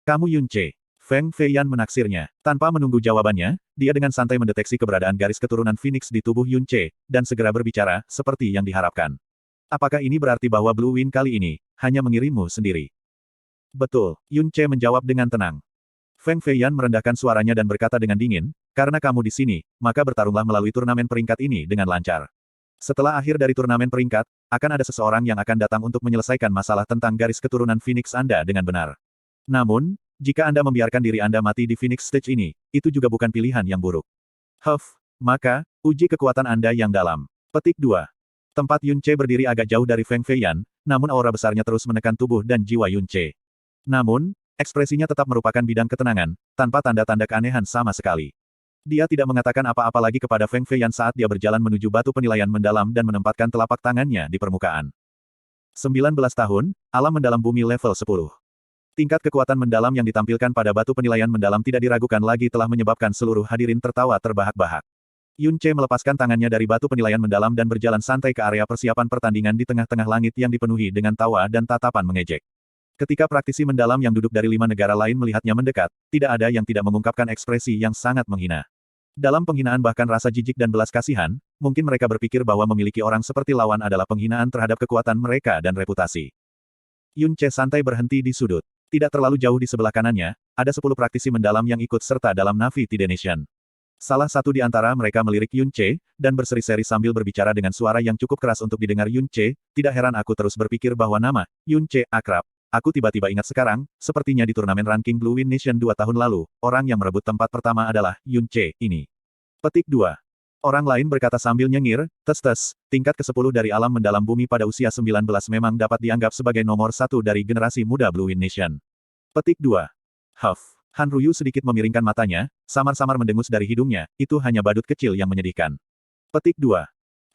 Kamu Yunce. Feng Feiyan menaksirnya. Tanpa menunggu jawabannya, dia dengan santai mendeteksi keberadaan garis keturunan Phoenix di tubuh Yunce, dan segera berbicara, seperti yang diharapkan. Apakah ini berarti bahwa Blue Wind kali ini, hanya mengirimmu sendiri? Betul, Yunce menjawab dengan tenang. Feng Feiyan merendahkan suaranya dan berkata dengan dingin, karena kamu di sini, maka bertarunglah melalui turnamen peringkat ini dengan lancar. Setelah akhir dari turnamen peringkat, akan ada seseorang yang akan datang untuk menyelesaikan masalah tentang garis keturunan Phoenix Anda dengan benar. Namun, jika Anda membiarkan diri Anda mati di Phoenix Stage ini, itu juga bukan pilihan yang buruk. Maka, uji kekuatan Anda yang dalam. Petik 2. Tempat Yunce berdiri agak jauh dari Feng Feiyan, namun aura besarnya terus menekan tubuh dan jiwa Yunce. Namun, ekspresinya tetap merupakan bidang ketenangan, tanpa tanda-tanda keanehan sama sekali. Dia tidak mengatakan apa-apa lagi kepada Feng Feiyan saat dia berjalan menuju batu penilaian mendalam dan menempatkan telapak tangannya di permukaan. 19 tahun, alam mendalam bumi level 10. Tingkat kekuatan mendalam yang ditampilkan pada batu penilaian mendalam tidak diragukan lagi telah menyebabkan seluruh hadirin tertawa terbahak-bahak. Yunce melepaskan tangannya dari batu penilaian mendalam dan berjalan santai ke area persiapan pertandingan di tengah-tengah langit yang dipenuhi dengan tawa dan tatapan mengejek. Ketika praktisi mendalam yang duduk dari 5 negara lain melihatnya mendekat, tidak ada yang tidak mengungkapkan ekspresi yang sangat menghina. Dalam penghinaan bahkan rasa jijik dan belas kasihan, mungkin mereka berpikir bahwa memiliki orang seperti lawan adalah penghinaan terhadap kekuatan mereka dan reputasi. Yunce santai berhenti di sudut. Tidak terlalu jauh di sebelah kanannya, ada 10 praktisi mendalam yang ikut serta dalam Navi Tidation. Salah satu di antara mereka melirik Yunce, dan berseri-seri sambil berbicara dengan suara yang cukup keras untuk didengar Yunce, tidak heran aku terus berpikir bahwa nama Yunce akrab. Aku tiba-tiba ingat sekarang, sepertinya di turnamen ranking Blue Wind Nation 2 tahun lalu, orang yang merebut tempat pertama adalah Yunce ini. Petik 2. Orang lain berkata sambil nyengir, tes, tingkat ke-10 dari alam mendalam bumi pada usia 19 memang dapat dianggap sebagai nomor 1 dari generasi muda Blue Wind Nation. Petik 2. Han Ruyu sedikit memiringkan matanya, samar-samar mendengus dari hidungnya, itu hanya badut kecil yang menyedihkan. Petik 2.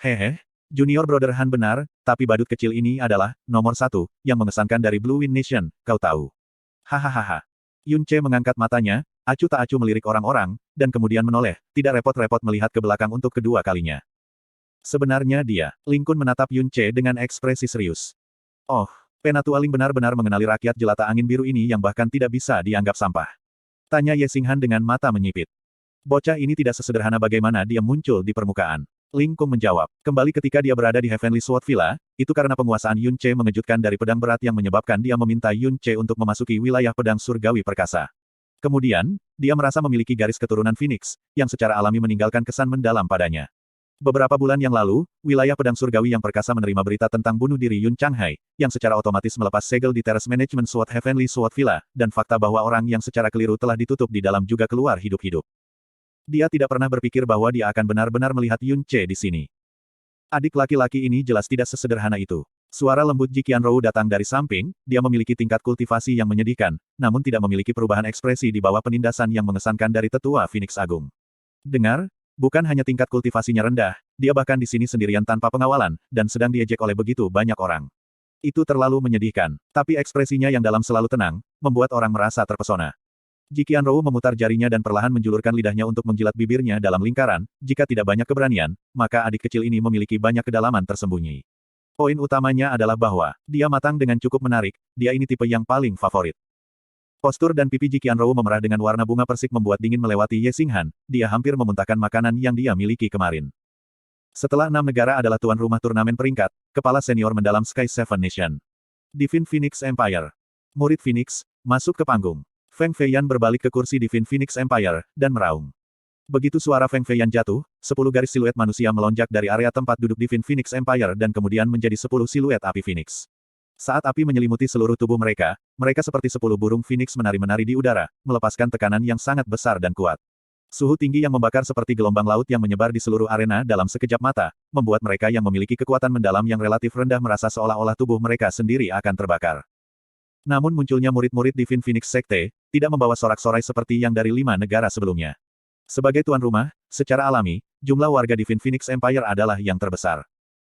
Hehe, Junior Brother Han benar, tapi badut kecil ini adalah nomor 1 yang mengesankan dari Blue Wind Nation, kau tahu. Hahaha. Yunce mengangkat matanya, acuh tak acuh melirik orang-orang, dan kemudian menoleh, tidak repot-repot melihat ke belakang untuk kedua kalinya. Sebenarnya Lin Kun menatap Yunce dengan ekspresi serius. Oh, Penatualing benar-benar mengenali rakyat jelata angin biru ini yang bahkan tidak bisa dianggap sampah. Tanya Ye Xinghan dengan mata menyipit. Bocah ini tidak sesederhana bagaimana dia muncul di permukaan. Ling Kung menjawab, kembali ketika dia berada di Heavenly Sword Villa, itu karena penguasaan Yunce mengejutkan dari pedang berat yang menyebabkan dia meminta Yunce untuk memasuki wilayah pedang surgawi perkasa. Kemudian, dia merasa memiliki garis keturunan Phoenix, yang secara alami meninggalkan kesan mendalam padanya. Beberapa bulan yang lalu, wilayah pedang surgawi yang perkasa menerima berita tentang bunuh diri Yun Changhai, yang secara otomatis melepas segel di teras manajemen Sword Heavenly Sword Villa, dan fakta bahwa orang yang secara keliru telah ditutup di dalam juga keluar hidup-hidup. Dia tidak pernah berpikir bahwa dia akan benar-benar melihat Yunce di sini. Adik laki-laki ini jelas tidak sesederhana itu. Suara lembut Ji Qianrou datang dari samping, dia memiliki tingkat kultivasi yang menyedihkan, namun tidak memiliki perubahan ekspresi di bawah penindasan yang mengesankan dari tetua Phoenix Agung. Dengar, bukan hanya tingkat kultivasinya rendah, dia bahkan di sini sendirian tanpa pengawalan, dan sedang diejek oleh begitu banyak orang. Itu terlalu menyedihkan, tapi ekspresinya yang dalam selalu tenang, membuat orang merasa terpesona. Ji Qianrou memutar jarinya dan perlahan menjulurkan lidahnya untuk menjilat bibirnya dalam lingkaran, jika tidak banyak keberanian, maka adik kecil ini memiliki banyak kedalaman tersembunyi. Poin utamanya adalah bahwa, dia matang dengan cukup menarik, dia ini tipe yang paling favorit. Postur dan pipi Ji Qianrou memerah dengan warna bunga persik membuat dingin melewati Ye Xinghan, dia hampir memuntahkan makanan yang dia miliki kemarin. Setelah 6 negara adalah tuan rumah turnamen peringkat, kepala senior mendalam Sky Seven Nation. Divine Phoenix Empire. Murid Phoenix, masuk ke panggung. Feng Feiyan berbalik ke kursi Divine Phoenix Empire, dan meraung. Begitu suara Feng Feiyan jatuh, 10 garis siluet manusia melonjak dari area tempat duduk Divine Phoenix Empire dan kemudian menjadi 10 siluet api Phoenix. Saat api menyelimuti seluruh tubuh mereka, mereka seperti 10 burung Phoenix menari-menari di udara, melepaskan tekanan yang sangat besar dan kuat. Suhu tinggi yang membakar seperti gelombang laut yang menyebar di seluruh arena dalam sekejap mata, membuat mereka yang memiliki kekuatan mendalam yang relatif rendah merasa seolah-olah tubuh mereka sendiri akan terbakar. Namun munculnya murid-murid Divine Phoenix Sekte, tidak membawa sorak-sorai seperti yang dari 5 negara sebelumnya. Sebagai tuan rumah, secara alami, jumlah warga Divine Phoenix Empire adalah yang terbesar.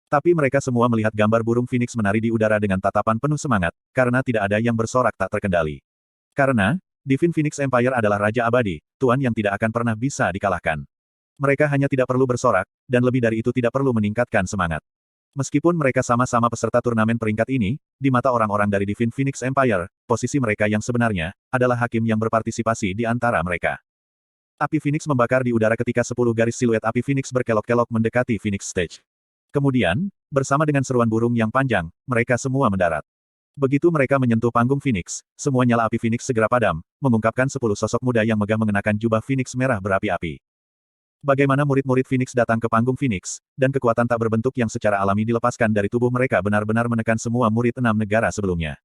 Tapi mereka semua melihat gambar burung Phoenix menari di udara dengan tatapan penuh semangat, karena tidak ada yang bersorak tak terkendali. Karena, Divine Phoenix Empire adalah Raja Abadi, tuan yang tidak akan pernah bisa dikalahkan. Mereka hanya tidak perlu bersorak, dan lebih dari itu tidak perlu meningkatkan semangat. Meskipun mereka sama-sama peserta turnamen peringkat ini, di mata orang-orang dari Divine Phoenix Empire, posisi mereka yang sebenarnya adalah hakim yang berpartisipasi di antara mereka. Api Phoenix membakar di udara ketika 10 garis siluet api Phoenix berkelok-kelok mendekati Phoenix Stage. Kemudian, bersama dengan seruan burung yang panjang, mereka semua mendarat. Begitu mereka menyentuh panggung Phoenix, semua nyala api Phoenix segera padam, mengungkapkan 10 sosok muda yang megah mengenakan jubah Phoenix merah berapi-api. Bagaimana murid-murid Phoenix datang ke panggung Phoenix, dan kekuatan tak berbentuk yang secara alami dilepaskan dari tubuh mereka benar-benar menekan semua murid 6 negara sebelumnya.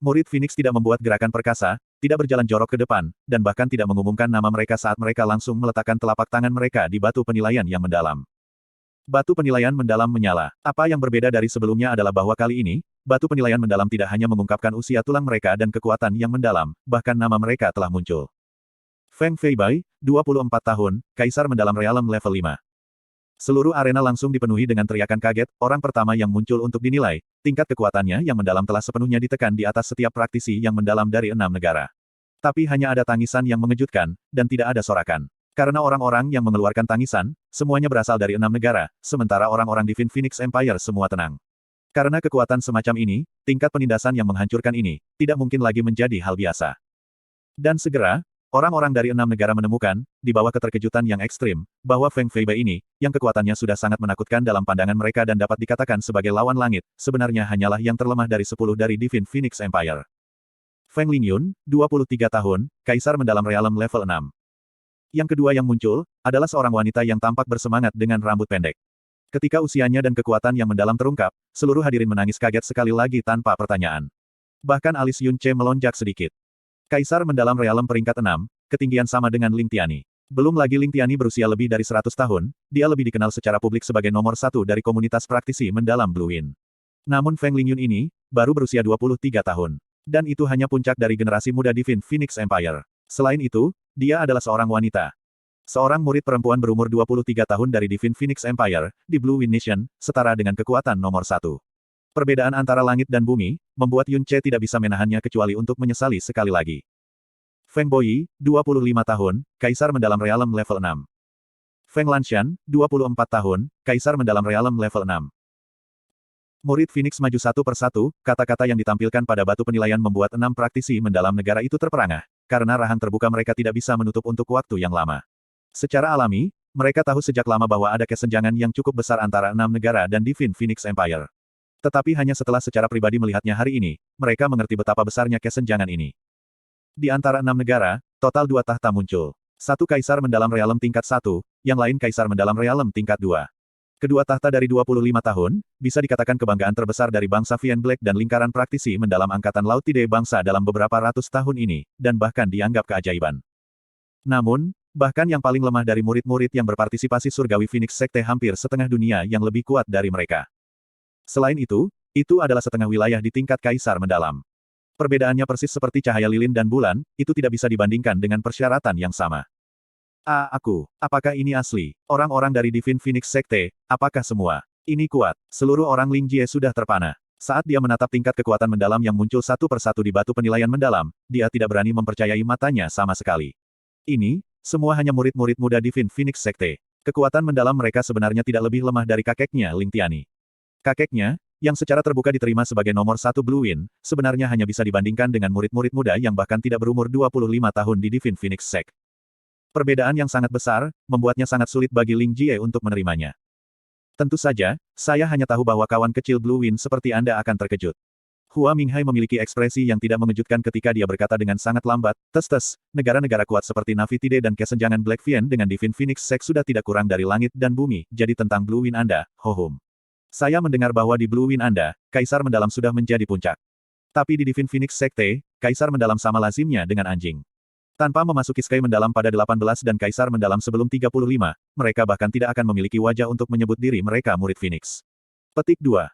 Murid Phoenix tidak membuat gerakan perkasa, tidak berjalan jorok ke depan, dan bahkan tidak mengumumkan nama mereka saat mereka langsung meletakkan telapak tangan mereka di batu penilaian yang mendalam. Batu penilaian mendalam menyala. Apa yang berbeda dari sebelumnya adalah bahwa kali ini, batu penilaian mendalam tidak hanya mengungkapkan usia tulang mereka dan kekuatan yang mendalam, bahkan nama mereka telah muncul. Feng Feibai, 24 tahun, Kaisar Mendalam Realm level 5. Seluruh arena langsung dipenuhi dengan teriakan kaget, orang pertama yang muncul untuk dinilai, tingkat kekuatannya yang mendalam telah sepenuhnya ditekan di atas setiap praktisi yang mendalam dari 6 negara. Tapi hanya ada tangisan yang mengejutkan, dan tidak ada sorakan. Karena orang-orang yang mengeluarkan tangisan, semuanya berasal dari 6 negara, sementara orang-orang Divine Phoenix Empire semua tenang. Karena kekuatan semacam ini, tingkat penindasan yang menghancurkan ini, tidak mungkin lagi menjadi hal biasa. Dan segera, orang-orang dari 6 negara menemukan, di bawah keterkejutan yang ekstrim, bahwa Feng Feibai ini, yang kekuatannya sudah sangat menakutkan dalam pandangan mereka dan dapat dikatakan sebagai lawan langit, sebenarnya hanyalah yang terlemah dari 10 dari Divine Phoenix Empire. Feng Lingyun, 23 tahun, Kaisar Mendalam Realm level 6. Yang kedua yang muncul, adalah seorang wanita yang tampak bersemangat dengan rambut pendek. Ketika usianya dan kekuatan yang mendalam terungkap, seluruh hadirin menangis kaget sekali lagi tanpa pertanyaan. Bahkan alis Yun Ce melonjak sedikit. Kaisar Mendalam Realm peringkat 6, ketinggian sama dengan Ling Tiani. Belum lagi Ling Tiani berusia lebih dari 100 tahun, dia lebih dikenal secara publik sebagai nomor 1 dari komunitas praktisi mendalam Blue Wind. Namun Feng Lingyun ini, baru berusia 23 tahun. Dan itu hanya puncak dari generasi muda Divine Phoenix Empire. Selain itu, dia adalah seorang wanita. Seorang murid perempuan berumur 23 tahun dari Divine Phoenix Empire, di Blue Wind Nation, setara dengan kekuatan nomor 1. Perbedaan antara langit dan bumi, membuat Yun Ce tidak bisa menahannya kecuali untuk menyesali sekali lagi. Feng Boyi, 25 tahun, Kaisar Mendalam Realm level 6. Feng Lanshan, 24 tahun, Kaisar Mendalam Realm level 6. Murid Phoenix maju satu persatu, kata-kata yang ditampilkan pada batu penilaian membuat 6 praktisi mendalam negara itu terperangah, karena rahang terbuka mereka tidak bisa menutup untuk waktu yang lama. Secara alami, mereka tahu sejak lama bahwa ada kesenjangan yang cukup besar antara 6 negara dan Divine Phoenix Empire. Tetapi hanya setelah secara pribadi melihatnya hari ini, mereka mengerti betapa besarnya kesenjangan ini. Di antara 6 negara, total 2 tahta muncul. Satu Kaisar Mendalam Realm tingkat 1, yang lain Kaisar Mendalam Realm tingkat 2. Kedua tahta dari 25 tahun, bisa dikatakan kebanggaan terbesar dari bangsa Vian Black dan lingkaran praktisi mendalam Angkatan Laut Tide bangsa dalam beberapa ratus tahun ini, dan bahkan dianggap keajaiban. Namun, bahkan yang paling lemah dari murid-murid yang berpartisipasi surgawi Phoenix Sekte hampir setengah dunia yang lebih kuat dari mereka. Selain itu adalah setengah wilayah di tingkat Kaisar Mendalam. Perbedaannya persis seperti cahaya lilin dan bulan, itu tidak bisa dibandingkan dengan persyaratan yang sama. Apakah ini asli? Orang-orang dari Divine Phoenix Sekte, apakah semua ini kuat? Seluruh orang Ling Jie sudah terpana. Saat dia menatap tingkat kekuatan mendalam yang muncul satu persatu di batu penilaian mendalam, dia tidak berani mempercayai matanya sama sekali. Ini, semua hanya murid-murid muda Divine Phoenix Sekte. Kekuatan mendalam mereka sebenarnya tidak lebih lemah dari kakeknya Ling Tiani. Kakeknya, yang secara terbuka diterima sebagai nomor 1 Blue Wind, sebenarnya hanya bisa dibandingkan dengan murid-murid muda yang bahkan tidak berumur 25 tahun di Divine Phoenix Sect. Perbedaan yang sangat besar, membuatnya sangat sulit bagi Ling Jie untuk menerimanya. Tentu saja, saya hanya tahu bahwa kawan kecil Blue Wind seperti Anda akan terkejut. Hua Minghai memiliki ekspresi yang tidak mengejutkan ketika dia berkata dengan sangat lambat, tes, negara-negara kuat seperti Navi Tide dan kesenjangan Black Vian dengan Divine Phoenix Sect sudah tidak kurang dari langit dan bumi, jadi tentang Blue Wind Anda, Hohum. Saya mendengar bahwa di Blue Wind Anda, Kaisar Mendalam sudah menjadi puncak. Tapi di Divine Phoenix Sekte, Kaisar Mendalam sama lazimnya dengan anjing. Tanpa memasuki Sky Mendalam pada 18 dan Kaisar Mendalam sebelum 35, mereka bahkan tidak akan memiliki wajah untuk menyebut diri mereka murid Phoenix. Petik 2.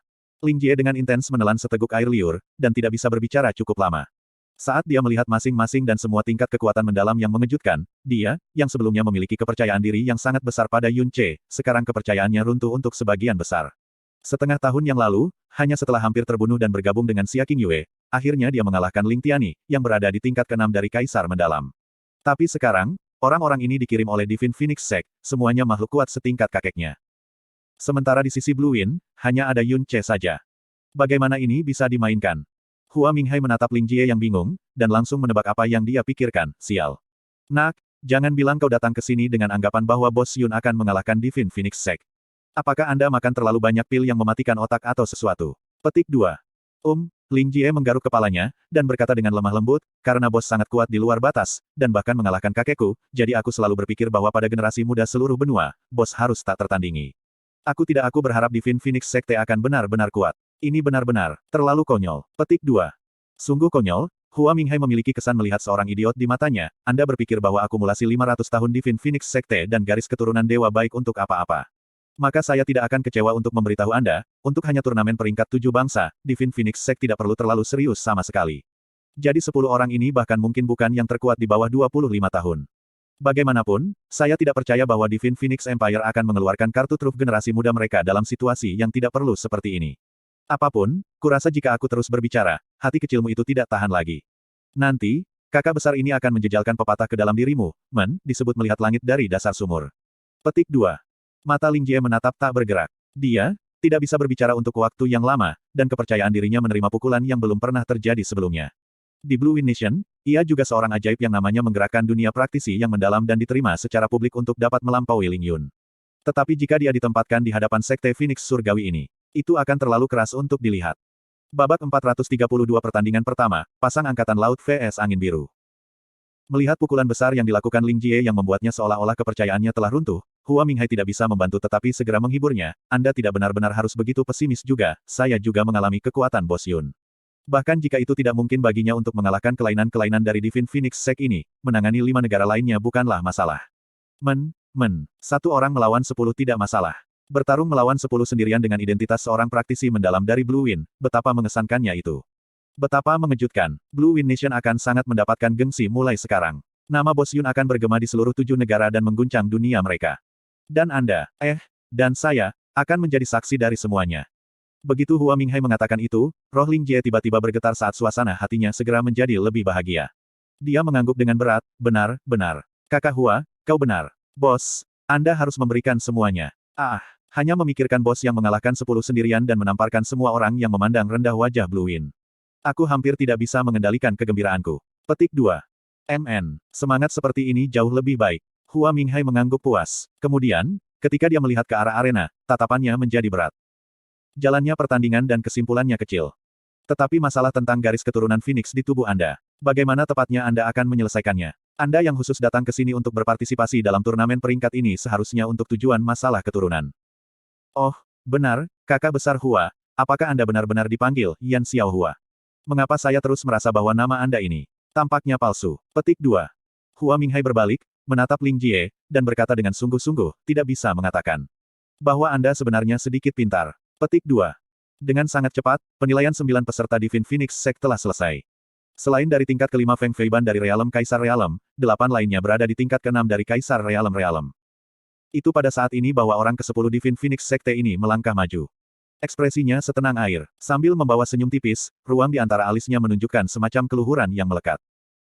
Ling Jie dengan intens menelan seteguk air liur, dan tidak bisa berbicara cukup lama. Saat dia melihat masing-masing dan semua tingkat kekuatan mendalam yang mengejutkan, dia, yang sebelumnya memiliki kepercayaan diri yang sangat besar pada Yun Ce, sekarang kepercayaannya runtuh untuk sebagian besar. Setengah tahun yang lalu, hanya setelah hampir terbunuh dan bergabung dengan Xia Qingyue, akhirnya dia mengalahkan Ling Tiani, yang berada di tingkat ke-6 dari Kaisar Mendalam. Tapi sekarang, orang-orang ini dikirim oleh Divine Phoenix Sect, semuanya makhluk kuat setingkat kakeknya. Sementara di sisi Blue Wind, hanya ada Yun Ce saja. Bagaimana ini bisa dimainkan? Hua Minghai menatap Ling Jie yang bingung, dan langsung menebak apa yang dia pikirkan, sial. Nak, jangan bilang kau datang ke sini dengan anggapan bahwa Bos Yun akan mengalahkan Divine Phoenix Sect. Apakah Anda makan terlalu banyak pil yang mematikan otak atau sesuatu? Petik 2. Ling Jie menggaruk kepalanya, dan berkata dengan lemah lembut, karena bos sangat kuat di luar batas, dan bahkan mengalahkan kakekku, jadi aku selalu berpikir bahwa pada generasi muda seluruh benua, bos harus tak tertandingi. Aku berharap Divine Phoenix Sekte akan benar-benar kuat. Ini benar-benar terlalu konyol. Petik 2. Sungguh konyol, Hua Minghai memiliki kesan melihat seorang idiot di matanya. Anda berpikir bahwa akumulasi 500 tahun Divine Phoenix Sekte dan garis keturunan dewa baik untuk apa-apa. Maka saya tidak akan kecewa untuk memberitahu Anda, untuk hanya turnamen peringkat 7 bangsa, Divine Phoenix Sect tidak perlu terlalu serius sama sekali. Jadi 10 orang ini bahkan mungkin bukan yang terkuat di bawah 25 tahun. Bagaimanapun, saya tidak percaya bahwa Divine Phoenix Empire akan mengeluarkan kartu truf generasi muda mereka dalam situasi yang tidak perlu seperti ini. Apapun, kurasa jika aku terus berbicara, hati kecilmu itu tidak tahan lagi. Nanti, kakak besar ini akan menjejalkan pepatah ke dalam dirimu, disebut melihat langit dari dasar sumur. Petik 2. Mata Ling Jie menatap tak bergerak. Dia tidak bisa berbicara untuk waktu yang lama, dan kepercayaan dirinya menerima pukulan yang belum pernah terjadi sebelumnya. Di Blue Wind Nation, ia juga seorang ajaib yang namanya menggerakkan dunia praktisi yang mendalam dan diterima secara publik untuk dapat melampaui Ling Yun. Tetapi jika dia ditempatkan di hadapan Sekte Phoenix Surgawi ini, itu akan terlalu keras untuk dilihat. Babak 432 pertandingan pertama, pasang angkatan laut vs angin biru. Melihat pukulan besar yang dilakukan Ling Jie yang membuatnya seolah-olah kepercayaannya telah runtuh, Hua Minghai tidak bisa membantu tetapi segera menghiburnya. Anda tidak benar-benar harus begitu pesimis juga, saya juga mengalami kekuatan Bos Yun. Bahkan jika itu tidak mungkin baginya untuk mengalahkan kelainan-kelainan dari Divine Phoenix Sect ini, menangani 5 negara lainnya bukanlah masalah. Satu orang melawan 10 tidak masalah. Bertarung melawan 10 sendirian dengan identitas seorang praktisi mendalam dari Blue Wind, betapa mengesankannya itu. Betapa mengejutkan, Blue Wind Nation akan sangat mendapatkan gengsi mulai sekarang. Nama Bos Yun akan bergema di seluruh 7 negara dan mengguncang dunia mereka. Dan Anda, dan saya, akan menjadi saksi dari semuanya. Begitu Hua Minghai mengatakan itu, roh Ling Jie tiba-tiba bergetar saat suasana hatinya segera menjadi lebih bahagia. Dia mengangguk dengan berat, benar. Kakak Hua, kau benar. Bos, Anda harus memberikan semuanya. Hanya memikirkan bos yang mengalahkan 10 sendirian dan menamparkan semua orang yang memandang rendah wajah Blue Wind. Aku hampir tidak bisa mengendalikan kegembiraanku. Petik 2. Semangat seperti ini jauh lebih baik. Hua Minghai mengangguk puas. Kemudian, ketika dia melihat ke arah arena, tatapannya menjadi berat. Jalannya pertandingan dan kesimpulannya kecil. Tetapi masalah tentang garis keturunan Phoenix di tubuh Anda. Bagaimana tepatnya Anda akan menyelesaikannya? Anda yang khusus datang ke sini untuk berpartisipasi dalam turnamen peringkat ini seharusnya untuk tujuan masalah keturunan. Oh, benar, kakak besar Hua. Apakah Anda benar-benar dipanggil Yan Xiao Hua? Mengapa saya terus merasa bahwa nama Anda ini tampaknya palsu? Petik 2. Hua Minghai berbalik, menatap Ling Jie, dan berkata dengan sungguh-sungguh, tidak bisa mengatakan bahwa Anda sebenarnya sedikit pintar. Petik 2. Dengan sangat cepat, penilaian 9 peserta Divine Phoenix Sect telah selesai. Selain dari tingkat kelima Feng Feiban dari Realm Kaisar Realm, 8 lainnya berada di tingkat ke-6 dari Kaisar Realm. Itu pada saat ini bahwa orang ke-10 Divine Phoenix Sekte ini melangkah maju. Ekspresinya setenang air. Sambil membawa senyum tipis, ruang di antara alisnya menunjukkan semacam keluhuran yang melekat.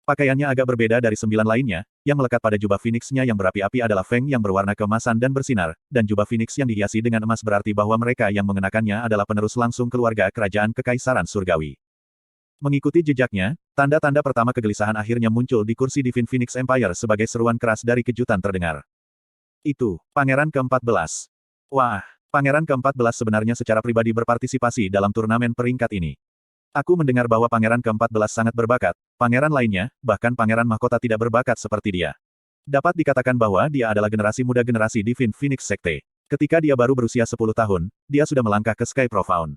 Pakaiannya agak berbeda dari 9 lainnya, yang melekat pada jubah Phoenix-nya yang berapi-api adalah Feng yang berwarna keemasan dan bersinar, dan jubah Phoenix yang dihiasi dengan emas berarti bahwa mereka yang mengenakannya adalah penerus langsung keluarga kerajaan Kekaisaran Surgawi. Mengikuti jejaknya, tanda-tanda pertama kegelisahan akhirnya muncul di kursi Divine Phoenix Empire sebagai seruan keras dari kejutan terdengar. Itu, Pangeran ke-14. Wah! Pangeran ke-14 sebenarnya secara pribadi berpartisipasi dalam turnamen peringkat ini. Aku mendengar bahwa Pangeran ke-14 sangat berbakat, pangeran lainnya, bahkan Pangeran Mahkota tidak berbakat seperti dia. Dapat dikatakan bahwa dia adalah generasi muda generasi Divine Phoenix Sekte. Ketika dia baru berusia 10 tahun, dia sudah melangkah ke Sky Profound.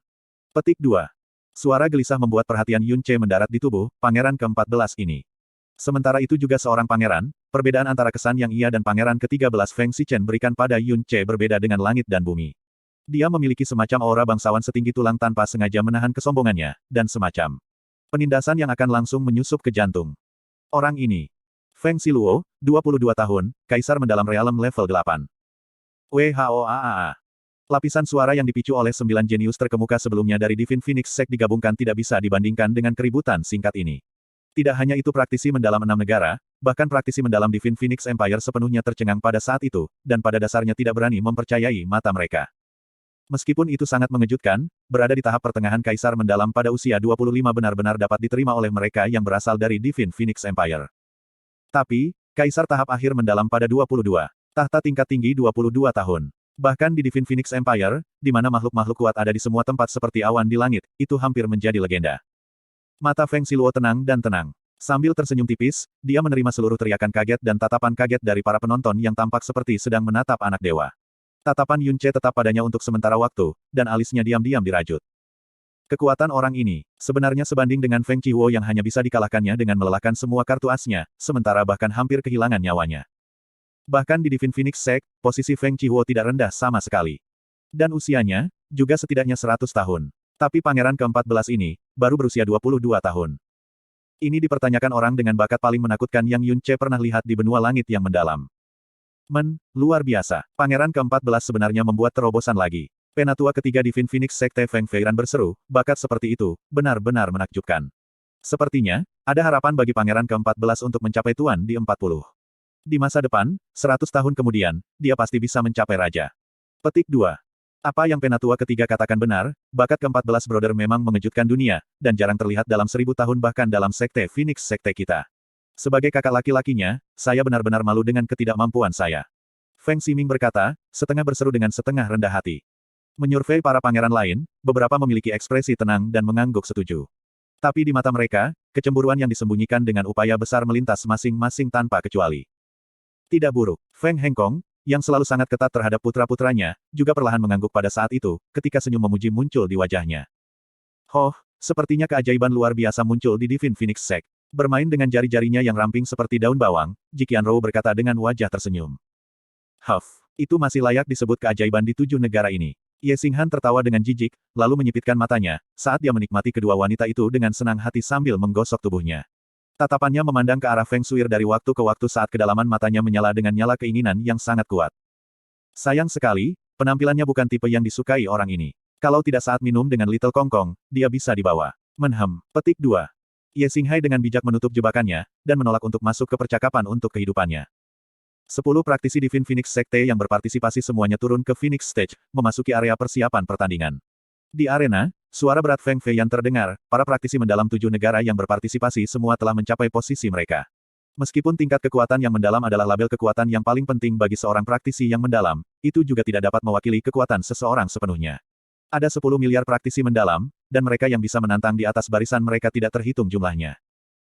Petik 2. Suara gelisah membuat perhatian Yun Ce mendarat di tubuh Pangeran ke-14 ini. Sementara itu juga seorang pangeran, perbedaan antara kesan yang ia dan Pangeran ke-13 Feng Xichen berikan pada Yun Ce berbeda dengan langit dan bumi. Dia memiliki semacam aura bangsawan setinggi tulang tanpa sengaja menahan kesombongannya, dan semacam penindasan yang akan langsung menyusup ke jantung. Orang ini, Feng Xiluo, 22 tahun, Kaisar Mendalam Realm level 8. WHOAAA. Lapisan suara yang dipicu oleh 9 jenius terkemuka sebelumnya dari Divine Phoenix Sect digabungkan tidak bisa dibandingkan dengan keributan singkat ini. Tidak hanya itu praktisi mendalam 6 negara, bahkan praktisi mendalam Divine Phoenix Empire sepenuhnya tercengang pada saat itu, dan pada dasarnya tidak berani mempercayai mata mereka. Meskipun itu sangat mengejutkan, berada di tahap pertengahan Kaisar Mendalam pada usia 25 benar-benar dapat diterima oleh mereka yang berasal dari Divine Phoenix Empire. Tapi, Kaisar tahap akhir mendalam pada 22. Tahta tingkat tinggi 22 tahun. Bahkan di Divine Phoenix Empire, di mana makhluk-makhluk kuat ada di semua tempat seperti awan di langit, itu hampir menjadi legenda. Mata Feng Xiluo tenang dan tenang. Sambil tersenyum tipis, dia menerima seluruh teriakan kaget dan tatapan kaget dari para penonton yang tampak seperti sedang menatap anak dewa. Tatapan Yun Ce tetap padanya untuk sementara waktu, dan alisnya diam-diam dirajut. Kekuatan orang ini, sebenarnya sebanding dengan Feng Qihuo yang hanya bisa dikalahkannya dengan melelahkan semua kartu asnya, sementara bahkan hampir kehilangan nyawanya. Bahkan di Divine Phoenix Sect, posisi Feng Qihuo tidak rendah sama sekali. Dan usianya, juga setidaknya 100 tahun. Tapi pangeran ke-14 ini, baru berusia 22 tahun. Ini dipertanyakan orang dengan bakat paling menakutkan yang Yun Ce pernah lihat di benua langit yang mendalam. Luar biasa. Pangeran ke-14 sebenarnya membuat terobosan lagi. Penatua ketiga Divine Phoenix Sekte Feng Feiran berseru, bakat seperti itu, benar-benar menakjubkan. Sepertinya, ada harapan bagi pangeran ke-14 untuk mencapai tuan di 40. Di masa depan, 100 tahun kemudian, dia pasti bisa mencapai raja. Petik 2. Apa yang penatua ketiga katakan benar, bakat ke-14 Brother memang mengejutkan dunia, dan jarang terlihat dalam 1000 tahun bahkan dalam Sekte Phoenix Sekte kita. Sebagai kakak laki-lakinya, saya benar-benar malu dengan ketidakmampuan saya. Feng Ximing berkata, setengah berseru dengan setengah rendah hati. Menyurvei para pangeran lain, beberapa memiliki ekspresi tenang dan mengangguk setuju. Tapi di mata mereka, kecemburuan yang disembunyikan dengan upaya besar melintas masing-masing tanpa kecuali. Tidak buruk. Feng Hengkong, yang selalu sangat ketat terhadap putra-putranya, juga perlahan mengangguk pada saat itu, ketika senyum memuji muncul di wajahnya. Sepertinya keajaiban luar biasa muncul di Divine Phoenix Sect. Bermain dengan jari-jarinya yang ramping seperti daun bawang, Jiqianrou berkata dengan wajah tersenyum. Itu masih layak disebut keajaiban di 7 negara ini. Ye Xinghan tertawa dengan jijik, lalu menyipitkan matanya, saat dia menikmati kedua wanita itu dengan senang hati sambil menggosok tubuhnya. Tatapannya memandang ke arah Feng Shuir dari waktu ke waktu saat kedalaman matanya menyala dengan nyala keinginan yang sangat kuat. Sayang sekali, penampilannya bukan tipe yang disukai orang ini. Kalau tidak saat minum dengan Little Kong Kong, dia bisa dibawa. Petik 2. Ye Xinghai dengan bijak menutup jebakannya, dan menolak untuk masuk ke percakapan untuk kehidupannya. 10 praktisi Divine Phoenix Sekte yang berpartisipasi semuanya turun ke Phoenix Stage, memasuki area persiapan pertandingan. Di arena, suara berat Feng Feiyan terdengar, para praktisi mendalam 7 negara yang berpartisipasi semua telah mencapai posisi mereka. Meskipun tingkat kekuatan yang mendalam adalah label kekuatan yang paling penting bagi seorang praktisi yang mendalam, itu juga tidak dapat mewakili kekuatan seseorang sepenuhnya. Ada 10 miliar praktisi mendalam, dan mereka yang bisa menantang di atas barisan mereka tidak terhitung jumlahnya.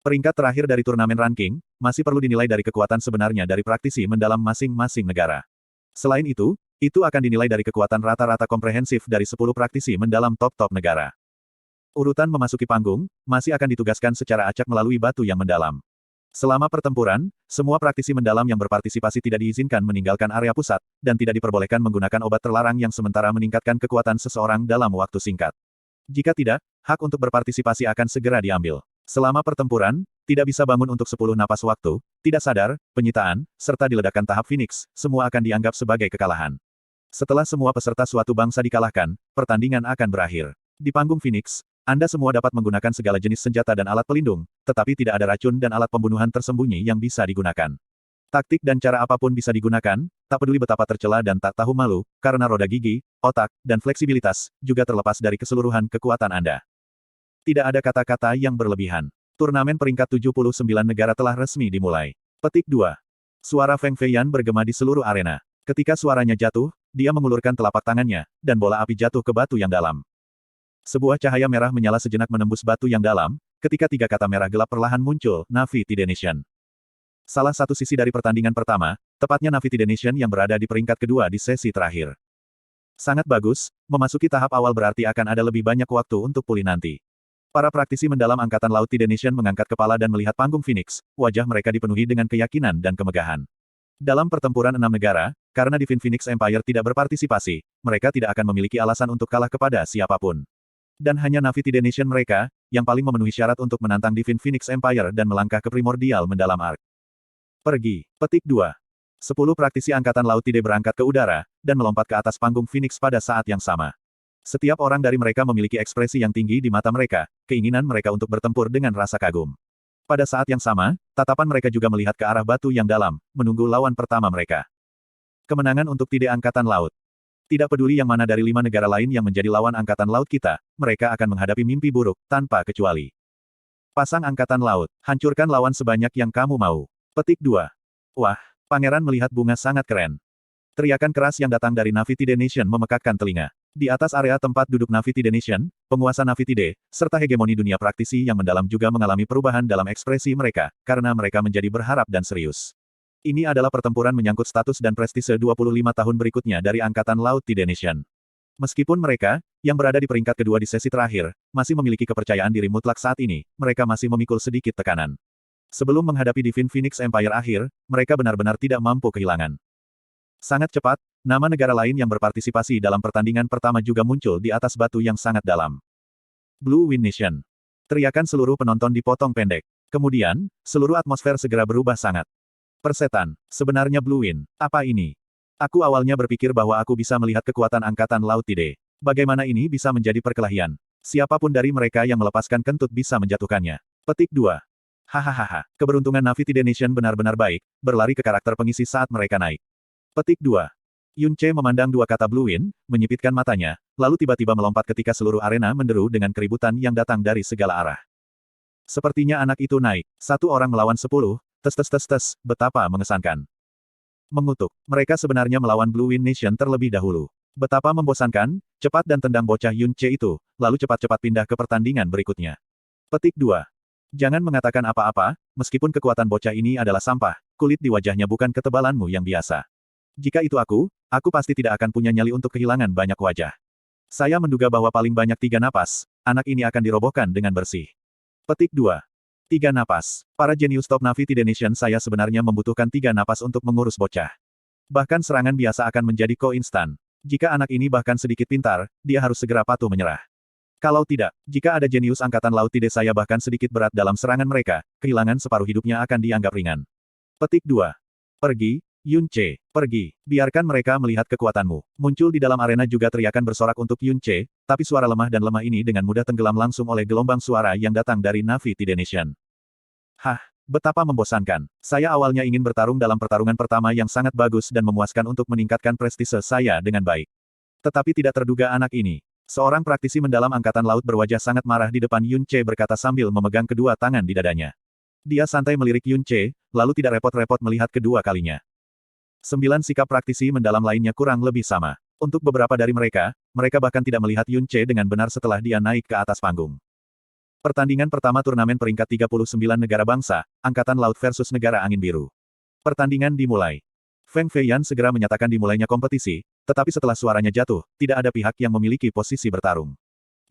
Peringkat terakhir dari turnamen ranking, masih perlu dinilai dari kekuatan sebenarnya dari praktisi mendalam masing-masing negara. Selain itu akan dinilai dari kekuatan rata-rata komprehensif dari 10 praktisi mendalam top-top negara. Urutan memasuki panggung, masih akan ditugaskan secara acak melalui batu yang mendalam. Selama pertempuran, semua praktisi mendalam yang berpartisipasi tidak diizinkan meninggalkan area pusat, dan tidak diperbolehkan menggunakan obat terlarang yang sementara meningkatkan kekuatan seseorang dalam waktu singkat. Jika tidak, hak untuk berpartisipasi akan segera diambil. Selama pertempuran, tidak bisa bangun untuk 10 napas waktu, tidak sadar, penyitaan, serta diledakkan tahap Phoenix, semua akan dianggap sebagai kekalahan. Setelah semua peserta suatu bangsa dikalahkan, pertandingan akan berakhir. Di panggung Phoenix, Anda semua dapat menggunakan segala jenis senjata dan alat pelindung, tetapi tidak ada racun dan alat pembunuhan tersembunyi yang bisa digunakan. Taktik dan cara apapun bisa digunakan, tak peduli betapa tercela dan tak tahu malu, karena roda gigi, otak, dan fleksibilitas, juga terlepas dari keseluruhan kekuatan Anda. Tidak ada kata-kata yang berlebihan. Turnamen peringkat 79 negara telah resmi dimulai. Petik 2. Suara Feng Feiyan bergema di seluruh arena. Ketika suaranya jatuh, dia mengulurkan telapak tangannya, dan bola api jatuh ke batu yang dalam. Sebuah cahaya merah menyala sejenak menembus batu yang dalam, ketika 3 kata merah gelap perlahan muncul, Navi Tidation. Salah satu sisi dari pertandingan pertama, tepatnya Navi Tidation yang berada di peringkat kedua di sesi terakhir. Sangat bagus, memasuki tahap awal berarti akan ada lebih banyak waktu untuk pulih nanti. Para praktisi mendalam Angkatan Laut Tidation mengangkat kepala dan melihat panggung Phoenix, wajah mereka dipenuhi dengan keyakinan dan kemegahan. Dalam pertempuran 6 negara, karena Divine Phoenix Empire tidak berpartisipasi, mereka tidak akan memiliki alasan untuk kalah kepada siapapun. Dan hanya Navi Tidation mereka, yang paling memenuhi syarat untuk menantang Divine Phoenix Empire dan melangkah ke primordial mendalam arc. Pergi. Petik 2. 10 praktisi Angkatan Laut Tide berangkat ke udara, dan melompat ke atas panggung Phoenix pada saat yang sama. Setiap orang dari mereka memiliki ekspresi yang tinggi di mata mereka, keinginan mereka untuk bertempur dengan rasa kagum. Pada saat yang sama, tatapan mereka juga melihat ke arah batu yang dalam, menunggu lawan pertama mereka. Kemenangan untuk Tide Angkatan Laut. Tidak peduli yang mana dari 5 negara lain yang menjadi lawan angkatan laut kita, mereka akan menghadapi mimpi buruk, tanpa kecuali. Pasang angkatan laut, hancurkan lawan sebanyak yang kamu mau. Petik 2. Wah, pangeran melihat bunga sangat keren. Teriakan keras yang datang dari Navitide Nation memekakkan telinga. Di atas area tempat duduk Navitide Nation, penguasa Navitide, serta hegemoni dunia praktisi yang mendalam juga mengalami perubahan dalam ekspresi mereka, karena mereka menjadi berharap dan serius. Ini adalah pertempuran menyangkut status dan prestise 25 tahun berikutnya dari Angkatan Laut Tide Nation. Meskipun mereka, yang berada di peringkat kedua di sesi terakhir, masih memiliki kepercayaan diri mutlak saat ini, mereka masih memikul sedikit tekanan. Sebelum menghadapi Divine Phoenix Empire akhir, mereka benar-benar tidak mampu kehilangan. Sangat cepat, nama negara lain yang berpartisipasi dalam pertandingan pertama juga muncul di atas batu yang sangat dalam. Blue Wind Nation. Teriakan seluruh penonton dipotong pendek. Kemudian, seluruh atmosfer segera berubah sangat. Persetan, sebenarnya Blue Wind, apa ini? Aku awalnya berpikir bahwa aku bisa melihat kekuatan Angkatan Laut Tide. Bagaimana ini bisa menjadi perkelahian? Siapapun dari mereka yang melepaskan kentut bisa menjatuhkannya. Petik 2. Hahaha, keberuntungan Navitide Nation benar-benar baik, berlari ke karakter pengisi saat mereka naik. Petik 2. Yun Che memandang dua kata Blue Wind, menyipitkan matanya, lalu tiba-tiba melompat ketika seluruh arena menderu dengan keributan yang datang dari segala arah. Sepertinya anak itu naik, 1 orang melawan 10, tes, betapa mengesankan. Mengutuk, mereka sebenarnya melawan Blue Wind Nation terlebih dahulu. Betapa membosankan, cepat dan tendang bocah Yun Che itu, lalu cepat-cepat pindah ke pertandingan berikutnya. Petik 2. Jangan mengatakan apa-apa, meskipun kekuatan bocah ini adalah sampah, kulit di wajahnya bukan ketebalanmu yang biasa. Jika itu aku pasti tidak akan punya nyali untuk kehilangan banyak wajah. Saya menduga bahwa paling banyak 3 napas, anak ini akan dirobohkan dengan bersih. Petik 2. 3 napas. Para jenius top Navitide Nation saya sebenarnya membutuhkan 3 napas untuk mengurus bocah. Bahkan serangan biasa akan menjadi instan. Jika anak ini bahkan sedikit pintar, dia harus segera patuh menyerah. Kalau tidak, jika ada jenius Angkatan Laut Tide saya bahkan sedikit berat dalam serangan mereka, kehilangan separuh hidupnya akan dianggap ringan. Petik 2. Pergi, Yun Che, pergi. Biarkan mereka melihat kekuatanmu. Muncul di dalam arena juga teriakan bersorak untuk Yun Che, tapi suara lemah dan lemah ini dengan mudah tenggelam langsung oleh gelombang suara yang datang dari Navitide Nation. Hah, betapa membosankan. Saya awalnya ingin bertarung dalam pertarungan pertama yang sangat bagus dan memuaskan untuk meningkatkan prestise saya dengan baik. Tetapi tidak terduga anak ini. Seorang praktisi mendalam Angkatan Laut berwajah sangat marah di depan Yun Che berkata sambil memegang kedua tangan di dadanya. Dia santai melirik Yun Che, lalu tidak repot-repot melihat kedua kalinya. 9 sikap praktisi mendalam lainnya kurang lebih sama. Untuk beberapa dari mereka bahkan tidak melihat Yun Che dengan benar setelah dia naik ke atas panggung. Pertandingan pertama turnamen peringkat 39 negara bangsa, Angkatan Laut versus Negara Angin Biru. Pertandingan dimulai. Feng Feiyan segera menyatakan dimulainya kompetisi, tetapi setelah suaranya jatuh, tidak ada pihak yang memiliki posisi bertarung.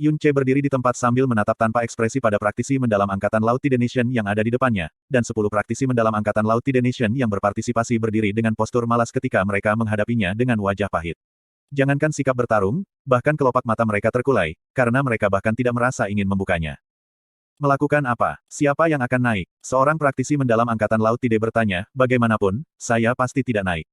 Yun Che berdiri di tempat sambil menatap tanpa ekspresi pada praktisi mendalam Angkatan Laut Tide Nation yang ada di depannya, dan 10 praktisi mendalam Angkatan Laut Tide Nation yang berpartisipasi berdiri dengan postur malas ketika mereka menghadapinya dengan wajah pahit. Jangankan sikap bertarung, bahkan kelopak mata mereka terkulai, karena mereka bahkan tidak merasa ingin membukanya. Melakukan apa? Siapa yang akan naik? Seorang praktisi mendalam Angkatan Laut Tide bertanya, bagaimanapun, saya pasti tidak naik.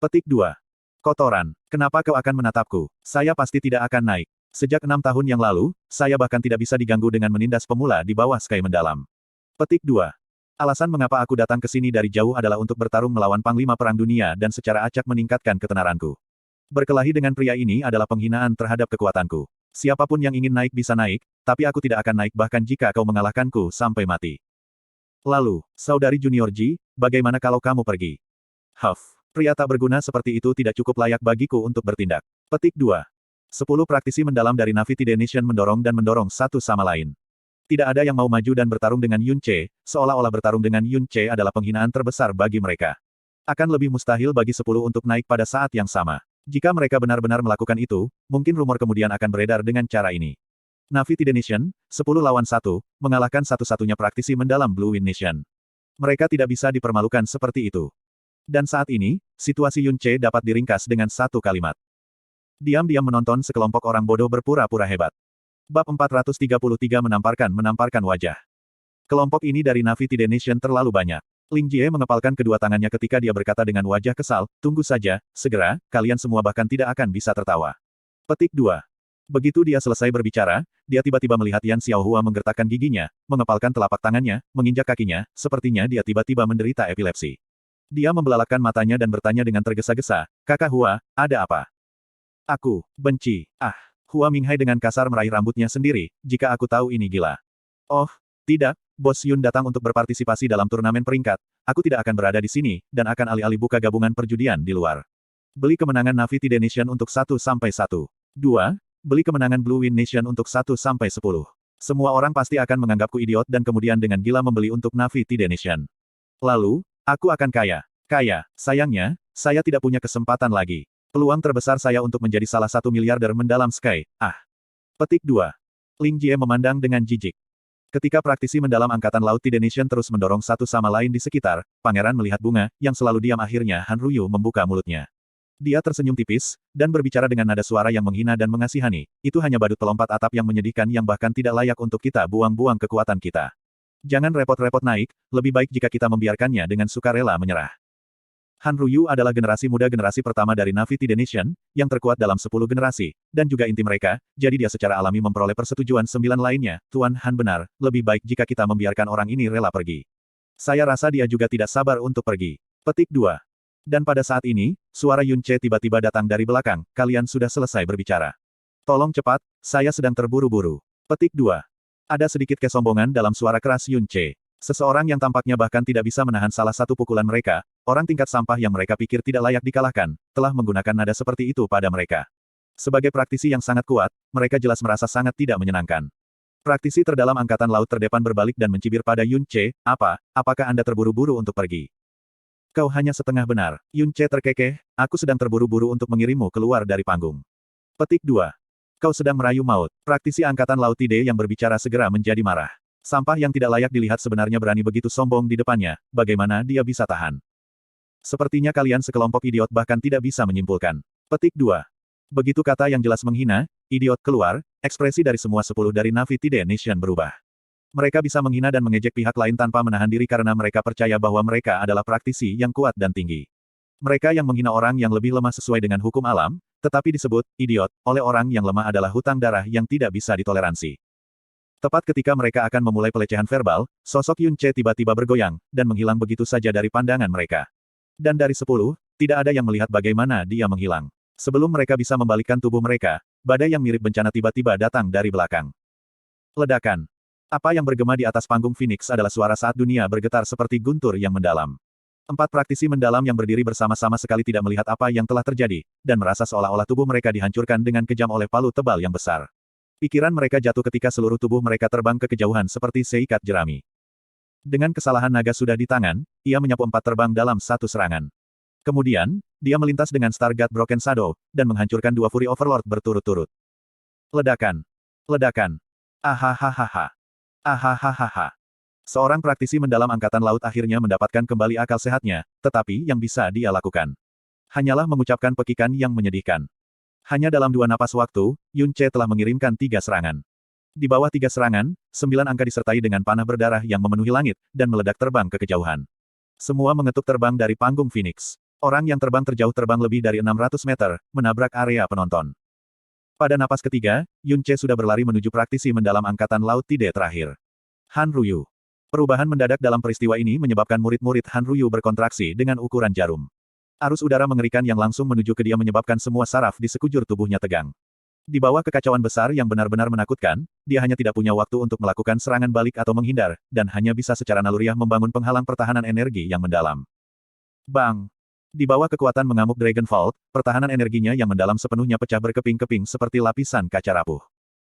Petik 2. Kotoran, kenapa kau akan menatapku? Saya pasti tidak akan naik. Sejak 6 tahun yang lalu, saya bahkan tidak bisa diganggu dengan menindas pemula di bawah Sky mendalam. Petik 2. Alasan mengapa aku datang ke sini dari jauh adalah untuk bertarung melawan Panglima Perang Dunia dan secara acak meningkatkan ketenaranku. Berkelahi dengan pria ini adalah penghinaan terhadap kekuatanku. Siapapun yang ingin naik bisa naik, tapi aku tidak akan naik bahkan jika kau mengalahkanku sampai mati. Lalu, saudari Junior Ji, bagaimana kalau kamu pergi? Huff, pria tak berguna seperti itu tidak cukup layak bagiku untuk bertindak. Petik 2. 10 praktisi mendalam dari Navitide Nation mendorong satu sama lain. Tidak ada yang mau maju dan bertarung dengan Yun Che, seolah-olah bertarung dengan Yun Che adalah penghinaan terbesar bagi mereka. Akan lebih mustahil bagi 10 untuk naik pada saat yang sama. Jika mereka benar-benar melakukan itu, mungkin rumor kemudian akan beredar dengan cara ini. Navitide Nation, 10 lawan 1, mengalahkan satu-satunya praktisi mendalam Blue Wind Nation. Mereka tidak bisa dipermalukan seperti itu. Dan saat ini, situasi Yun Che dapat diringkas dengan satu kalimat. Diam-diam menonton sekelompok orang bodoh berpura-pura hebat. Bab 433 menamparkan wajah. Kelompok ini dari Navitide Nation terlalu banyak. Ling Jie mengepalkan kedua tangannya ketika dia berkata dengan wajah kesal, tunggu saja, segera, kalian semua bahkan tidak akan bisa tertawa. Petik 2. Begitu dia selesai berbicara, dia tiba-tiba melihat Yan Xiaohua menggertakkan giginya, mengepalkan telapak tangannya, menginjak kakinya, sepertinya dia tiba-tiba menderita epilepsi. Dia membelalakkan matanya dan bertanya dengan tergesa-gesa, Kakak Hua, ada apa? Aku benci. Ah, Hua Minghai dengan kasar meraih rambutnya sendiri, jika aku tahu ini gila. Oh, tidak, Bos Yun datang untuk berpartisipasi dalam turnamen peringkat. Aku tidak akan berada di sini, dan akan alih-alih buka gabungan perjudian di luar. Beli kemenangan Na'vi Tide Nation untuk 1-1. 2. Beli kemenangan Blue Wind Nation untuk 1-10. Semua orang pasti akan menganggapku idiot dan kemudian dengan gila membeli untuk Na'vi Tide Nation. Lalu, aku akan kaya. Kaya. Sayangnya, saya tidak punya kesempatan lagi. Peluang terbesar saya untuk menjadi salah satu miliarder mendalam Sky. Ah. Petik 2. Ling Jie memandang dengan jijik. Ketika praktisi mendalam Angkatan Laut Tide Nation terus mendorong satu sama lain di sekitar, pangeran melihat bunga, yang selalu diam akhirnya Han Ruyu membuka mulutnya. Dia tersenyum tipis, dan berbicara dengan nada suara yang menghina dan mengasihani. Itu hanya badut pelompat atap yang menyedihkan yang bahkan tidak layak untuk kita buang-buang kekuatan kita. Jangan repot-repot naik, lebih baik jika kita membiarkannya dengan sukarela menyerah. Han Ruyu adalah generasi muda generasi pertama dari Na'vi Tide Nation, yang terkuat dalam 10 generasi, dan juga inti mereka, jadi dia secara alami memperoleh persetujuan 9 lainnya. Tuan Han benar, lebih baik jika kita membiarkan orang ini rela pergi. Saya rasa dia juga tidak sabar untuk pergi. Petik 2. Dan pada saat ini, suara Yun Che tiba-tiba datang dari belakang, kalian sudah selesai berbicara. Tolong cepat, saya sedang terburu-buru. Petik 2. Ada sedikit kesombongan dalam suara keras Yun Che. Seseorang yang tampaknya bahkan tidak bisa menahan salah satu pukulan mereka, orang tingkat sampah yang mereka pikir tidak layak dikalahkan, telah menggunakan nada seperti itu pada mereka. Sebagai praktisi yang sangat kuat, mereka jelas merasa sangat tidak menyenangkan. Praktisi terdalam Angkatan Laut terdepan berbalik dan mencibir pada Yun Che, apakah Anda terburu-buru untuk pergi? Kau hanya setengah benar. Yun Che terkekeh, aku sedang terburu-buru untuk mengirimmu keluar dari panggung. Petik 2. Kau sedang merayu maut. Praktisi Angkatan Laut Tide yang berbicara segera menjadi marah. Sampah yang tidak layak dilihat sebenarnya berani begitu sombong di depannya, bagaimana dia bisa tahan? Sepertinya kalian sekelompok idiot bahkan tidak bisa menyimpulkan. Petik 2. Begitu kata yang jelas menghina, idiot keluar, ekspresi dari semua 10 dari Na'vi Tide Nation berubah. Mereka bisa menghina dan mengejek pihak lain tanpa menahan diri karena mereka percaya bahwa mereka adalah praktisi yang kuat dan tinggi. Mereka yang menghina orang yang lebih lemah sesuai dengan hukum alam, tetapi disebut idiot oleh orang yang lemah adalah hutang darah yang tidak bisa ditoleransi. Tepat ketika mereka akan memulai pelecehan verbal, sosok Yun Che tiba-tiba bergoyang, dan menghilang begitu saja dari pandangan mereka. Dan dari 10, tidak ada yang melihat bagaimana dia menghilang. Sebelum mereka bisa membalikkan tubuh mereka, badai yang mirip bencana tiba-tiba datang dari belakang. Ledakan. Apa yang bergema di atas panggung Phoenix adalah suara saat dunia bergetar seperti guntur yang mendalam. 4 praktisi mendalam yang berdiri bersama-sama sekali tidak melihat apa yang telah terjadi, dan merasa seolah-olah tubuh mereka dihancurkan dengan kejam oleh palu tebal yang besar. Pikiran mereka jatuh ketika seluruh tubuh mereka terbang ke kejauhan seperti seikat jerami. Dengan kesalahan naga sudah di tangan, ia menyapu 4 terbang dalam satu serangan. Kemudian, dia melintas dengan Star God Broken Shadow, dan menghancurkan 2 Fury Overlord berturut-turut. Ledakan. Ledakan. Ahahaha. Ahahaha. Seorang praktisi mendalam Angkatan Laut akhirnya mendapatkan kembali akal sehatnya, tetapi yang bisa dia lakukan hanyalah mengucapkan pekikan yang menyedihkan. Hanya dalam 2 napas waktu, Yun Che telah mengirimkan 3 serangan. Di bawah 3 serangan, 9 angka disertai dengan panah berdarah yang memenuhi langit, dan meledak terbang ke kejauhan. Semua mengetuk terbang dari panggung Phoenix. Orang yang terbang terjauh terbang lebih dari 600 meter, menabrak area penonton. Pada napas ketiga, Yun Che sudah berlari menuju praktisi mendalam Angkatan Laut Tide terakhir. Han Ruyu. Perubahan mendadak dalam peristiwa ini menyebabkan murid-murid Han Ruyu berkontraksi dengan ukuran jarum. Arus udara mengerikan yang langsung menuju ke dia menyebabkan semua saraf di sekujur tubuhnya tegang. Di bawah kekacauan besar yang benar-benar menakutkan, dia hanya tidak punya waktu untuk melakukan serangan balik atau menghindar, dan hanya bisa secara naluriah membangun penghalang pertahanan energi yang mendalam. Bang! Di bawah kekuatan mengamuk Dragon Vault, pertahanan energinya yang mendalam sepenuhnya pecah berkeping-keping seperti lapisan kaca rapuh.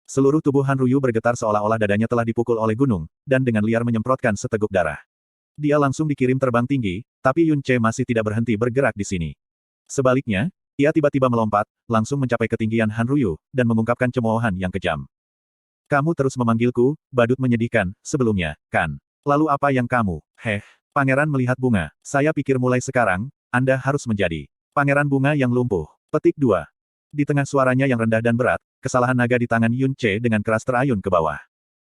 Seluruh tubuh Han Ruyu bergetar seolah-olah dadanya telah dipukul oleh gunung, dan dengan liar menyemprotkan seteguk darah. Dia langsung dikirim terbang tinggi, tapi Yun Che masih tidak berhenti bergerak di sini. Sebaliknya, ia tiba-tiba melompat, langsung mencapai ketinggian Han Ruyu, dan mengungkapkan cemoohan yang kejam. Kamu terus memanggilku, badut menyedihkan, sebelumnya, kan? Lalu apa yang kamu? Pangeran melihat bunga. Saya pikir mulai sekarang, Anda harus menjadi pangeran bunga yang lumpuh. Petik 2. Di tengah suaranya yang rendah dan berat, kesalahan naga di tangan Yun Che dengan keras terayun ke bawah.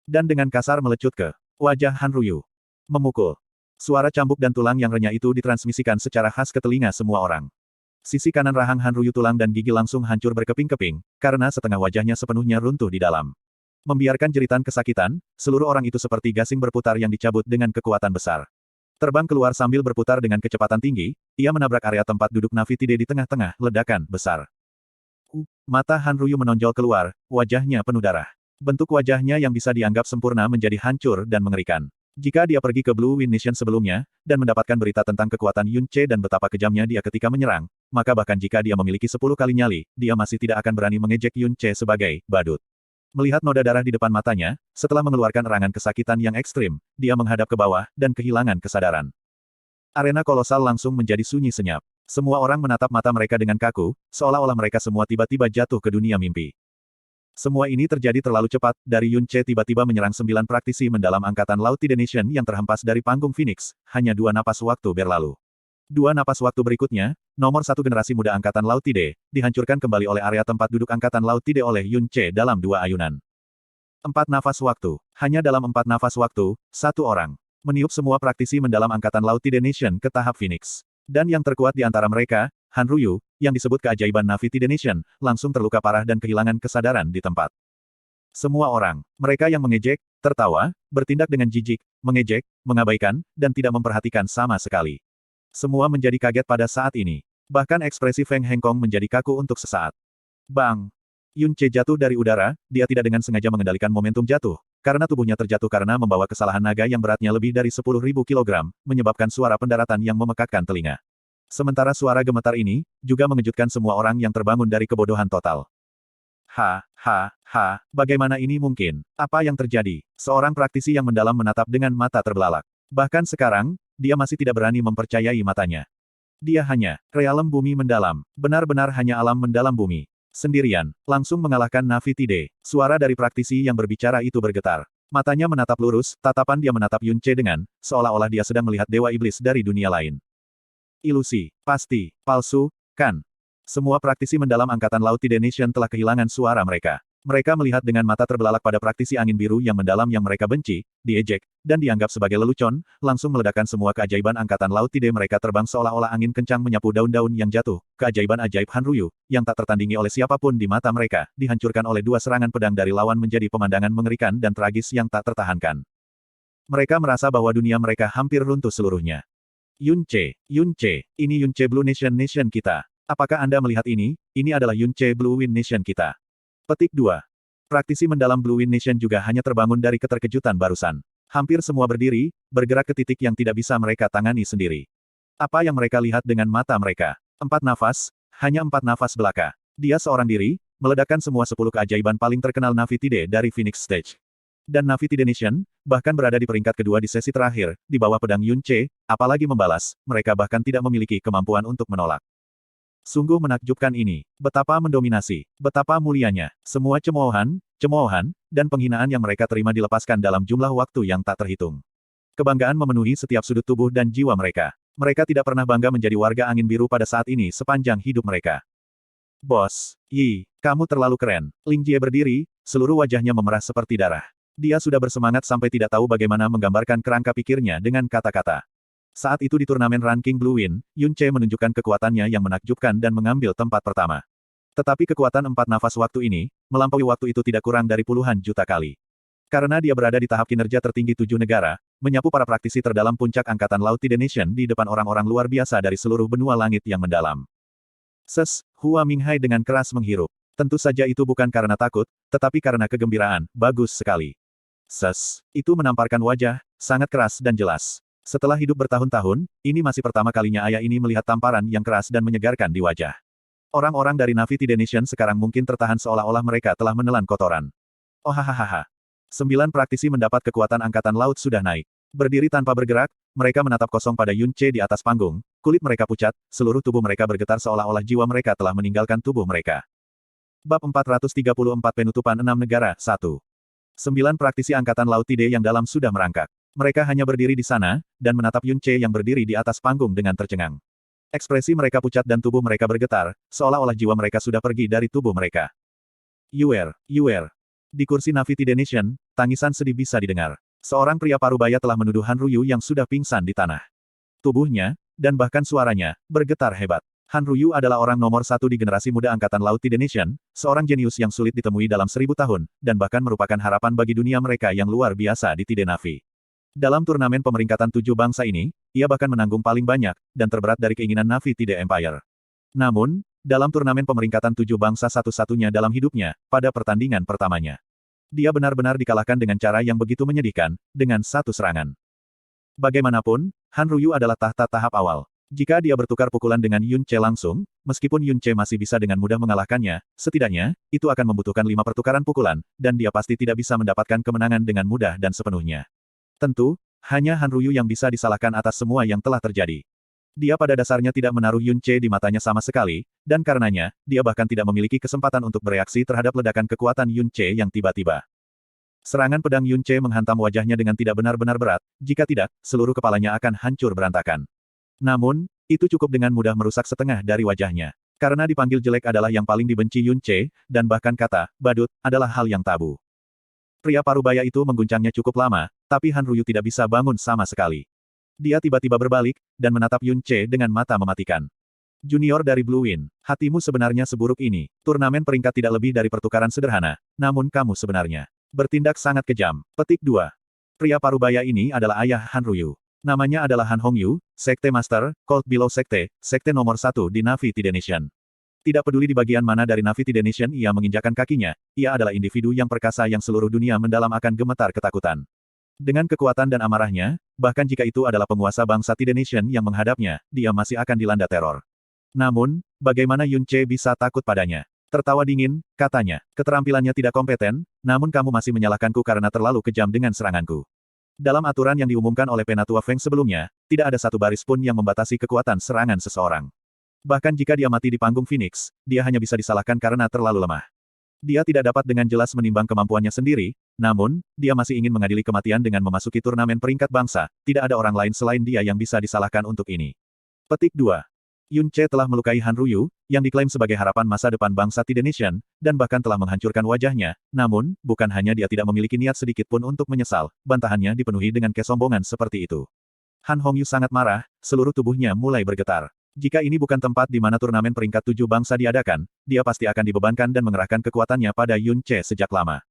Dan dengan kasar melecut ke wajah Han Ruyu. Memukul. Suara cambuk dan tulang yang renyah itu ditransmisikan secara khas ke telinga semua orang. Sisi kanan rahang Han Ruyu tulang dan gigi langsung hancur berkeping-keping, karena setengah wajahnya sepenuhnya runtuh di dalam. Membiarkan jeritan kesakitan, seluruh orang itu seperti gasing berputar yang dicabut dengan kekuatan besar. Terbang keluar sambil berputar dengan kecepatan tinggi, ia menabrak area tempat duduk Na'vi Tide di tengah-tengah ledakan besar. Mata Han Ruyu menonjol keluar, wajahnya penuh darah. Bentuk wajahnya yang bisa dianggap sempurna menjadi hancur dan mengerikan. Jika dia pergi ke Blue Wind Nation sebelumnya, dan mendapatkan berita tentang kekuatan Yun Ce dan betapa kejamnya dia ketika menyerang, maka bahkan jika dia memiliki 10 kali nyali, dia masih tidak akan berani mengejek Yun Ce sebagai badut. Melihat noda darah di depan matanya, setelah mengeluarkan erangan kesakitan yang ekstrim, dia menghadap ke bawah, dan kehilangan kesadaran. Arena kolosal langsung menjadi sunyi senyap. Semua orang menatap mata mereka dengan kaku, seolah-olah mereka semua tiba-tiba jatuh ke dunia mimpi. Semua ini terjadi terlalu cepat, dari Yun Ce tiba-tiba menyerang 9 praktisi mendalam Angkatan Laut Tide Nation yang terhempas dari panggung Phoenix, hanya 2 napas waktu berlalu. 2 napas waktu berikutnya, nomor 1 generasi muda Angkatan Laut Tide, dihancurkan kembali oleh area tempat duduk Angkatan Laut Tide oleh Yun Ce dalam 2 ayunan. 4 nafas waktu. Hanya dalam 4 nafas waktu, 1 orang meniup semua praktisi mendalam Angkatan Laut Tide Nation ke tahap Phoenix. Dan yang terkuat di antara mereka, Han Ruyu, yang disebut keajaiban Navi Tide Nation, langsung terluka parah dan kehilangan kesadaran di tempat. Semua orang, mereka yang mengejek, tertawa, bertindak dengan jijik, mengejek, mengabaikan, dan tidak memperhatikan sama sekali. Semua menjadi kaget pada saat ini. Bahkan ekspresi Feng Hengkong menjadi kaku untuk sesaat. Bang! Yun Ce jatuh dari udara, dia tidak dengan sengaja mengendalikan momentum jatuh, karena tubuhnya terjatuh karena membawa kesalahan naga yang beratnya lebih dari 10.000 kg, menyebabkan suara pendaratan yang memekakkan telinga. Sementara suara gemetar ini, juga mengejutkan semua orang yang terbangun dari kebodohan total. Bagaimana ini mungkin? Apa yang terjadi? Seorang praktisi yang mendalam menatap dengan mata terbelalak. Bahkan sekarang, dia masih tidak berani mempercayai matanya. Dia hanya, realem bumi mendalam, benar-benar hanya alam mendalam bumi. Sendirian, langsung mengalahkan Navi Tide. Suara dari praktisi yang berbicara itu bergetar. Matanya menatap lurus, tatapan dia menatap Yun Ce dengan, seolah-olah dia sedang melihat dewa iblis dari dunia lain. Ilusi, pasti, palsu, kan? Semua praktisi mendalam Angkatan Laut Tide Nation telah kehilangan suara mereka. Mereka melihat dengan mata terbelalak pada praktisi angin biru yang mendalam yang mereka benci, diejek, dan dianggap sebagai lelucon, langsung meledakkan semua keajaiban Angkatan Laut Tide mereka terbang seolah-olah angin kencang menyapu daun-daun yang jatuh. Keajaiban ajaib Han Ruyu, yang tak tertandingi oleh siapapun di mata mereka, dihancurkan oleh 2 serangan pedang dari lawan menjadi pemandangan mengerikan dan tragis yang tak tertahankan. Mereka merasa bahwa dunia mereka hampir runtuh seluruhnya. Yun Ce, ini Yun Ce Blue Nation kita. Apakah Anda melihat ini? Ini adalah Yun Ce Blue Wind Nation kita. Petik 2. Praktisi mendalam Blue Wind Nation juga hanya terbangun dari keterkejutan barusan. Hampir semua berdiri, bergerak ke titik yang tidak bisa mereka tangani sendiri. Apa yang mereka lihat dengan mata mereka? 4 nafas, hanya 4 nafas belaka. Dia seorang diri, meledakkan semua 10 keajaiban paling terkenal Navi Tide dari Phoenix Stage. Dan Navi Tide Nation, bahkan berada di peringkat kedua di sesi terakhir, di bawah pedang Yun Ce, apalagi membalas, mereka bahkan tidak memiliki kemampuan untuk menolak. Sungguh menakjubkan ini. Betapa mendominasi. Betapa mulianya. Semua cemoohan, dan penghinaan yang mereka terima dilepaskan dalam jumlah waktu yang tak terhitung. Kebanggaan memenuhi setiap sudut tubuh dan jiwa mereka. Mereka tidak pernah bangga menjadi warga angin biru pada saat ini sepanjang hidup mereka. Bos, Yi, kamu terlalu keren. Ling Jie berdiri, seluruh wajahnya memerah seperti darah. Dia sudah bersemangat sampai tidak tahu bagaimana menggambarkan kerangka pikirnya dengan kata-kata. Saat itu di turnamen ranking Blue Wind, Yun Ce menunjukkan kekuatannya yang menakjubkan dan mengambil tempat pertama. Tetapi kekuatan 4 nafas waktu ini, melampaui waktu itu tidak kurang dari puluhan juta kali. Karena dia berada di tahap kinerja tertinggi 7 negara, menyapu para praktisi terdalam puncak Angkatan Laut Tide Nation di depan orang-orang luar biasa dari seluruh benua langit yang mendalam. Hua Minghai dengan keras menghirup. Tentu saja itu bukan karena takut, tetapi karena kegembiraan. Bagus sekali. Itu menamparkan wajah, sangat keras dan jelas. Setelah hidup bertahun-tahun, ini masih pertama kalinya ayah ini melihat tamparan yang keras dan menyegarkan di wajah. Orang-orang dari Navi Tide Nation sekarang mungkin tertahan seolah-olah mereka telah menelan kotoran. Oh hahaha. 9 praktisi mendapat kekuatan Angkatan Laut sudah naik. Berdiri tanpa bergerak, mereka menatap kosong pada Yun Ce di atas panggung, kulit mereka pucat, seluruh tubuh mereka bergetar seolah-olah jiwa mereka telah meninggalkan tubuh mereka. Bab 434 Penutupan 6 Negara 1. 9 praktisi Angkatan Laut Tide yang dalam sudah merangkak. Mereka hanya berdiri di sana, dan menatap Yun Ce yang berdiri di atas panggung dengan tercengang. Ekspresi mereka pucat dan tubuh mereka bergetar, seolah-olah jiwa mereka sudah pergi dari tubuh mereka. Yuer. Di kursi Navi Tide Nation, tangisan sedih bisa didengar. Seorang pria parubaya telah menuduh Han Ruyu yang sudah pingsan di tanah. Tubuhnya, dan bahkan suaranya, bergetar hebat. Han Ruyu adalah orang nomor 1 di generasi muda Angkatan Laut Tide Nation, seorang jenius yang sulit ditemui dalam 1000 tahun, dan bahkan merupakan harapan bagi dunia mereka yang luar biasa di Tide Navi. Dalam turnamen pemeringkatan 7 bangsa ini, ia bahkan menanggung paling banyak, dan terberat dari keinginan Navi Tide Empire. Namun, dalam turnamen pemeringkatan 7 bangsa satu-satunya dalam hidupnya, pada pertandingan pertamanya. Dia benar-benar dikalahkan dengan cara yang begitu menyedihkan, dengan satu serangan. Bagaimanapun, Han Ruyu adalah tahta tahap awal. Jika dia bertukar pukulan dengan Yun Ce langsung, meskipun Yun Ce masih bisa dengan mudah mengalahkannya, setidaknya, itu akan membutuhkan 5 pertukaran pukulan, dan dia pasti tidak bisa mendapatkan kemenangan dengan mudah dan sepenuhnya. Tentu, hanya Han Ruyu yang bisa disalahkan atas semua yang telah terjadi. Dia pada dasarnya tidak menaruh Yun Ce di matanya sama sekali, dan karenanya, dia bahkan tidak memiliki kesempatan untuk bereaksi terhadap ledakan kekuatan Yun Ce yang tiba-tiba. Serangan pedang Yun Ce menghantam wajahnya dengan tidak benar-benar berat, jika tidak, seluruh kepalanya akan hancur berantakan. Namun, itu cukup dengan mudah merusak setengah dari wajahnya. Karena dipanggil jelek adalah yang paling dibenci Yun Ce, dan bahkan kata, badut, adalah hal yang tabu. Pria parubaya itu mengguncangnya cukup lama, tapi Han Ruyu tidak bisa bangun sama sekali. Dia tiba-tiba berbalik, dan menatap Yun Ce dengan mata mematikan. Junior dari Blue Wind, hatimu sebenarnya seburuk ini. Turnamen peringkat tidak lebih dari pertukaran sederhana, namun kamu sebenarnya bertindak sangat kejam. Petik 2. Pria parubaya ini adalah ayah Han Ruyu. Namanya adalah Han Hongyu, Sekte Master, Cold Below Sekte, Sekte nomor 1 di Na'vi Tidal Nation. Tidak peduli di bagian mana dari Na'vi Tidal Nation ia menginjakan kakinya, ia adalah individu yang perkasa yang seluruh dunia mendalam akan gemetar ketakutan. Dengan kekuatan dan amarahnya, bahkan jika itu adalah penguasa bangsa Tidal Nation yang menghadapnya, dia masih akan dilanda teror. Namun, bagaimana Yun Ce bisa takut padanya? Tertawa dingin, katanya, keterampilannya tidak kompeten, namun kamu masih menyalahkanku karena terlalu kejam dengan seranganku. Dalam aturan yang diumumkan oleh Penatua Feng sebelumnya, tidak ada satu baris pun yang membatasi kekuatan serangan seseorang. Bahkan jika dia mati di panggung Phoenix, dia hanya bisa disalahkan karena terlalu lemah. Dia tidak dapat dengan jelas menimbang kemampuannya sendiri, namun, dia masih ingin mengadili kematian dengan memasuki turnamen peringkat bangsa, tidak ada orang lain selain dia yang bisa disalahkan untuk ini. Petik 2. Yun Ce telah melukai Han Ruyu, yang diklaim sebagai harapan masa depan bangsa Tidal Nation, dan bahkan telah menghancurkan wajahnya, namun, bukan hanya dia tidak memiliki niat sedikit pun untuk menyesal, bantahannya dipenuhi dengan kesombongan seperti itu. Han Hongyu sangat marah, seluruh tubuhnya mulai bergetar. Jika ini bukan tempat di mana turnamen peringkat 7 bangsa diadakan, dia pasti akan dibebankan dan mengerahkan kekuatannya pada Yun Ce sejak lama.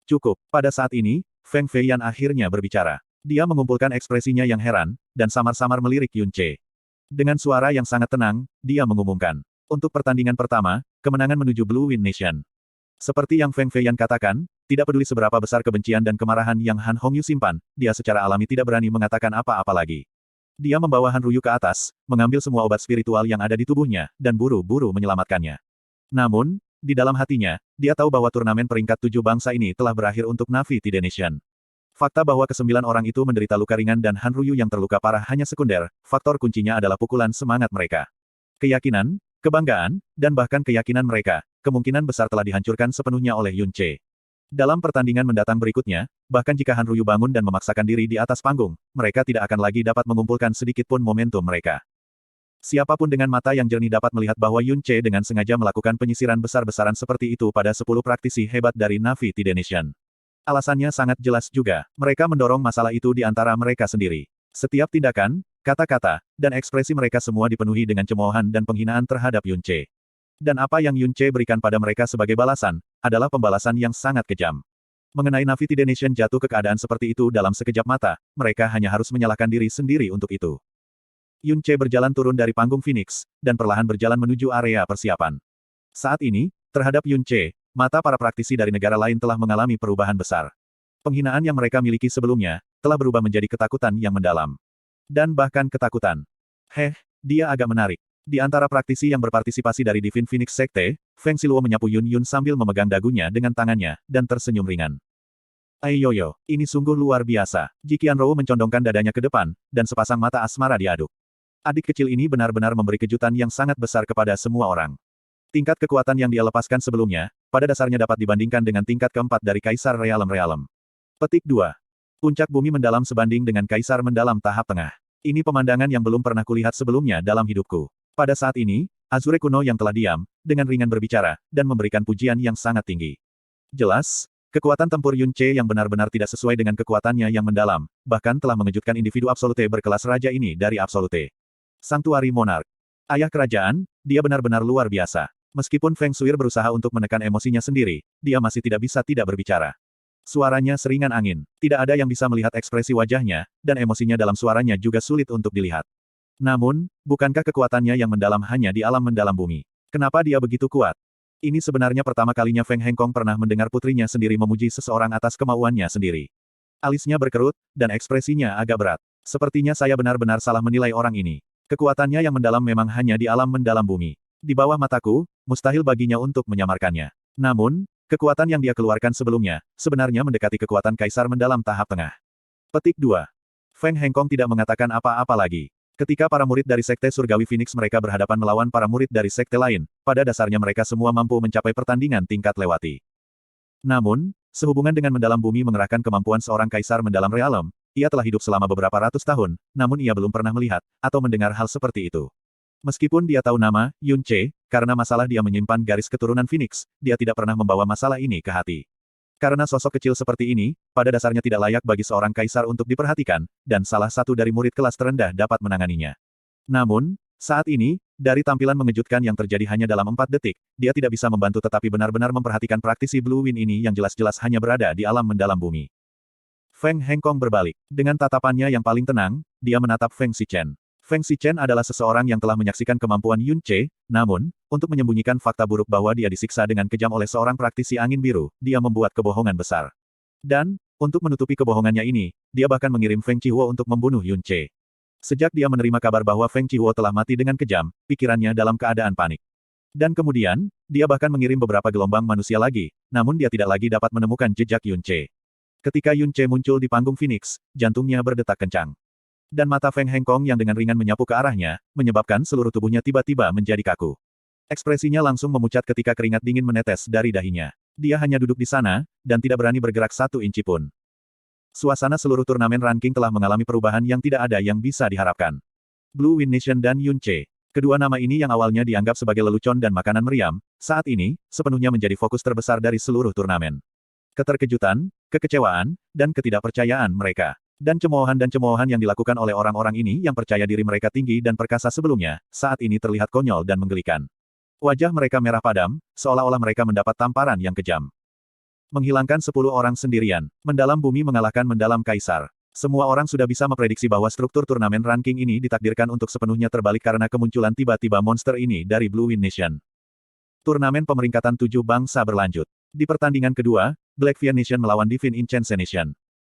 Cukup, pada saat ini, Feng Feiyan akhirnya berbicara. Dia mengumpulkan ekspresinya yang heran, dan samar-samar melirik Yun Ce. Dengan suara yang sangat tenang, dia mengumumkan. Untuk pertandingan pertama, kemenangan menuju Blue Wind Nation. Seperti yang Feng Feiyan katakan, tidak peduli seberapa besar kebencian dan kemarahan yang Han Hongyu simpan, dia secara alami tidak berani mengatakan apa-apa lagi. Dia membawa Han Ruyu ke atas, mengambil semua obat spiritual yang ada di tubuhnya, dan buru-buru menyelamatkannya. Namun, di dalam hatinya, dia tahu bahwa turnamen peringkat 7 bangsa ini telah berakhir untuk Na'vi Tidal Nation. Fakta bahwa ke-9 orang itu menderita luka ringan dan Han Ruyu yang terluka parah hanya sekunder, faktor kuncinya adalah pukulan semangat mereka. Keyakinan, kebanggaan, dan bahkan keyakinan mereka, kemungkinan besar telah dihancurkan sepenuhnya oleh Yun Ce. Dalam pertandingan mendatang berikutnya, bahkan jika Han Ruyu bangun dan memaksakan diri di atas panggung, mereka tidak akan lagi dapat mengumpulkan sedikit pun momentum mereka. Siapapun dengan mata yang jernih dapat melihat bahwa Yun Ce dengan sengaja melakukan penyisiran besar-besaran seperti itu pada 10 praktisi hebat dari Na'vi Tidal Nation. Alasannya sangat jelas juga, mereka mendorong masalah itu di antara mereka sendiri. Setiap tindakan, kata-kata, dan ekspresi mereka semua dipenuhi dengan cemoohan dan penghinaan terhadap Yun Ce. Dan apa yang Yun Ce berikan pada mereka sebagai balasan, adalah pembalasan yang sangat kejam. Mengenai Na'vi Tidal Nation jatuh ke keadaan seperti itu dalam sekejap mata, mereka hanya harus menyalahkan diri sendiri untuk itu. Yun Ce berjalan turun dari panggung Phoenix, dan perlahan berjalan menuju area persiapan. Saat ini, terhadap Yun Ce, mata para praktisi dari negara lain telah mengalami perubahan besar. Penghinaan yang mereka miliki sebelumnya, telah berubah menjadi ketakutan yang mendalam. Dan bahkan ketakutan. Dia agak menarik. Di antara praktisi yang berpartisipasi dari Divine Phoenix Sekte, Feng Siluo menyapu Yun Yun sambil memegang dagunya dengan tangannya, dan tersenyum ringan. Aiyoyo, ini sungguh luar biasa. Ji Qianrou mencondongkan dadanya ke depan, dan sepasang mata asmara diaduk. Adik kecil ini benar-benar memberi kejutan yang sangat besar kepada semua orang. Tingkat kekuatan yang dia lepaskan sebelumnya, pada dasarnya dapat dibandingkan dengan tingkat keempat dari Kaisar Realem. Petik 2. Puncak bumi mendalam sebanding dengan Kaisar mendalam tahap tengah. Ini pemandangan yang belum pernah kulihat sebelumnya dalam hidupku. Pada saat ini, Azure kuno yang telah diam, dengan ringan berbicara, dan memberikan pujian yang sangat tinggi. Jelas, kekuatan tempur Yun Ce yang benar-benar tidak sesuai dengan kekuatannya yang mendalam, bahkan telah mengejutkan individu Absolute berkelas raja ini dari Absolute. Sanctuary Monarch. Ayah kerajaan, dia benar-benar luar biasa. Meskipun Feng Shuir berusaha untuk menekan emosinya sendiri, dia masih tidak bisa tidak berbicara. Suaranya seringan angin, tidak ada yang bisa melihat ekspresi wajahnya, dan emosinya dalam suaranya juga sulit untuk dilihat. Namun, bukankah kekuatannya yang mendalam hanya di alam mendalam bumi? Kenapa dia begitu kuat? Ini sebenarnya pertama kalinya Feng Hengkong pernah mendengar putrinya sendiri memuji seseorang atas kemauannya sendiri. Alisnya berkerut, dan ekspresinya agak berat. Sepertinya saya benar-benar salah menilai orang ini. Kekuatannya yang mendalam memang hanya di alam mendalam bumi. Di bawah mataku, mustahil baginya untuk menyamarkannya. Namun, kekuatan yang dia keluarkan sebelumnya, sebenarnya mendekati kekuatan kaisar mendalam tahap tengah. Petik 2. Feng Hengkong tidak mengatakan apa-apa lagi. Ketika para murid dari Sekte Surgawi Phoenix mereka berhadapan melawan para murid dari sekte lain, pada dasarnya mereka semua mampu mencapai pertandingan tingkat lewati. Namun, sehubungan dengan mendalam bumi mengerahkan kemampuan seorang kaisar mendalam realem, ia telah hidup selama beberapa ratus tahun, namun ia belum pernah melihat, atau mendengar hal seperti itu. Meskipun dia tahu nama, Yun Che, karena masalah dia menyimpan garis keturunan Phoenix, dia tidak pernah membawa masalah ini ke hati. Karena sosok kecil seperti ini, pada dasarnya tidak layak bagi seorang kaisar untuk diperhatikan, dan salah satu dari murid kelas terendah dapat menanganinya. Namun, saat ini, dari tampilan mengejutkan yang terjadi hanya dalam 4 detik, dia tidak bisa membantu tetapi benar-benar memperhatikan praktisi Blue Wind ini yang jelas-jelas hanya berada di alam mendalam bumi. Feng Hengkong berbalik. Dengan tatapannya yang paling tenang, dia menatap Feng Xichen. Feng Xichen adalah seseorang yang telah menyaksikan kemampuan Yun Che, namun, untuk menyembunyikan fakta buruk bahwa dia disiksa dengan kejam oleh seorang praktisi angin biru, dia membuat kebohongan besar. Dan, untuk menutupi kebohongannya ini, dia bahkan mengirim Feng Qihuo untuk membunuh Yun Che. Sejak dia menerima kabar bahwa Feng Qihuo telah mati dengan kejam, pikirannya dalam keadaan panik. Dan kemudian, dia bahkan mengirim beberapa gelombang manusia lagi, namun dia tidak lagi dapat menemukan jejak Yun Che. Ketika Yun Che muncul di panggung Phoenix, jantungnya berdetak kencang. Dan mata Feng Hengkong yang dengan ringan menyapu ke arahnya, menyebabkan seluruh tubuhnya tiba-tiba menjadi kaku. Ekspresinya langsung memucat ketika keringat dingin menetes dari dahinya. Dia hanya duduk di sana, dan tidak berani bergerak 1 inci pun. Suasana seluruh turnamen ranking telah mengalami perubahan yang tidak ada yang bisa diharapkan. Blue Wind Nation dan Yun Che. Kedua nama ini yang awalnya dianggap sebagai lelucon dan makanan meriam, saat ini, sepenuhnya menjadi fokus terbesar dari seluruh turnamen. Keterkejutan, kekecewaan, dan ketidakpercayaan mereka. Dan cemoohan yang dilakukan oleh orang-orang ini yang percaya diri mereka tinggi dan perkasa sebelumnya, saat ini terlihat konyol dan menggelikan. Wajah mereka merah padam, seolah-olah mereka mendapat tamparan yang kejam. Menghilangkan 10 orang sendirian, mendalam bumi mengalahkan mendalam kaisar. Semua orang sudah bisa memprediksi bahwa struktur turnamen ranking ini ditakdirkan untuk sepenuhnya terbalik karena kemunculan tiba-tiba monster ini dari Blue Wind Nation. Turnamen pemeringkatan 7 bangsa berlanjut. Di pertandingan kedua, Black Fian Nation melawan Divine Inchance Nation.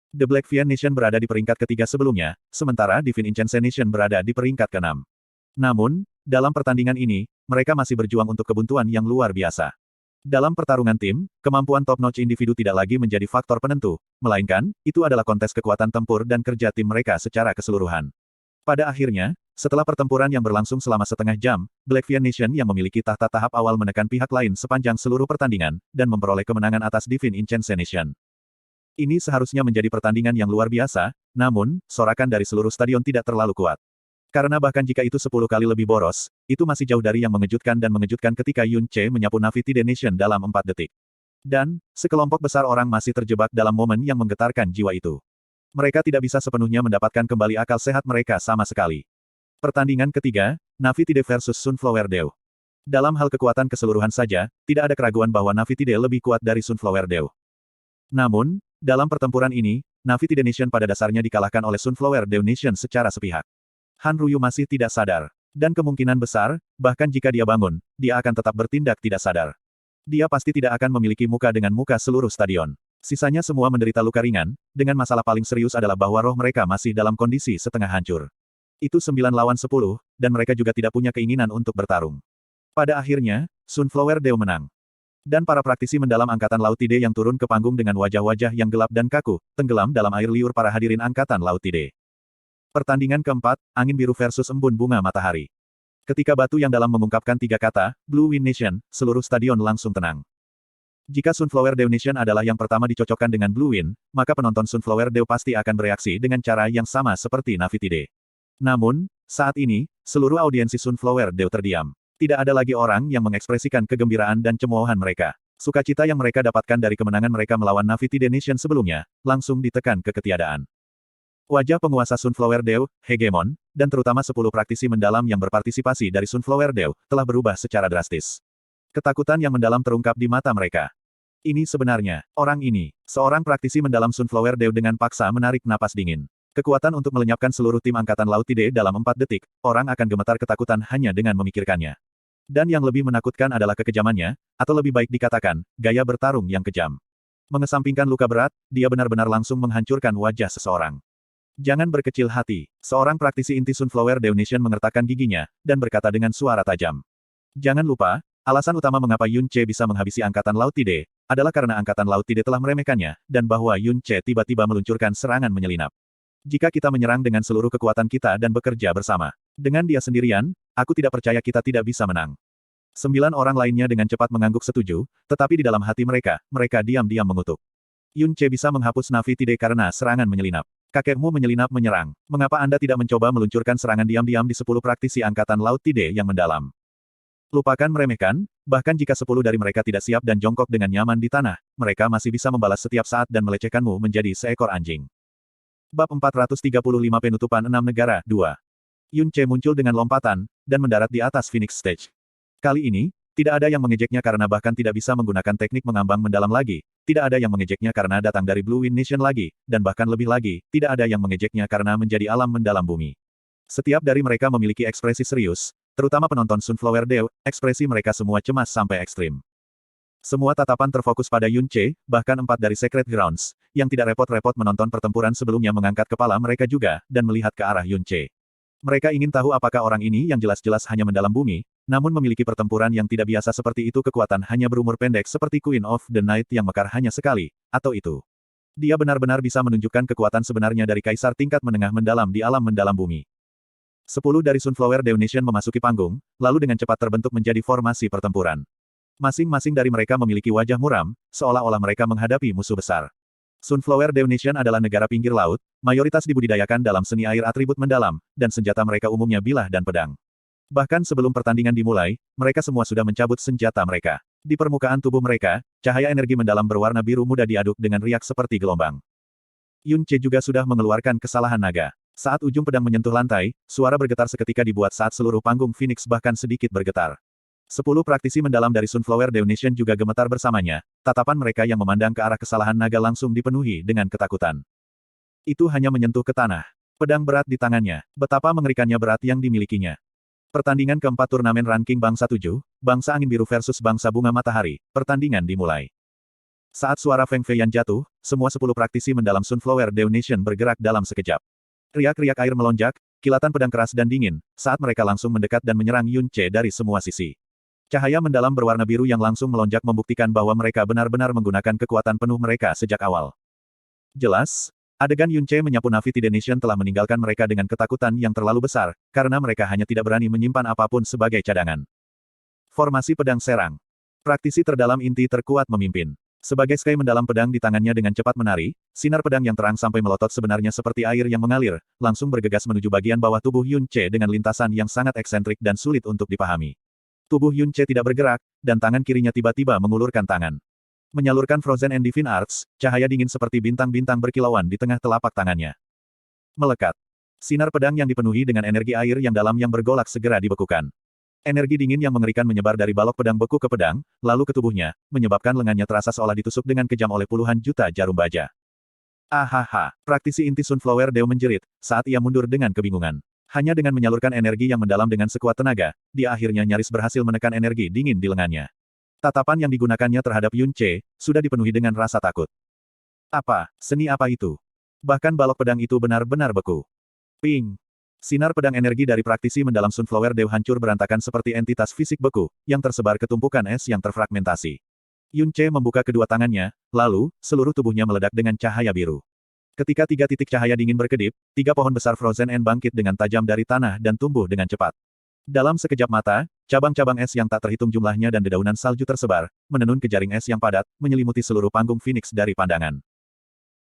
The Black Fian Nation berada di peringkat ketiga sebelumnya, sementara Divine Inchance Nation berada di peringkat ke-6. Namun, dalam pertandingan ini, mereka masih berjuang untuk kebuntuan yang luar biasa. Dalam pertarungan tim, kemampuan top-notch individu tidak lagi menjadi faktor penentu, melainkan, itu adalah kontes kekuatan tempur dan kerja tim mereka secara keseluruhan. Pada akhirnya, setelah pertempuran yang berlangsung selama setengah jam, Black Fian Nation yang memiliki tahta tahap awal menekan pihak lain sepanjang seluruh pertandingan, dan memperoleh kemenangan atas Divine Inchance Nation. Ini seharusnya menjadi pertandingan yang luar biasa, namun, sorakan dari seluruh stadion tidak terlalu kuat. Karena bahkan jika itu 10 kali lebih boros, itu masih jauh dari yang mengejutkan dan mengejutkan ketika Yun Che menyapu Navi Tide Nation dalam 4 detik. Dan, sekelompok besar orang masih terjebak dalam momen yang menggetarkan jiwa itu. Mereka tidak bisa sepenuhnya mendapatkan kembali akal sehat mereka sama sekali. Pertandingan ketiga, Navi Tide versus Sunflower Dew. Dalam hal kekuatan keseluruhan saja, tidak ada keraguan bahwa Navi Tide lebih kuat dari Sunflower Dew. Namun, dalam pertempuran ini, Navi Tide Nation pada dasarnya dikalahkan oleh Sunflower Dew Nation secara sepihak. Han Ruyu masih tidak sadar. Dan kemungkinan besar, bahkan jika dia bangun, dia akan tetap bertindak tidak sadar. Dia pasti tidak akan memiliki muka dengan muka seluruh stadion. Sisanya semua menderita luka ringan, dengan masalah paling serius adalah bahwa roh mereka masih dalam kondisi setengah hancur. Itu 9 lawan 10, dan mereka juga tidak punya keinginan untuk bertarung. Pada akhirnya, Sunflower Dew menang. Dan para praktisi mendalam Angkatan Laut Tide yang turun ke panggung dengan wajah-wajah yang gelap dan kaku, tenggelam dalam air liur para hadirin Angkatan Laut Tide. Pertandingan keempat, Angin Biru versus Embun Bunga Matahari. Ketika batu yang dalam mengungkapkan 3 kata, Blue Wind Nation, seluruh stadion langsung tenang. Jika Sunflower Dew Nation adalah yang pertama dicocokkan dengan Blue Wind, maka penonton Sunflower Dew pasti akan bereaksi dengan cara yang sama seperti Navi Tide. Namun, saat ini, seluruh audiensi Sunflower Dew terdiam. Tidak ada lagi orang yang mengekspresikan kegembiraan dan cemoohan mereka. Sukacita yang mereka dapatkan dari kemenangan mereka melawan Navi Tide Nation sebelumnya, langsung ditekan ke ketiadaan. Wajah penguasa Sunflower Dew, Hegemon, dan terutama 10 praktisi mendalam yang berpartisipasi dari Sunflower Dew, telah berubah secara drastis. Ketakutan yang mendalam terungkap di mata mereka. Ini sebenarnya, orang ini, seorang praktisi mendalam Sunflower Dew dengan paksa menarik napas dingin. Kekuatan untuk melenyapkan seluruh tim Angkatan Laut Tide dalam 4 detik, orang akan gemetar ketakutan hanya dengan memikirkannya. Dan yang lebih menakutkan adalah kekejamannya, atau lebih baik dikatakan, gaya bertarung yang kejam. Mengesampingkan luka berat, dia benar-benar langsung menghancurkan wajah seseorang. Jangan berkecil hati. Seorang praktisi inti Sunflower Detonation mengertakkan giginya, dan berkata dengan suara tajam. Jangan lupa, alasan utama mengapa Yun Ce bisa menghabisi Angkatan Laut Tide, adalah karena Angkatan Laut Tide telah meremehkannya, dan bahwa Yun Ce tiba-tiba meluncurkan serangan menyelinap. Jika kita menyerang dengan seluruh kekuatan kita dan bekerja bersama, dengan dia sendirian, aku tidak percaya kita tidak bisa menang. 9 orang lainnya dengan cepat mengangguk setuju, tetapi di dalam hati mereka, mereka diam-diam mengutuk. Yun Ce bisa menghapus Navi Tide karena serangan menyelinap. Kakekmu menyelinap menyerang. Mengapa Anda tidak mencoba meluncurkan serangan diam-diam di 10 praktisi Angkatan Laut Tide yang mendalam? Lupakan meremehkan, bahkan jika 10 dari mereka tidak siap dan jongkok dengan nyaman di tanah, mereka masih bisa membalas setiap saat dan melecehkanmu menjadi seekor anjing. Bab 435 Penutupan 6 Negara, 2. Yun Ce muncul dengan lompatan, dan mendarat di atas Phoenix Stage. Kali ini, tidak ada yang mengejeknya karena bahkan tidak bisa menggunakan teknik mengambang mendalam lagi, tidak ada yang mengejeknya karena datang dari Blue Wind Nation lagi, dan bahkan lebih lagi, tidak ada yang mengejeknya karena menjadi alam mendalam bumi. Setiap dari mereka memiliki ekspresi serius, terutama penonton Sunflower Dew, ekspresi mereka semua cemas sampai ekstrim. Semua tatapan terfokus pada Yun Ce, bahkan 4 dari Secret Grounds, yang tidak repot-repot menonton pertempuran sebelumnya mengangkat kepala mereka juga, dan melihat ke arah Yun Ce. Mereka ingin tahu apakah orang ini yang jelas-jelas hanya mendalam bumi, namun memiliki pertempuran yang tidak biasa seperti itu kekuatan hanya berumur pendek seperti Queen of the Night yang mekar hanya sekali, atau itu. Dia benar-benar bisa menunjukkan kekuatan sebenarnya dari kaisar tingkat menengah mendalam di alam mendalam bumi. 10 dari Sunflower Detonation memasuki panggung, lalu dengan cepat terbentuk menjadi formasi pertempuran. Masing-masing dari mereka memiliki wajah muram, seolah-olah mereka menghadapi musuh besar. Sunflower Detonation adalah negara pinggir laut, mayoritas dibudidayakan dalam seni air atribut mendalam, dan senjata mereka umumnya bilah dan pedang. Bahkan sebelum pertandingan dimulai, mereka semua sudah mencabut senjata mereka. Di permukaan tubuh mereka, cahaya energi mendalam berwarna biru muda diaduk dengan riak seperti gelombang. Yun Ce juga sudah mengeluarkan kesalahan naga. Saat ujung pedang menyentuh lantai, suara bergetar seketika dibuat saat seluruh panggung Phoenix bahkan sedikit bergetar. 10 praktisi mendalam dari Sunflower Detonation juga gemetar bersamanya, tatapan mereka yang memandang ke arah kesalahan naga langsung dipenuhi dengan ketakutan. Itu hanya menyentuh ke tanah. Pedang berat di tangannya, betapa mengerikannya berat yang dimilikinya. Pertandingan keempat turnamen ranking Bangsa 7, Bangsa Angin Biru versus Bangsa Bunga Matahari, pertandingan dimulai. Saat suara Feng Feiyan jatuh, semua 10 praktisi mendalam Sunflower Detonation bergerak dalam sekejap. Riak-riak air melonjak, kilatan pedang keras dan dingin, saat mereka langsung mendekat dan menyerang Yun Ce dari semua sisi. Cahaya mendalam berwarna biru yang langsung melonjak membuktikan bahwa mereka benar-benar menggunakan kekuatan penuh mereka sejak awal. Jelas, adegan Yun Ce menyapu Navi Tide Nation telah meninggalkan mereka dengan ketakutan yang terlalu besar, karena mereka hanya tidak berani menyimpan apapun sebagai cadangan. Formasi pedang serang. Praktisi terdalam inti terkuat memimpin. Sebagai sky mendalam pedang di tangannya dengan cepat menari, sinar pedang yang terang sampai melotot sebenarnya seperti air yang mengalir, langsung bergegas menuju bagian bawah tubuh Yun Ce dengan lintasan yang sangat eksentrik dan sulit untuk dipahami. Tubuh Yun Ce tidak bergerak, dan tangan kirinya tiba-tiba mengulurkan tangan. Menyalurkan Frozen and Divine Arts, cahaya dingin seperti bintang-bintang berkilauan di tengah telapak tangannya. Melekat. Sinar pedang yang dipenuhi dengan energi air yang dalam yang bergolak segera dibekukan. Energi dingin yang mengerikan menyebar dari balok pedang beku ke pedang, lalu ke tubuhnya, menyebabkan lengannya terasa seolah ditusuk dengan kejam oleh puluhan juta jarum baja. Ahaha, praktisi inti Sunflower Dew menjerit, saat ia mundur dengan kebingungan. Hanya dengan menyalurkan energi yang mendalam dengan sekuat tenaga, dia akhirnya nyaris berhasil menekan energi dingin di lengannya. Tatapan yang digunakannya terhadap Yun Ce, sudah dipenuhi dengan rasa takut. Apa, seni apa itu? Bahkan balok pedang itu benar-benar beku. Ping! Sinar pedang energi dari praktisi mendalam Sunflower Dew hancur berantakan seperti entitas fisik beku, yang tersebar ke tumpukan es yang terfragmentasi. Yun Ce membuka kedua tangannya, lalu, seluruh tubuhnya meledak dengan cahaya biru. Ketika 3 titik cahaya dingin berkedip, 3 pohon besar Frozen End bangkit dengan tajam dari tanah dan tumbuh dengan cepat. Dalam sekejap mata, cabang-cabang es yang tak terhitung jumlahnya dan dedaunan salju tersebar, menenun ke jaring es yang padat, menyelimuti seluruh panggung Phoenix dari pandangan.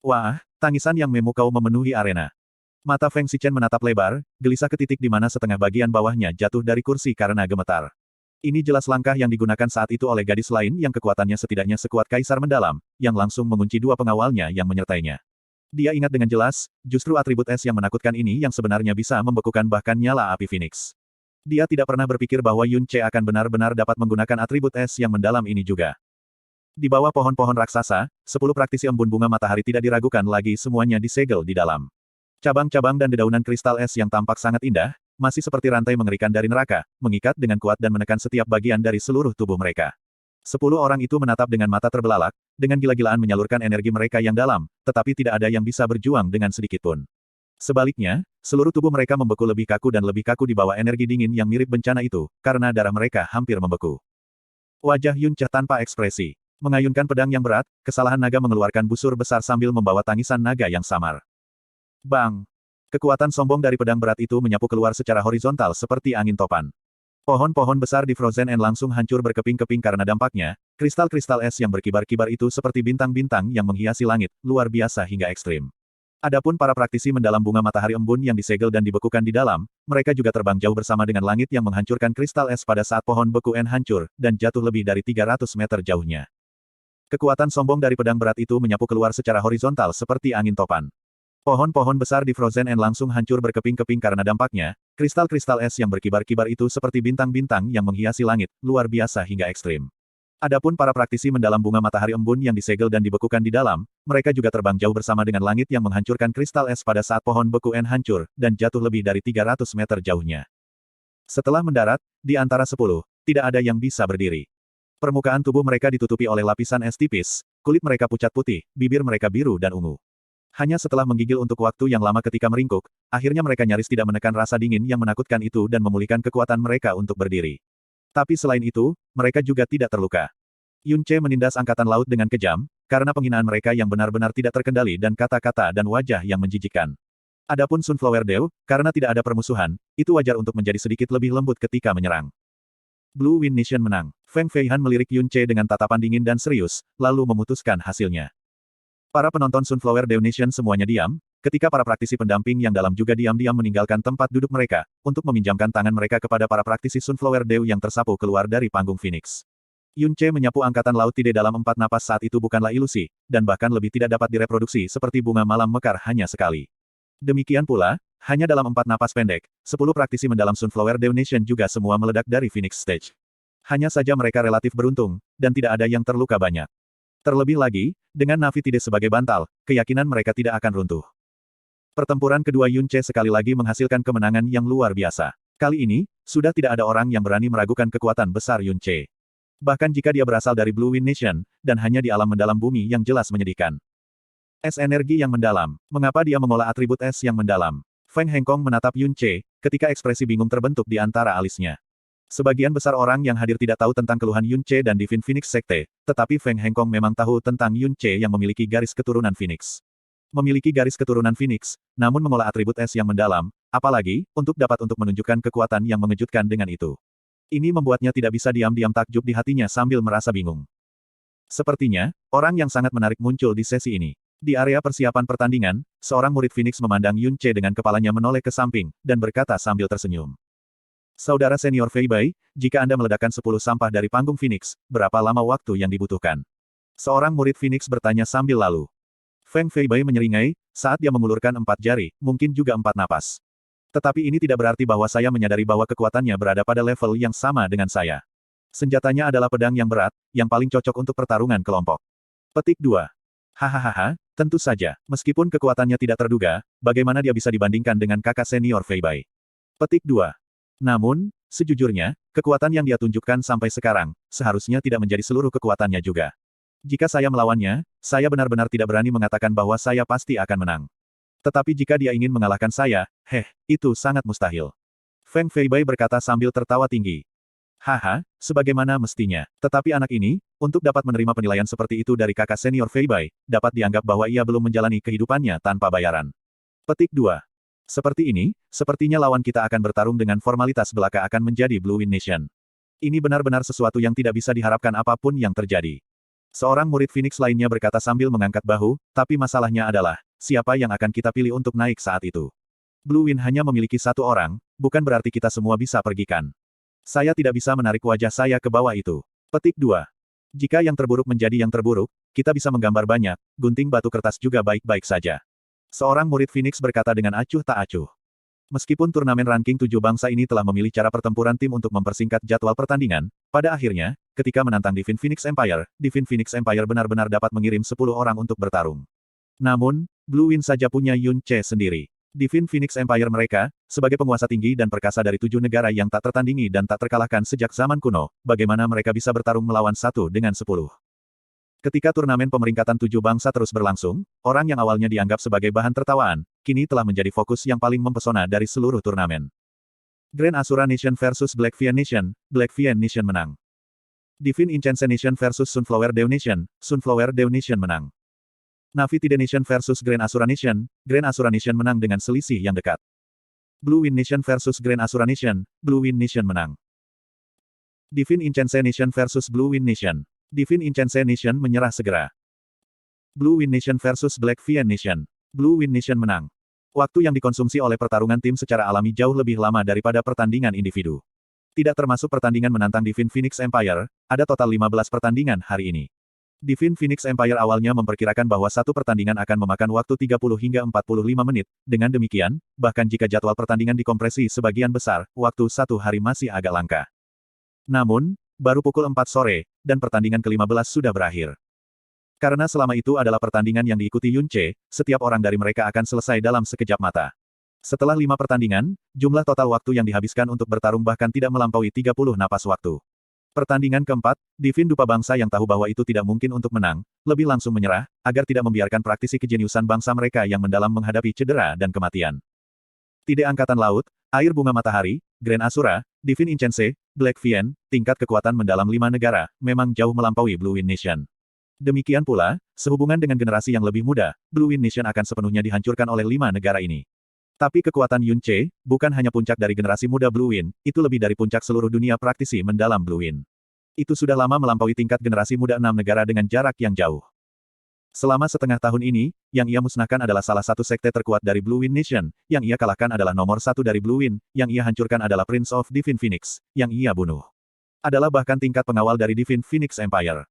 Wah, tangisan yang memukau memenuhi arena. Mata Feng Xichen menatap lebar, gelisah ke titik di mana setengah bagian bawahnya jatuh dari kursi karena gemetar. Ini jelas langkah yang digunakan saat itu oleh gadis lain yang kekuatannya setidaknya sekuat kaisar mendalam, yang langsung mengunci 2 pengawalnya yang menyertainya. Dia ingat dengan jelas, justru atribut es yang menakutkan ini yang sebenarnya bisa membekukan bahkan nyala api Phoenix. Dia tidak pernah berpikir bahwa Yun Ce akan benar-benar dapat menggunakan atribut es yang mendalam ini juga. Di bawah pohon-pohon raksasa, 10 praktisi embun bunga matahari tidak diragukan lagi semuanya disegel di dalam. Cabang-cabang dan dedaunan kristal es yang tampak sangat indah, masih seperti rantai mengerikan dari neraka, mengikat dengan kuat dan menekan setiap bagian dari seluruh tubuh mereka. 10 orang itu menatap dengan mata terbelalak, dengan gila-gilaan menyalurkan energi mereka yang dalam, tetapi tidak ada yang bisa berjuang dengan sedikit pun. Sebaliknya, seluruh tubuh mereka membeku lebih kaku dan lebih kaku di bawah energi dingin yang mirip bencana itu, karena darah mereka hampir membeku. Wajah Yun Ce tanpa ekspresi. Mengayunkan pedang yang berat, kesalahan naga mengeluarkan busur besar sambil membawa tangisan naga yang samar. Bang! Kekuatan sombong dari pedang berat itu menyapu keluar secara horizontal seperti angin topan. Pohon-pohon besar di Frozen End langsung hancur berkeping-keping karena dampaknya, kristal-kristal es yang berkibar-kibar itu seperti bintang-bintang yang menghiasi langit, luar biasa hingga ekstrim. Adapun para praktisi mendalam bunga matahari embun yang disegel dan dibekukan di dalam, mereka juga terbang jauh bersama dengan langit yang menghancurkan kristal es pada saat pohon beku en hancur, dan jatuh lebih dari 300 meter jauhnya. Kekuatan sombong dari pedang berat itu menyapu keluar secara horizontal seperti angin topan. Pohon-pohon besar di Frozen End langsung hancur berkeping-keping karena dampaknya, kristal-kristal es yang berkibar-kibar itu seperti bintang-bintang yang menghiasi langit, luar biasa hingga ekstrim. Adapun para praktisi mendalam bunga matahari embun yang disegel dan dibekukan di dalam, mereka juga terbang jauh bersama dengan langit yang menghancurkan kristal es pada saat pohon beku en hancur, dan jatuh lebih dari 300 meter jauhnya. Setelah mendarat, di antara 10, tidak ada yang bisa berdiri. Permukaan tubuh mereka ditutupi oleh lapisan es tipis, kulit mereka pucat putih, bibir mereka biru dan ungu. Hanya setelah menggigil untuk waktu yang lama ketika meringkuk, akhirnya mereka nyaris tidak menekan rasa dingin yang menakutkan itu dan memulihkan kekuatan mereka untuk berdiri. Tapi selain itu, mereka juga tidak terluka. Yun Ce menindas angkatan laut dengan kejam, karena penghinaan mereka yang benar-benar tidak terkendali dan kata-kata dan wajah yang menjijikkan. Adapun Sunflower Dew, karena tidak ada permusuhan, itu wajar untuk menjadi sedikit lebih lembut ketika menyerang. Blue Wind Nation menang. Feng Feihan melirik Yun Ce dengan tatapan dingin dan serius, lalu memutuskan hasilnya. Para penonton Sunflower Dew Nation semuanya diam, ketika para praktisi pendamping yang dalam juga diam-diam meninggalkan tempat duduk mereka, untuk meminjamkan tangan mereka kepada para praktisi Sunflower Dew yang tersapu keluar dari panggung Phoenix. Yun Ce menyapu angkatan laut Tide dalam 4 napas saat itu bukanlah ilusi, dan bahkan lebih tidak dapat direproduksi seperti bunga malam mekar hanya sekali. Demikian pula, hanya dalam 4 napas pendek, 10 praktisi mendalam Sunflower Dew Nation juga semua meledak dari Phoenix Stage. Hanya saja mereka relatif beruntung, dan tidak ada yang terluka banyak. Terlebih lagi, dengan Navi Tide sebagai bantal, keyakinan mereka tidak akan runtuh. Pertempuran kedua Yun Ce sekali lagi menghasilkan kemenangan yang luar biasa. Kali ini, sudah tidak ada orang yang berani meragukan kekuatan besar Yun Ce. Bahkan jika dia berasal dari Blue Wind Nation, dan hanya di alam mendalam bumi yang jelas menyedihkan. Es energi yang mendalam. Mengapa dia mengolah atribut es yang mendalam? Feng Hengkong menatap Yun Ce, ketika ekspresi bingung terbentuk di antara alisnya. Sebagian besar orang yang hadir tidak tahu tentang keluhan Yun Ce dan Divine Phoenix Sekte, tetapi Feng Hengkong memang tahu tentang Yun Ce yang memiliki garis keturunan Phoenix. Memiliki garis keturunan Phoenix, namun mengolah atribut es yang mendalam, apalagi, untuk menunjukkan kekuatan yang mengejutkan dengan itu. Ini membuatnya tidak bisa diam-diam takjub di hatinya sambil merasa bingung. Sepertinya, orang yang sangat menarik muncul di sesi ini. Di area persiapan pertandingan, seorang murid Phoenix memandang Yun Ce dengan kepalanya menoleh ke samping, dan berkata sambil tersenyum. Saudara senior Fei Bai, jika Anda meledakkan 10 sampah dari panggung Phoenix, berapa lama waktu yang dibutuhkan? Seorang murid Phoenix bertanya sambil lalu. Feng Fei Bai menyeringai, saat dia mengulurkan 4 jari, mungkin juga 4 napas. Tetapi ini tidak berarti bahwa saya menyadari bahwa kekuatannya berada pada level yang sama dengan saya. Senjatanya adalah pedang yang berat, yang paling cocok untuk pertarungan kelompok. Petik 2. Hahaha, tentu saja, meskipun kekuatannya tidak terduga, bagaimana dia bisa dibandingkan dengan kakak senior Fei Bai? Petik 2. Namun, sejujurnya, kekuatan yang dia tunjukkan sampai sekarang, seharusnya tidak menjadi seluruh kekuatannya juga. Jika saya melawannya, saya benar-benar tidak berani mengatakan bahwa saya pasti akan menang. Tetapi jika dia ingin mengalahkan saya, itu sangat mustahil. Feng Fei Bai berkata sambil tertawa tinggi. Haha, sebagaimana mestinya. Tetapi anak ini, untuk dapat menerima penilaian seperti itu dari kakak senior Fei Bai, dapat dianggap bahwa ia belum menjalani kehidupannya tanpa bayaran. Petik 2. Seperti ini, sepertinya lawan kita akan bertarung dengan formalitas belaka akan menjadi Blue Wind Nation. Ini benar-benar sesuatu yang tidak bisa diharapkan apapun yang terjadi. Seorang murid Phoenix lainnya berkata sambil mengangkat bahu, tapi masalahnya adalah, siapa yang akan kita pilih untuk naik saat itu? Blue Wind hanya memiliki 1 orang, bukan berarti kita semua bisa pergikan. Saya tidak bisa menarik wajah saya ke bawah itu. Petik 2. Jika yang terburuk menjadi yang terburuk, kita bisa menggambar banyak, gunting batu kertas juga baik-baik saja. Seorang murid Phoenix berkata dengan acuh tak acuh. Meskipun turnamen ranking 7 bangsa ini telah memilih cara pertempuran tim untuk mempersingkat jadwal pertandingan, pada akhirnya, ketika menantang Divine Phoenix Empire benar-benar dapat mengirim 10 orang untuk bertarung. Namun, Blue Wind saja punya Yun Ce sendiri. Divine Phoenix Empire mereka, sebagai penguasa tinggi dan perkasa dari 7 negara yang tak tertandingi dan tak terkalahkan sejak zaman kuno, bagaimana mereka bisa bertarung melawan 1 dengan 10? Ketika turnamen pemeringkatan 7 bangsa terus berlangsung, orang yang awalnya dianggap sebagai bahan tertawaan, kini telah menjadi fokus yang paling mempesona dari seluruh turnamen. Grand Asura Nation versus Black Fian Nation, Black Fian Nation menang. Divine Incense Nation versus Sunflower Dew Nation, Sunflower Dew Nation menang. Navi Tide Nation versus Grand Asura Nation, Grand Asura Nation menang dengan selisih yang dekat. Blue Wind Nation versus Grand Asura Nation, Blue Wind Nation menang. Divine Incense Nation versus Blue Wind Nation. Divine Incense Nation menyerah segera. Blue Wind Nation versus Black Fian Nation. Blue Wind Nation menang. Waktu yang dikonsumsi oleh pertarungan tim secara alami jauh lebih lama daripada pertandingan individu. Tidak termasuk pertandingan menantang Divine Phoenix Empire, ada total 15 pertandingan hari ini. Divine Phoenix Empire awalnya memperkirakan bahwa satu pertandingan akan memakan waktu 30 hingga 45 menit. Dengan demikian, bahkan jika jadwal pertandingan dikompresi sebagian besar, waktu 1 hari masih agak langka. Namun, baru pukul 4 sore, dan pertandingan ke-15 sudah berakhir. Karena selama itu adalah pertandingan yang diikuti Yun Che, setiap orang dari mereka akan selesai dalam sekejap mata. Setelah 5 pertandingan, jumlah total waktu yang dihabiskan untuk bertarung bahkan tidak melampaui 30 napas waktu. Pertandingan keempat, Divine Dupa bangsa yang tahu bahwa itu tidak mungkin untuk menang, lebih langsung menyerah, agar tidak membiarkan praktisi kejeniusan bangsa mereka yang mendalam menghadapi cedera dan kematian. Tide Angkatan Laut, Air Bunga Matahari, Grand Asura, Divine Incense, Black Fian, tingkat kekuatan mendalam 5 negara, memang jauh melampaui Blue Wind Nation. Demikian pula, sehubungan dengan generasi yang lebih muda, Blue Wind Nation akan sepenuhnya dihancurkan oleh 5 negara ini. Tapi kekuatan Yun Che, bukan hanya puncak dari generasi muda Blue Wind, itu lebih dari puncak seluruh dunia praktisi mendalam Blue Wind. Itu sudah lama melampaui tingkat generasi muda 6 negara dengan jarak yang jauh. Selama setengah tahun ini, yang ia musnahkan adalah salah satu sekte terkuat dari Blue Wind Nation, yang ia kalahkan adalah nomor 1 dari Blue Wind, yang ia hancurkan adalah Prince of Divine Phoenix, yang ia bunuh adalah bahkan tingkat pengawal dari Divine Phoenix Empire.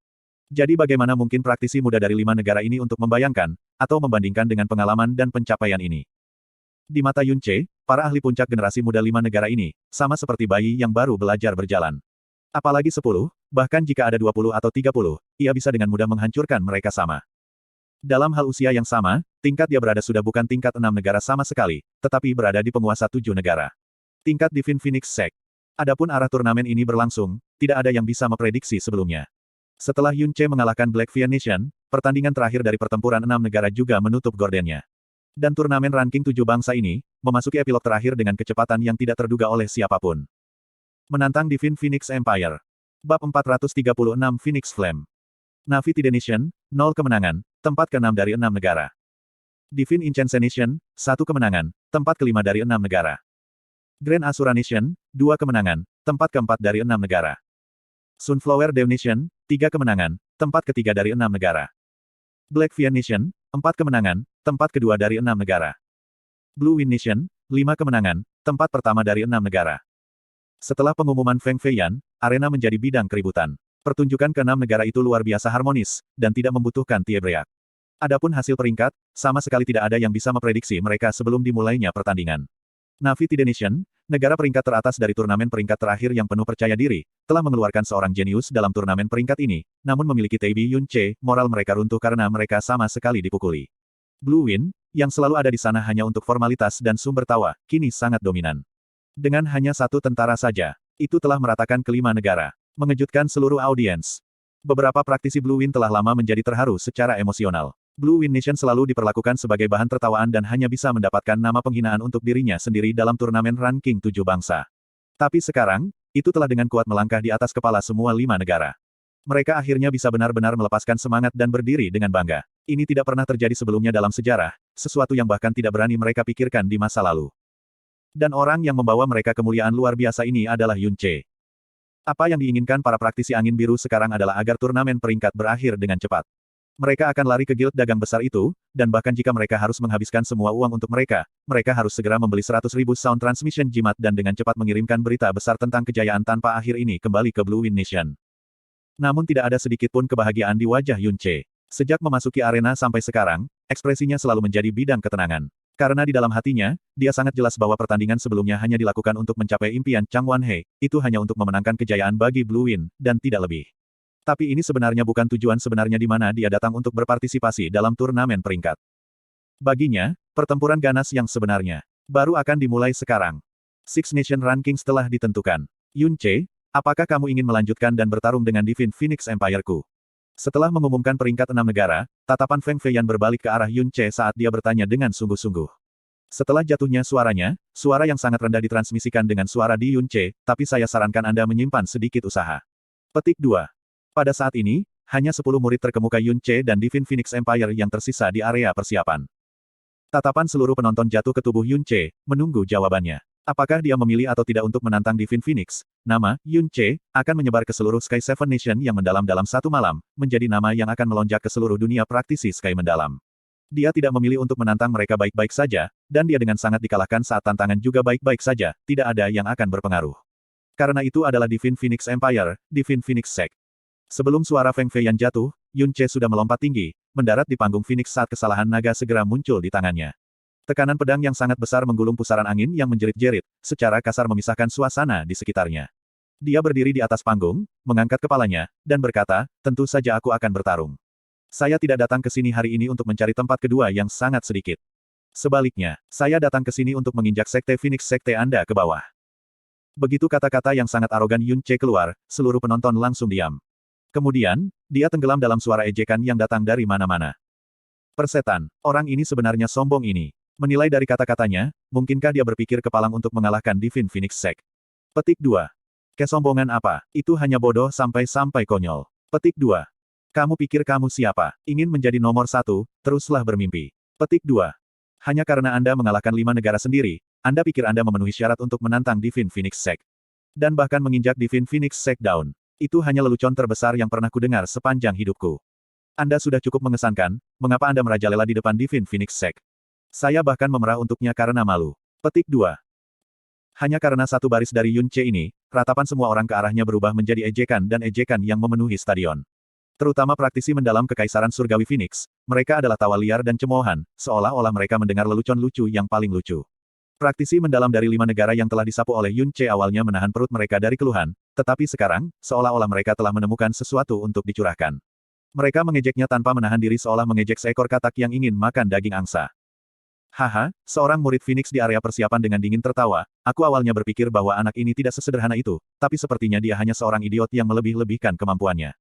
Jadi bagaimana mungkin praktisi muda dari 5 negara ini untuk membayangkan, atau membandingkan dengan pengalaman dan pencapaian ini? Di mata Yun Che, para ahli puncak generasi muda 5 negara ini, sama seperti bayi yang baru belajar berjalan. Apalagi 10, bahkan jika ada 20 atau 30, ia bisa dengan mudah menghancurkan mereka sama. Dalam hal usia yang sama, tingkat dia berada sudah bukan tingkat 6 negara sama sekali, tetapi berada di penguasa 7 negara. Tingkat Divine Phoenix Sect. Adapun arah turnamen ini berlangsung, tidak ada yang bisa memprediksi sebelumnya. Setelah Yun Che mengalahkan Black Fian Nation, pertandingan terakhir dari pertempuran 6 negara juga menutup gordennya. Dan turnamen ranking 7 bangsa ini, memasuki epilog terakhir dengan kecepatan yang tidak terduga oleh siapapun. Menantang Divine Phoenix Empire. Bab 436 Phoenix Flame. Navi Tide Nation, 0 kemenangan, tempat ke-6 dari 6 negara. Divine Incense Nation, 1 kemenangan, tempat ke-5 dari 6 negara. Grand Asura Nation, 2 kemenangan, tempat ke-4 dari 6 negara. Sunflower Dew Nation, 3 kemenangan, tempat ke-3 dari 6 negara. Black Fian Nation, 4 kemenangan, tempat kedua dari 6 negara. Blue Wind Nation, 5 kemenangan, tempat pertama dari 6 negara. Setelah pengumuman Feng Feiyan, arena menjadi bidang keributan. Pertunjukan ke-6 negara itu luar biasa harmonis, dan tidak membutuhkan tiebreak. Adapun hasil peringkat, sama sekali tidak ada yang bisa memprediksi mereka sebelum dimulainya pertandingan. Navi Tide Nation, negara peringkat teratas dari turnamen peringkat terakhir yang penuh percaya diri, telah mengeluarkan seorang jenius dalam turnamen peringkat ini, namun memiliki Teibi Yun Che, moral mereka runtuh karena mereka sama sekali dipukuli. Blue Wind, yang selalu ada di sana hanya untuk formalitas dan sumber tawa, kini sangat dominan. Dengan hanya 1 tentara saja, itu telah meratakan ke-5 negara, mengejutkan seluruh audiens. Beberapa praktisi Blue Wind telah lama menjadi terharu secara emosional. Blue Wind Nation selalu diperlakukan sebagai bahan tertawaan dan hanya bisa mendapatkan nama penghinaan untuk dirinya sendiri dalam turnamen ranking 7 bangsa. Tapi sekarang, itu telah dengan kuat melangkah di atas kepala semua 5 negara. Mereka akhirnya bisa benar-benar melepaskan semangat dan berdiri dengan bangga. Ini tidak pernah terjadi sebelumnya dalam sejarah, sesuatu yang bahkan tidak berani mereka pikirkan di masa lalu. Dan orang yang membawa mereka kemuliaan luar biasa ini adalah Yun Che. Apa yang diinginkan para praktisi angin biru sekarang adalah agar turnamen peringkat berakhir dengan cepat. Mereka akan lari ke guild dagang besar itu, dan bahkan jika mereka harus menghabiskan semua uang untuk mereka harus segera membeli 100.000 sound transmission jimat dan dengan cepat mengirimkan berita besar tentang kejayaan tanpa akhir ini kembali ke Blue Wind Nation. Namun tidak ada sedikit pun kebahagiaan di wajah Yun Che. Sejak memasuki arena sampai sekarang, ekspresinya selalu menjadi bidang ketenangan. Karena di dalam hatinya, dia sangat jelas bahwa pertandingan sebelumnya hanya dilakukan untuk mencapai impian Chang Wanhei, itu hanya untuk memenangkan kejayaan bagi Blue Wind, dan tidak lebih. Tapi ini sebenarnya bukan tujuan sebenarnya di mana dia datang untuk berpartisipasi dalam turnamen peringkat. Baginya, pertempuran ganas yang sebenarnya baru akan dimulai sekarang. Six Nation Ranking telah ditentukan. Yun Che, apakah kamu ingin melanjutkan dan bertarung dengan Divine Phoenix Empire-ku? Setelah mengumumkan peringkat 6 negara, tatapan Feng Feiyan berbalik ke arah Yun Che saat dia bertanya dengan sungguh-sungguh. Setelah jatuhnya suaranya, suara yang sangat rendah ditransmisikan dengan suara di Yun Che, tapi saya sarankan Anda menyimpan sedikit usaha. Petik 2. Pada saat ini, hanya 10 murid terkemuka Yun Che dan Divine Phoenix Empire yang tersisa di area persiapan. Tatapan seluruh penonton jatuh ke tubuh Yun Che, menunggu jawabannya. Apakah dia memilih atau tidak untuk menantang Divine Phoenix? Nama, Yun Che, akan menyebar ke seluruh Sky Seven Nation yang mendalam dalam satu malam, menjadi nama yang akan melonjak ke seluruh dunia praktisi Sky mendalam. Dia tidak memilih untuk menantang mereka baik-baik saja, dan dia dengan sangat dikalahkan saat tantangan juga baik-baik saja, tidak ada yang akan berpengaruh. Karena itu adalah Divine Phoenix Empire, Divine Phoenix Sect. Sebelum suara Feng Feiyan jatuh, Yun Che sudah melompat tinggi, mendarat di panggung Phoenix saat kesalahan naga segera muncul di tangannya. Tekanan pedang yang sangat besar menggulung pusaran angin yang menjerit-jerit, secara kasar memisahkan suasana di sekitarnya. Dia berdiri di atas panggung, mengangkat kepalanya, dan berkata, tentu saja aku akan bertarung. Saya tidak datang ke sini hari ini untuk mencari tempat kedua yang sangat sedikit. Sebaliknya, saya datang ke sini untuk menginjak Sekte Phoenix Sekte Anda ke bawah. Begitu kata-kata yang sangat arogan Yun Che keluar, seluruh penonton langsung diam. Kemudian, dia tenggelam dalam suara ejekan yang datang dari mana-mana. Persetan, orang ini sebenarnya sombong ini. Menilai dari kata-katanya, mungkinkah dia berpikir kepalang untuk mengalahkan Divine Phoenix Sect? Petik 2. Kesombongan apa? Itu hanya bodoh sampai-sampai konyol. Petik 2. Kamu pikir kamu siapa? Ingin menjadi nomor 1, teruslah bermimpi. Petik 2. Hanya karena Anda mengalahkan 5 negara sendiri, Anda pikir Anda memenuhi syarat untuk menantang Divine Phoenix Sect. Dan bahkan menginjak Divine Phoenix Sect down. Itu hanya lelucon terbesar yang pernah kudengar sepanjang hidupku. Anda sudah cukup mengesankan, mengapa Anda merajalela di depan Divine Phoenix Sect? Saya bahkan memerah untuknya karena malu. Petik 2. Hanya karena satu baris dari Yun Che ini, ratapan semua orang ke arahnya berubah menjadi ejekan dan ejekan yang memenuhi stadion. Terutama praktisi mendalam Kekaisaran Surgawi Phoenix, mereka adalah tawa liar dan cemoohan, seolah-olah mereka mendengar lelucon lucu yang paling lucu. Praktisi mendalam dari 5 negara yang telah disapu oleh Yun Che awalnya menahan perut mereka dari keluhan, tetapi sekarang, seolah-olah mereka telah menemukan sesuatu untuk dicurahkan. Mereka mengejeknya tanpa menahan diri seolah mengejek seekor katak yang ingin makan daging angsa. Haha, seorang murid Phoenix di area persiapan dengan dingin tertawa, aku awalnya berpikir bahwa anak ini tidak sesederhana itu, tapi sepertinya dia hanya seorang idiot yang melebih-lebihkan kemampuannya.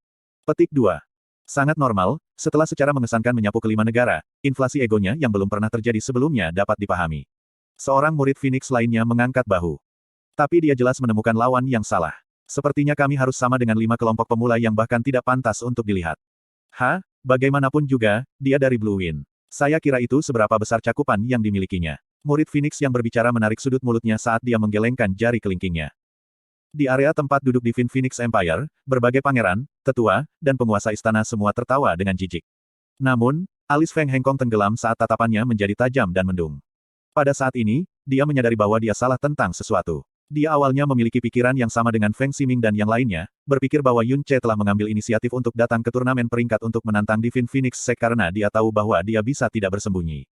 Petik 2. Sangat normal, setelah secara mengesankan menyapu ke 5 negara, inflasi egonya yang belum pernah terjadi sebelumnya dapat dipahami. Seorang murid Phoenix lainnya mengangkat bahu. Tapi dia jelas menemukan lawan yang salah. Sepertinya kami harus sama dengan 5 kelompok pemula yang bahkan tidak pantas untuk dilihat. Bagaimanapun juga, dia dari Blue Wind. Saya kira itu seberapa besar cakupan yang dimilikinya. Murid Phoenix yang berbicara menarik sudut mulutnya saat dia menggelengkan jari kelingkingnya. Di area tempat duduk Divine Phoenix Empire, berbagai pangeran, tetua, dan penguasa istana semua tertawa dengan jijik. Namun, alis Feng Hengkong tenggelam saat tatapannya menjadi tajam dan mendung. Pada saat ini, dia menyadari bahwa dia salah tentang sesuatu. Dia awalnya memiliki pikiran yang sama dengan Feng Ximing dan yang lainnya, berpikir bahwa Yun Che telah mengambil inisiatif untuk datang ke turnamen peringkat untuk menantang Divine Phoenix Sect karena dia tahu bahwa dia bisa tidak bersembunyi.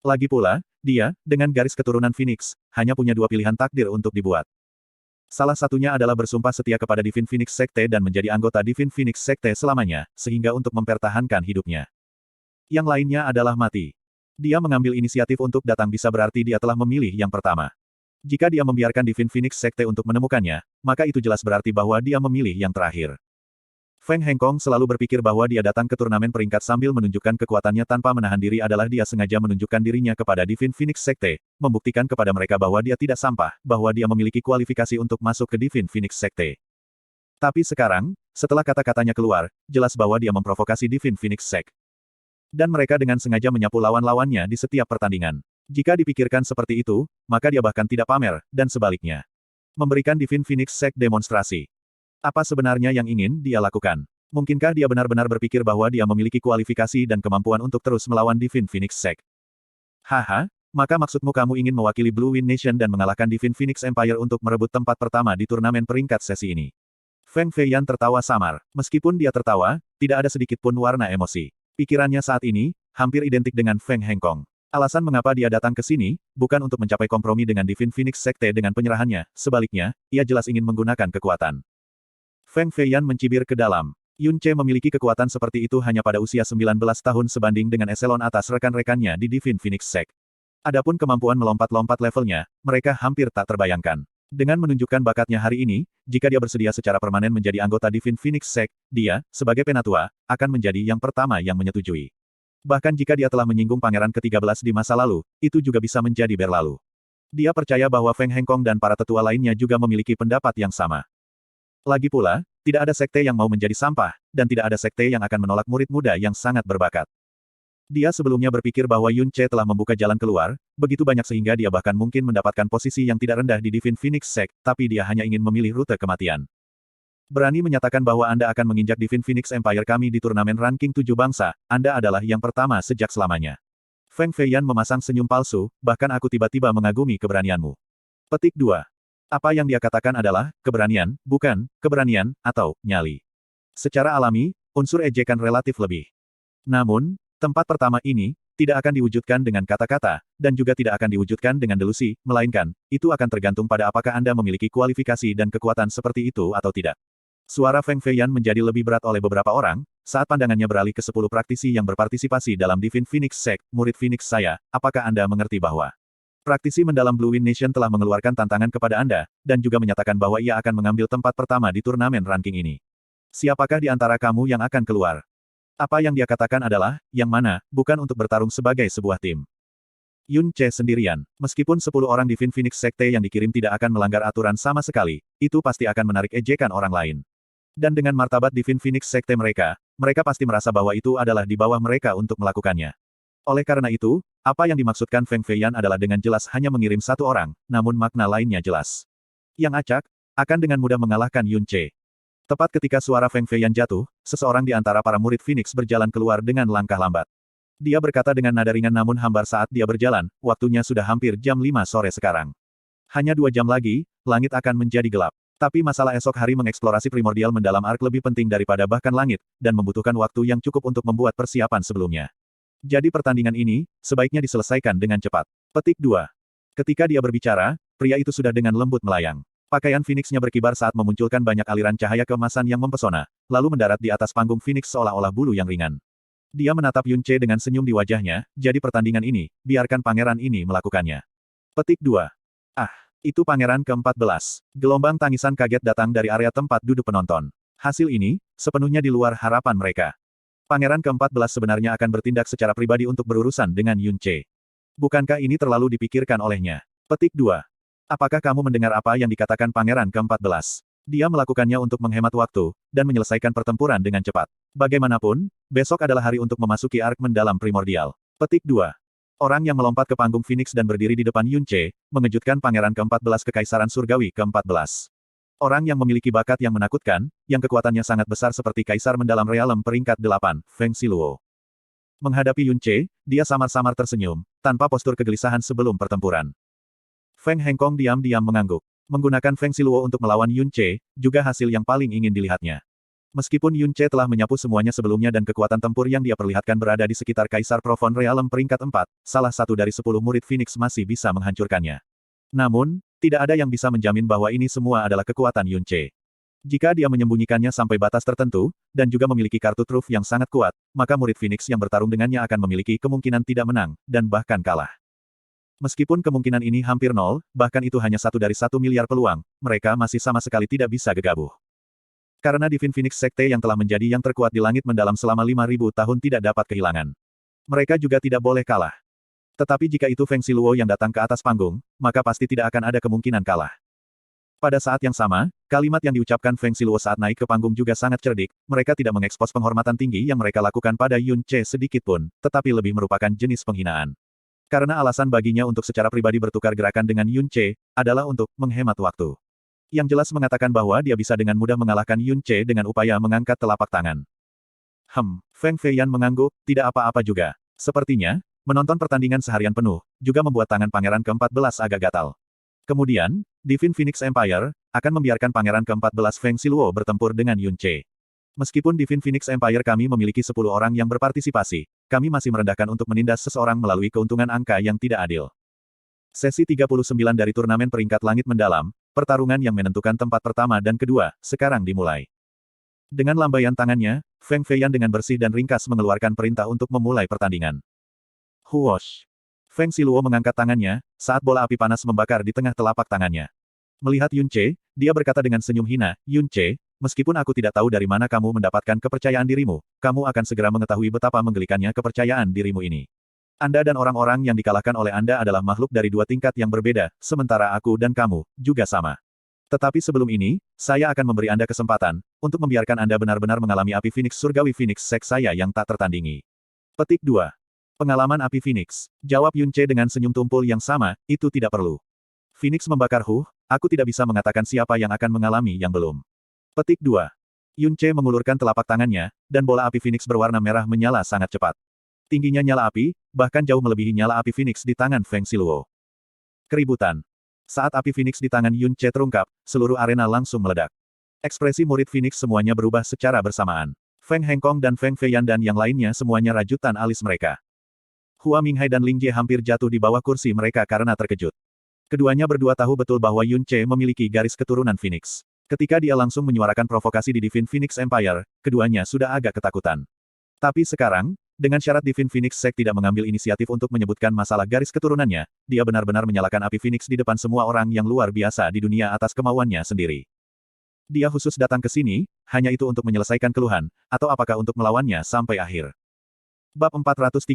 Lagi pula, dia, dengan garis keturunan Phoenix, hanya punya 2 pilihan takdir untuk dibuat. Salah satunya adalah bersumpah setia kepada Divine Phoenix Sekte dan menjadi anggota Divine Phoenix Sekte selamanya, sehingga untuk mempertahankan hidupnya. Yang lainnya adalah mati. Dia mengambil inisiatif untuk datang bisa berarti dia telah memilih yang pertama. Jika dia membiarkan Divine Phoenix Sekte untuk menemukannya, maka itu jelas berarti bahwa dia memilih yang terakhir. Feng Hengkong selalu berpikir bahwa dia datang ke turnamen peringkat sambil menunjukkan kekuatannya tanpa menahan diri adalah dia sengaja menunjukkan dirinya kepada Divine Phoenix Sekte, membuktikan kepada mereka bahwa dia tidak sampah, bahwa dia memiliki kualifikasi untuk masuk ke Divine Phoenix Sekte. Tapi sekarang, setelah kata-katanya keluar, jelas bahwa dia memprovokasi Divine Phoenix Sect. Dan mereka dengan sengaja menyapu lawan-lawannya di setiap pertandingan. Jika dipikirkan seperti itu, maka dia bahkan tidak pamer, dan sebaliknya. Memberikan Divine Phoenix Sect demonstrasi. Apa sebenarnya yang ingin dia lakukan? Mungkinkah dia benar-benar berpikir bahwa dia memiliki kualifikasi dan kemampuan untuk terus melawan Divine Phoenix Sect? Maka maksudmu kamu ingin mewakili Blue Wind Nation dan mengalahkan Divine Phoenix Empire untuk merebut tempat pertama di turnamen peringkat sesi ini. Feng Feiyan tertawa samar. Meskipun dia tertawa, tidak ada sedikit pun warna emosi. Pikirannya saat ini, hampir identik dengan Feng Hengkong. Alasan mengapa dia datang ke sini, bukan untuk mencapai kompromi dengan Divine Phoenix Sekte dengan penyerahannya, sebaliknya, ia jelas ingin menggunakan kekuatan. Feng Feiyan mencibir ke dalam. Yun Che memiliki kekuatan seperti itu hanya pada usia 19 tahun sebanding dengan eselon atas rekan-rekannya di Divine Phoenix Sect. Adapun kemampuan melompat-lompat levelnya, mereka hampir tak terbayangkan. Dengan menunjukkan bakatnya hari ini, jika dia bersedia secara permanen menjadi anggota Divine Phoenix Sect, dia, sebagai penatua, akan menjadi yang pertama yang menyetujui. Bahkan jika dia telah menyinggung pangeran ke-13 di masa lalu, itu juga bisa menjadi berlalu. Dia percaya bahwa Feng Hengkong dan para tetua lainnya juga memiliki pendapat yang sama. Lagi pula, tidak ada sekte yang mau menjadi sampah, dan tidak ada sekte yang akan menolak murid muda yang sangat berbakat. Dia sebelumnya berpikir bahwa Yun Che telah membuka jalan keluar, begitu banyak sehingga dia bahkan mungkin mendapatkan posisi yang tidak rendah di Divine Phoenix Sect, tapi dia hanya ingin memilih rute kematian. Berani menyatakan bahwa Anda akan menginjak Divine Phoenix Empire kami di turnamen ranking 7 bangsa, Anda adalah yang pertama sejak selamanya. Feng Feiyan memasang senyum palsu, bahkan aku tiba-tiba mengagumi keberanianmu. Petik 2. Apa yang dia katakan adalah, keberanian, bukan, keberanian, atau, nyali. Secara alami, unsur ejekan relatif lebih. Namun, tempat pertama ini, tidak akan diwujudkan dengan kata-kata, dan juga tidak akan diwujudkan dengan delusi, melainkan, itu akan tergantung pada apakah Anda memiliki kualifikasi dan kekuatan seperti itu atau tidak. Suara Feng Feiyan menjadi lebih berat oleh beberapa orang, saat pandangannya beralih ke 10 praktisi yang berpartisipasi dalam Divine Phoenix Sect, murid Phoenix saya, apakah Anda mengerti bahwa praktisi mendalam Blue Wind Nation telah mengeluarkan tantangan kepada Anda, dan juga menyatakan bahwa ia akan mengambil tempat pertama di turnamen ranking ini. Siapakah di antara kamu yang akan keluar? Apa yang dia katakan adalah, yang mana, bukan untuk bertarung sebagai sebuah tim. Yun Che sendirian. Meskipun 10 orang Divine Phoenix Sekte yang dikirim tidak akan melanggar aturan sama sekali, itu pasti akan menarik ejekan orang lain. Dan dengan martabat Divine Phoenix Sekte mereka, mereka pasti merasa bahwa itu adalah di bawah mereka untuk melakukannya. Oleh karena itu, apa yang dimaksudkan Feng Feiyan adalah dengan jelas hanya mengirim satu orang, namun makna lainnya jelas. Yang acak, akan dengan mudah mengalahkan Yun Che. Tepat ketika suara Feng Feiyan jatuh, seseorang di antara para murid Phoenix berjalan keluar dengan langkah lambat. Dia berkata dengan nada ringan namun hambar saat dia berjalan, waktunya sudah hampir jam 5 sore sekarang. Hanya 2 jam lagi, langit akan menjadi gelap. Tapi masalah esok hari mengeksplorasi primordial mendalam ark lebih penting daripada bahkan langit, dan membutuhkan waktu yang cukup untuk membuat persiapan sebelumnya. Jadi pertandingan ini, sebaiknya diselesaikan dengan cepat. Petik 2. Ketika dia berbicara, pria itu sudah dengan lembut melayang. Pakaian Phoenix-nya berkibar saat memunculkan banyak aliran cahaya keemasan yang mempesona, lalu mendarat di atas panggung Phoenix seolah-olah bulu yang ringan. Dia menatap Yun Che dengan senyum di wajahnya, jadi pertandingan ini, biarkan pangeran ini melakukannya. Petik 2. Ah, itu pangeran ke-14. Gelombang tangisan kaget datang dari area tempat duduk penonton. Hasil ini, sepenuhnya di luar harapan mereka. Pangeran ke-14 sebenarnya akan bertindak secara pribadi untuk berurusan dengan Yun Che. Bukankah ini terlalu dipikirkan olehnya? Petik 2. Apakah kamu mendengar apa yang dikatakan Pangeran ke-14? Dia melakukannya untuk menghemat waktu, dan menyelesaikan pertempuran dengan cepat. Bagaimanapun, besok adalah hari untuk memasuki ark mendalam primordial. Petik 2. Orang yang melompat ke panggung Phoenix dan berdiri di depan Yun Che, mengejutkan Pangeran ke-14 Kekaisaran Surgawi ke-14. Orang yang memiliki bakat yang menakutkan, yang kekuatannya sangat besar seperti Kaisar Mendalam Realem peringkat 8, Feng Siluo. Menghadapi Yun Che, dia samar-samar tersenyum, tanpa postur kegelisahan sebelum pertempuran. Feng Hengkong diam-diam mengangguk. Menggunakan Feng Siluo untuk melawan Yun Che, juga hasil yang paling ingin dilihatnya. Meskipun Yun Che telah menyapu semuanya sebelumnya dan kekuatan tempur yang dia perlihatkan berada di sekitar Kaisar Profon Realem peringkat 4, salah satu dari 10 murid Phoenix masih bisa menghancurkannya. Namun, tidak ada yang bisa menjamin bahwa ini semua adalah kekuatan Yun Che. Jika dia menyembunyikannya sampai batas tertentu, dan juga memiliki kartu truf yang sangat kuat, maka murid Phoenix yang bertarung dengannya akan memiliki kemungkinan tidak menang, dan bahkan kalah. Meskipun kemungkinan ini hampir nol, bahkan itu hanya 1 dari 1 miliar peluang, mereka masih sama sekali tidak bisa gegabah. Karena Divine Phoenix Sekte yang telah menjadi yang terkuat di langit mendalam selama 5.000 tahun tidak dapat kehilangan. Mereka juga tidak boleh kalah. Tetapi jika itu Feng Siluo yang datang ke atas panggung, maka pasti tidak akan ada kemungkinan kalah. Pada saat yang sama, kalimat yang diucapkan Feng Siluo saat naik ke panggung juga sangat cerdik, mereka tidak mengekspos penghormatan tinggi yang mereka lakukan pada Yun Che sedikit pun, tetapi lebih merupakan jenis penghinaan. Karena alasan baginya untuk secara pribadi bertukar gerakan dengan Yun Che, adalah untuk menghemat waktu. Yang jelas mengatakan bahwa dia bisa dengan mudah mengalahkan Yun Che dengan upaya mengangkat telapak tangan. Feng Feiyan mengangguk, tidak apa-apa juga. Sepertinya, menonton pertandingan seharian penuh, juga membuat tangan Pangeran ke-14 agak gatal. Kemudian, Divine Phoenix Empire, akan membiarkan Pangeran ke-14 Feng Siluo bertempur dengan Yun Che. Meskipun Divine Phoenix Empire kami memiliki 10 orang yang berpartisipasi, kami masih merendahkan untuk menindas seseorang melalui keuntungan angka yang tidak adil. Sesi 39 dari turnamen peringkat langit mendalam, pertarungan yang menentukan tempat pertama dan kedua, sekarang dimulai. Dengan lambaian tangannya, Feng Feiyan dengan bersih dan ringkas mengeluarkan perintah untuk memulai pertandingan. Huosh! Feng Siluo mengangkat tangannya, saat bola api panas membakar di tengah telapak tangannya. Melihat Yun Ce, dia berkata dengan senyum hina, Yun Ce, meskipun aku tidak tahu dari mana kamu mendapatkan kepercayaan dirimu, kamu akan segera mengetahui betapa menggelikannya kepercayaan dirimu ini. Anda dan orang-orang yang dikalahkan oleh Anda adalah makhluk dari dua tingkat yang berbeda, sementara aku dan kamu juga sama. Tetapi sebelum ini, saya akan memberi Anda kesempatan untuk membiarkan Anda benar-benar mengalami api Phoenix Surgawi Phoenix Sek saya yang tak tertandingi. Petik 2. Pengalaman api Phoenix. Jawab Yun Ce dengan senyum tumpul yang sama, itu tidak perlu. Phoenix membakar aku tidak bisa mengatakan siapa yang akan mengalami yang belum. Petik 2. Yun Ce mengulurkan telapak tangannya, dan bola api Phoenix berwarna merah menyala sangat cepat. Tingginya nyala api, bahkan jauh melebihi nyala api Phoenix di tangan Feng Siluo. Keributan. Saat api Phoenix di tangan Yun Ce terungkap, seluruh arena langsung meledak. Ekspresi murid Phoenix semuanya berubah secara bersamaan. Feng Hengkong dan Feng Feiyan dan yang lainnya semuanya rajutan alis mereka. Hua Minghai dan Ling Jie hampir jatuh di bawah kursi mereka karena terkejut. Keduanya berdua tahu betul bahwa Yun Ce memiliki garis keturunan Phoenix. Ketika dia langsung menyuarakan provokasi di Divine Phoenix Empire, keduanya sudah agak ketakutan. Tapi sekarang, dengan syarat Divine Phoenix Sect tidak mengambil inisiatif untuk menyebutkan masalah garis keturunannya, dia benar-benar menyalakan api Phoenix di depan semua orang yang luar biasa di dunia atas kemauannya sendiri. Dia khusus datang ke sini, hanya itu untuk menyelesaikan keluhan, atau apakah untuk melawannya sampai akhir. Bab 437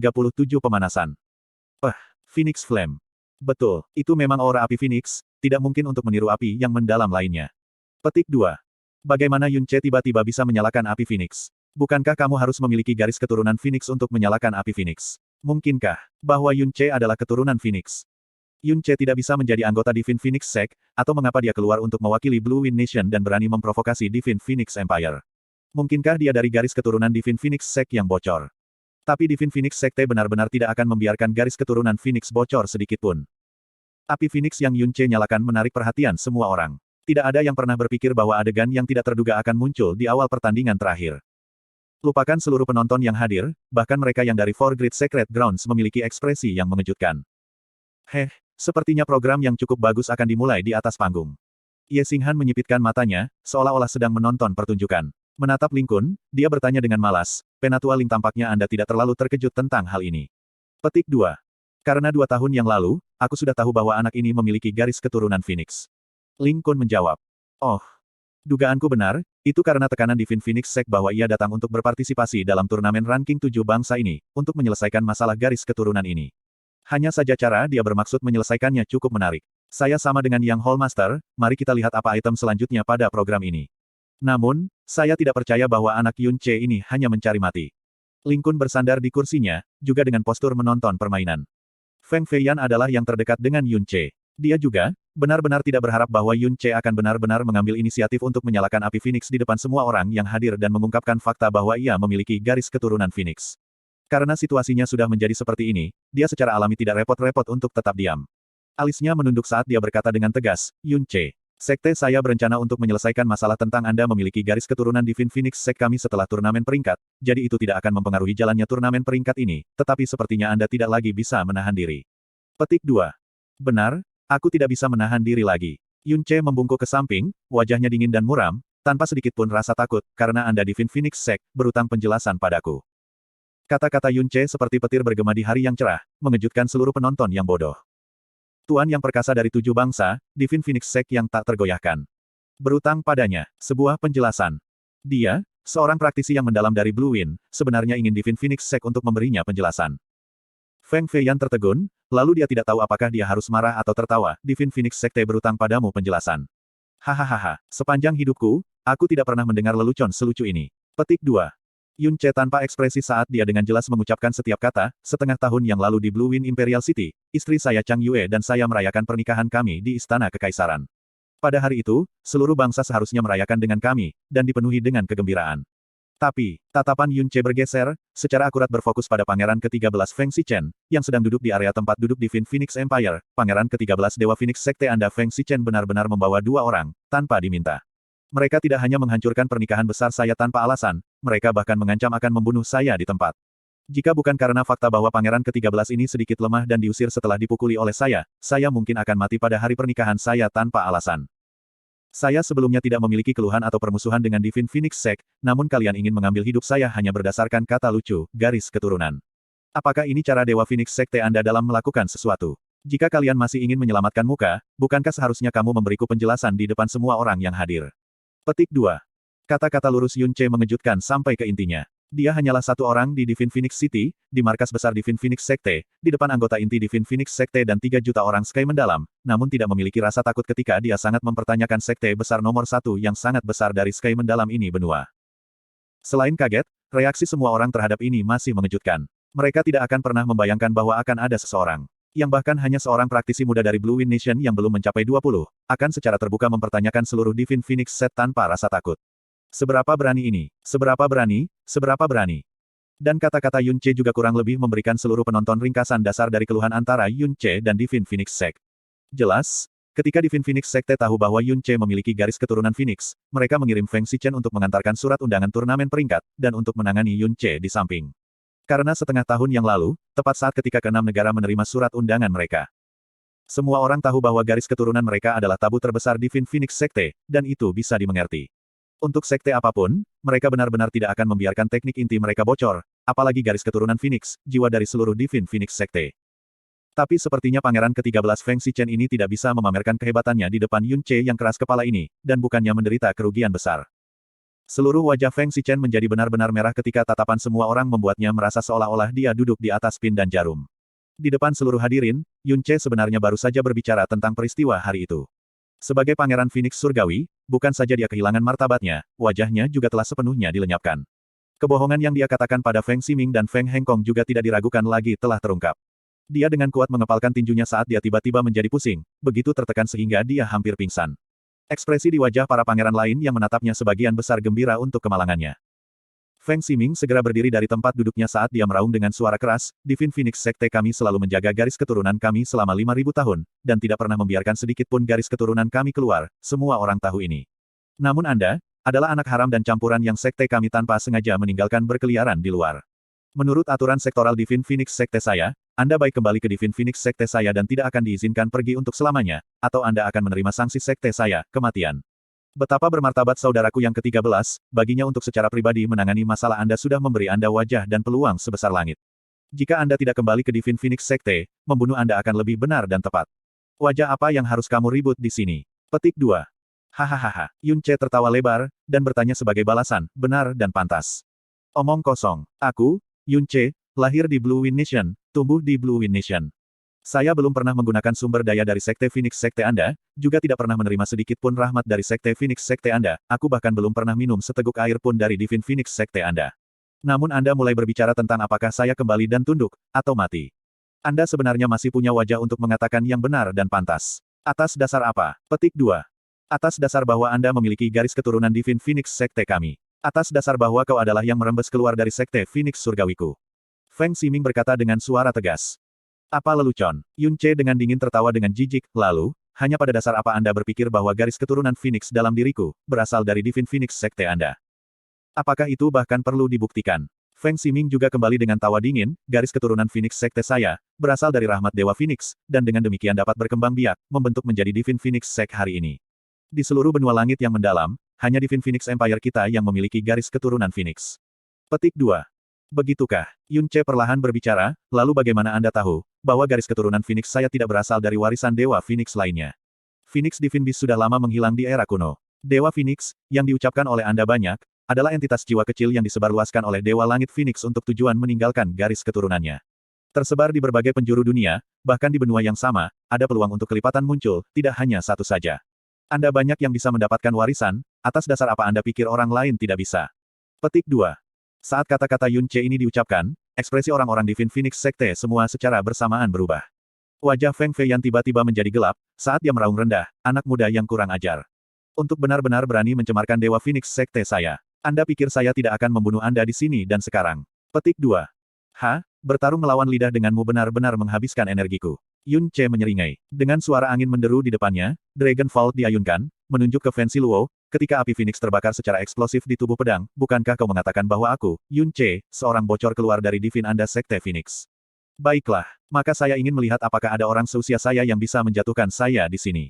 Pemanasan. Phoenix Flame. Betul, itu memang aura api Phoenix, tidak mungkin untuk meniru api yang mendalam lainnya. Petik 2. Bagaimana Yun Ce tiba-tiba bisa menyalakan api Phoenix? Bukankah kamu harus memiliki garis keturunan Phoenix untuk menyalakan api Phoenix? Mungkinkah bahwa Yun Ce adalah keturunan Phoenix? Yun Ce tidak bisa menjadi anggota Divine Phoenix Sect, atau mengapa dia keluar untuk mewakili Blue Wind Nation dan berani memprovokasi Divine Phoenix Empire? Mungkinkah dia dari garis keturunan Divine Phoenix Sect yang bocor? Tapi Divine Phoenix Sekte benar-benar tidak akan membiarkan garis keturunan Phoenix bocor sedikitpun. Api Phoenix yang Yun Ce nyalakan menarik perhatian semua orang. Tidak ada yang pernah berpikir bahwa adegan yang tidak terduga akan muncul di awal pertandingan terakhir. Lupakan seluruh penonton yang hadir, bahkan mereka yang dari Four Great Sacred Grounds memiliki ekspresi yang mengejutkan. Sepertinya program yang cukup bagus akan dimulai di atas panggung. Ye Xinghan menyipitkan matanya, seolah-olah sedang menonton pertunjukan. Menatap Ling Kun, dia bertanya dengan malas, Penatua Ling tampaknya Anda tidak terlalu terkejut tentang hal ini. Petik 2. Karena 2 tahun yang lalu, aku sudah tahu bahwa anak ini memiliki garis keturunan Phoenix. Ling Kun menjawab. Oh. Dugaanku benar, itu karena tekanan Divine Phoenix Sect bahwa ia datang untuk berpartisipasi dalam turnamen ranking 7 bangsa ini, untuk menyelesaikan masalah garis keturunan ini. Hanya saja cara dia bermaksud menyelesaikannya cukup menarik. Saya sama dengan Yang Hall Master, mari kita lihat apa item selanjutnya pada program ini. Namun, saya tidak percaya bahwa anak Yun Ce ini hanya mencari mati. Ling Kun bersandar di kursinya, juga dengan postur menonton permainan. Feng Feiyan adalah yang terdekat dengan Yun Ce. Dia juga, benar-benar tidak berharap bahwa Yun Ce akan benar-benar mengambil inisiatif untuk menyalakan api Phoenix di depan semua orang yang hadir dan mengungkapkan fakta bahwa ia memiliki garis keturunan Phoenix. Karena situasinya sudah menjadi seperti ini, dia secara alami tidak repot-repot untuk tetap diam. Alisnya menunduk saat dia berkata dengan tegas, Yun Ce. Sekte saya berencana untuk menyelesaikan masalah tentang Anda memiliki garis keturunan Divine Phoenix Sect kami setelah turnamen peringkat, jadi itu tidak akan mempengaruhi jalannya turnamen peringkat ini, tetapi sepertinya Anda tidak lagi bisa menahan diri. Petik 2. Benar, aku tidak bisa menahan diri lagi. Yun Ce membungkuk ke samping, wajahnya dingin dan muram, tanpa sedikit pun rasa takut, karena Anda Divine Phoenix Sect, berutang penjelasan padaku. Kata-kata Yun Ce seperti petir bergema di hari yang cerah, mengejutkan seluruh penonton yang bodoh. Tuan yang perkasa dari 7 bangsa, Divine Phoenix Sect yang tak tergoyahkan. Berutang padanya, sebuah penjelasan. Dia, seorang praktisi yang mendalam dari Blue Wind, sebenarnya ingin Divine Phoenix Sect untuk memberinya penjelasan. Feng Feiyan tertegun, lalu dia tidak tahu apakah dia harus marah atau tertawa, Divine Phoenix Sekte berutang padamu penjelasan. Hahaha, sepanjang hidupku, aku tidak pernah mendengar lelucon selucu ini. Petik 2. Yun Ce tanpa ekspresi saat dia dengan jelas mengucapkan setiap kata, setengah tahun yang lalu di Blue Wind Imperial City, istri saya Chang Yue dan saya merayakan pernikahan kami di Istana Kekaisaran. Pada hari itu, seluruh bangsa seharusnya merayakan dengan kami, dan dipenuhi dengan kegembiraan. Tapi, tatapan Yun Ce bergeser, secara akurat berfokus pada Pangeran ke-13 Feng Xichen, yang sedang duduk di area tempat duduk Divine Phoenix Empire, Pangeran ke-13 Dewa Phoenix Sekte Anda Feng Xichen benar-benar membawa 2 orang, tanpa diminta. Mereka tidak hanya menghancurkan pernikahan besar saya tanpa alasan, mereka bahkan mengancam akan membunuh saya di tempat. Jika bukan karena fakta bahwa Pangeran ke-13 ini sedikit lemah dan diusir setelah dipukuli oleh saya mungkin akan mati pada hari pernikahan saya tanpa alasan. Saya sebelumnya tidak memiliki keluhan atau permusuhan dengan Divine Phoenix Sect, namun kalian ingin mengambil hidup saya hanya berdasarkan kata lucu, garis keturunan. Apakah ini cara Dewa Phoenix Sekte Anda dalam melakukan sesuatu? Jika kalian masih ingin menyelamatkan muka, bukankah seharusnya kamu memberiku penjelasan di depan semua orang yang hadir? Petik 2. Kata-kata lurus Yun Ce mengejutkan sampai ke intinya. Dia hanyalah satu orang di Divine Phoenix City, di markas besar Divine Phoenix Sekte, di depan anggota inti Divine Phoenix Sekte dan 3 juta orang Sky mendalam, namun tidak memiliki rasa takut ketika dia sangat mempertanyakan sekte besar nomor 1 yang sangat besar dari Sky mendalam ini benua. Selain kaget, reaksi semua orang terhadap ini masih mengejutkan. Mereka tidak akan pernah membayangkan bahwa akan ada seseorang, yang bahkan hanya seorang praktisi muda dari Blue Wind Nation yang belum mencapai 20, akan secara terbuka mempertanyakan seluruh Divine Phoenix Set tanpa rasa takut. Seberapa berani ini? Seberapa berani? Seberapa berani? Dan kata-kata Yun Ce juga kurang lebih memberikan seluruh penonton ringkasan dasar dari keluhan antara Yun Ce dan Divine Phoenix Sect. Jelas, ketika Divine Phoenix Sekte tahu bahwa Yun Ce memiliki garis keturunan Phoenix, mereka mengirim Feng Xichen untuk mengantarkan surat undangan turnamen peringkat, dan untuk menangani Yun Ce di samping. Karena setengah tahun yang lalu, tepat saat ketika ke-6 negara menerima surat undangan mereka. Semua orang tahu bahwa garis keturunan mereka adalah tabu terbesar Divine Phoenix Sekte, dan itu bisa dimengerti. Untuk sekte apapun, mereka benar-benar tidak akan membiarkan teknik inti mereka bocor, apalagi garis keturunan Phoenix, jiwa dari seluruh Divine Phoenix Sekte. Tapi sepertinya pangeran ke-13 Feng Xichen ini tidak bisa memamerkan kehebatannya di depan Yun Ce yang keras kepala ini, dan bukannya menderita kerugian besar. Seluruh wajah Feng Xichen menjadi benar-benar merah ketika tatapan semua orang membuatnya merasa seolah-olah dia duduk di atas pin dan jarum. Di depan seluruh hadirin, Yun Ce sebenarnya baru saja berbicara tentang peristiwa hari itu. Sebagai pangeran Phoenix Surgawi, bukan saja dia kehilangan martabatnya, wajahnya juga telah sepenuhnya dilenyapkan. Kebohongan yang dia katakan pada Feng Ximing dan Feng Hengkong juga tidak diragukan lagi telah terungkap. Dia dengan kuat mengepalkan tinjunya saat dia tiba-tiba menjadi pusing, begitu tertekan sehingga dia hampir pingsan. Ekspresi di wajah para pangeran lain yang menatapnya sebagian besar gembira untuk kemalangannya. Feng Ximing segera berdiri dari tempat duduknya saat dia meraung dengan suara keras, Divine Phoenix Sekte kami selalu menjaga garis keturunan kami selama 5.000 tahun, dan tidak pernah membiarkan sedikit pun garis keturunan kami keluar, semua orang tahu ini. Namun Anda, adalah anak haram dan campuran yang sekte kami tanpa sengaja meninggalkan berkeliaran di luar. Menurut aturan sektoral Divine Phoenix Sekte saya, Anda baik kembali ke Divine Phoenix Sekte saya dan tidak akan diizinkan pergi untuk selamanya, atau Anda akan menerima sanksi sekte saya, kematian. Betapa bermartabat saudaraku yang ke-13, baginya untuk secara pribadi menangani masalah Anda sudah memberi Anda wajah dan peluang sebesar langit. Jika Anda tidak kembali ke Divine Phoenix Sekte, membunuh Anda akan lebih benar dan tepat. Wajah apa yang harus kamu ribut di sini? Petik 2. Hahaha. Yun Ce tertawa lebar, dan bertanya sebagai balasan, benar dan pantas. Omong kosong. Aku, Yun Ce, lahir di Blue Wind Nation, tumbuh di Blue Wind Nation. Saya belum pernah menggunakan sumber daya dari Sekte Phoenix Sekte Anda, juga tidak pernah menerima sedikit pun rahmat dari Sekte Phoenix Sekte Anda, aku bahkan belum pernah minum seteguk air pun dari Divine Phoenix Sekte Anda. Namun Anda mulai berbicara tentang apakah saya kembali dan tunduk, atau mati. Anda sebenarnya masih punya wajah untuk mengatakan yang benar dan pantas. Atas dasar apa? Petik 2. Atas dasar bahwa Anda memiliki garis keturunan Divine Phoenix Sekte kami. Atas dasar bahwa kau adalah yang merembes keluar dari Sekte Phoenix Surgawiku. Feng Ximing berkata dengan suara tegas. Apa lelucon? Yun Ce dengan dingin tertawa dengan jijik, lalu, hanya pada dasar apa Anda berpikir bahwa garis keturunan Phoenix dalam diriku, berasal dari Divine Phoenix Sekte Anda? Apakah itu bahkan perlu dibuktikan? Feng Ximing juga kembali dengan tawa dingin, garis keturunan Phoenix Sekte saya, berasal dari rahmat Dewa Phoenix, dan dengan demikian dapat berkembang biak, membentuk menjadi Divine Phoenix Sect hari ini. Di seluruh benua langit yang mendalam, hanya Divine Phoenix Empire kita yang memiliki garis keturunan Phoenix. Petik 2. Begitukah? Yun Ce perlahan berbicara, lalu bagaimana Anda tahu, bahwa garis keturunan Phoenix saya tidak berasal dari warisan Dewa Phoenix lainnya? Phoenix Divine Beast sudah lama menghilang di era kuno. Dewa Phoenix, yang diucapkan oleh Anda banyak, adalah entitas jiwa kecil yang disebarluaskan oleh Dewa Langit Phoenix untuk tujuan meninggalkan garis keturunannya. Tersebar di berbagai penjuru dunia, bahkan di benua yang sama, ada peluang untuk kelipatan muncul, tidak hanya satu saja. Anda banyak yang bisa mendapatkan warisan, atas dasar apa Anda pikir orang lain tidak bisa? Petik 2. Saat kata-kata Yun Ce ini diucapkan, ekspresi orang-orang Divine Phoenix Sekte semua secara bersamaan berubah. Wajah Feng Feiyan tiba-tiba menjadi gelap, saat dia meraung rendah, anak muda yang kurang ajar. Untuk benar-benar berani mencemarkan Dewa Phoenix Sekte saya. Anda pikir saya tidak akan membunuh Anda di sini dan sekarang? Petik 2. Bertarung melawan lidah denganmu benar-benar menghabiskan energiku. Yun Ce menyeringai. Dengan suara angin menderu di depannya, Dragon Vault diayunkan, menunjuk ke Fancy Luo, ketika api Phoenix terbakar secara eksplosif di tubuh pedang, bukankah kau mengatakan bahwa aku, Yun Ce, seorang bocor keluar dari Divine Anda Sekte Phoenix? Baiklah, maka saya ingin melihat apakah ada orang seusia saya yang bisa menjatuhkan saya di sini.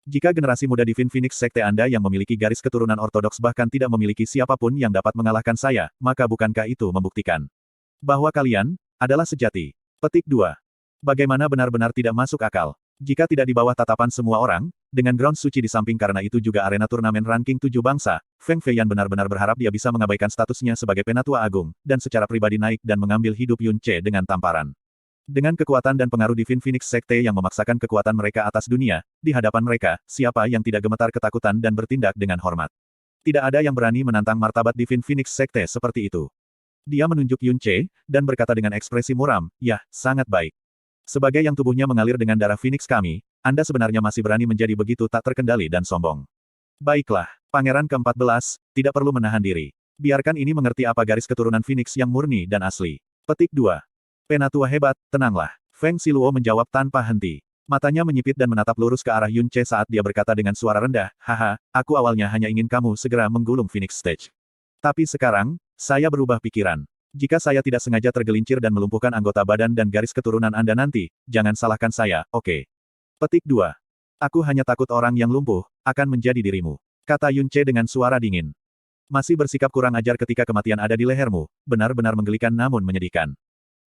Jika generasi muda Divine Phoenix Sekte Anda yang memiliki garis keturunan ortodoks bahkan tidak memiliki siapapun yang dapat mengalahkan saya, maka bukankah itu membuktikan bahwa kalian adalah sejati? Petik 2. Bagaimana benar-benar tidak masuk akal? Jika tidak di bawah tatapan semua orang, dengan ground suci di samping karena itu juga arena turnamen ranking 7 bangsa, Feng Feiyan benar-benar berharap dia bisa mengabaikan statusnya sebagai penatua agung, dan secara pribadi naik dan mengambil hidup Yun Ce dengan tamparan. Dengan kekuatan dan pengaruh Divine Phoenix Sekte yang memaksakan kekuatan mereka atas dunia, di hadapan mereka, siapa yang tidak gemetar ketakutan dan bertindak dengan hormat? Tidak ada yang berani menantang martabat Divine Phoenix Sekte seperti itu. Dia menunjuk Yun Ce, dan berkata dengan ekspresi muram, "Yah, sangat baik. Sebagai yang tubuhnya mengalir dengan darah Phoenix kami, Anda sebenarnya masih berani menjadi begitu tak terkendali dan sombong. Baiklah, Pangeran ke-14, tidak perlu menahan diri. Biarkan ini mengerti apa garis keturunan Phoenix yang murni dan asli." Petik 2. Penatua hebat, tenanglah. Feng Xiluo menjawab tanpa henti. Matanya menyipit dan menatap lurus ke arah Yun Ce saat dia berkata dengan suara rendah, "Haha, aku awalnya hanya ingin kamu segera menggulung Phoenix Stage. Tapi sekarang, saya berubah pikiran. Jika saya tidak sengaja tergelincir dan melumpuhkan anggota badan dan garis keturunan Anda nanti, jangan salahkan saya, oke?" Petik 2. Aku hanya takut orang yang lumpuh, akan menjadi dirimu. Kata Yun Ce dengan suara dingin. Masih bersikap kurang ajar ketika kematian ada di lehermu, benar-benar menggelikan namun menyedihkan.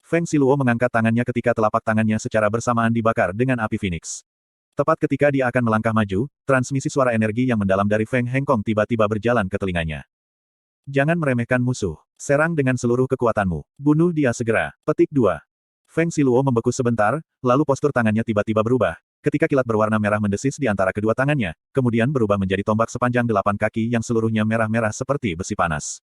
Feng Xiluo mengangkat tangannya ketika telapak tangannya secara bersamaan dibakar dengan api Phoenix. Tepat ketika dia akan melangkah maju, transmisi suara energi yang mendalam dari Feng Hengkong tiba-tiba berjalan ke telinganya. "Jangan meremehkan musuh. Serang dengan seluruh kekuatanmu. Bunuh dia segera." Petik 2. Feng Xiluo membeku sebentar, lalu postur tangannya tiba-tiba berubah. Ketika kilat berwarna merah mendesis di antara kedua tangannya, kemudian berubah menjadi tombak sepanjang 8 kaki yang seluruhnya merah-merah seperti besi panas.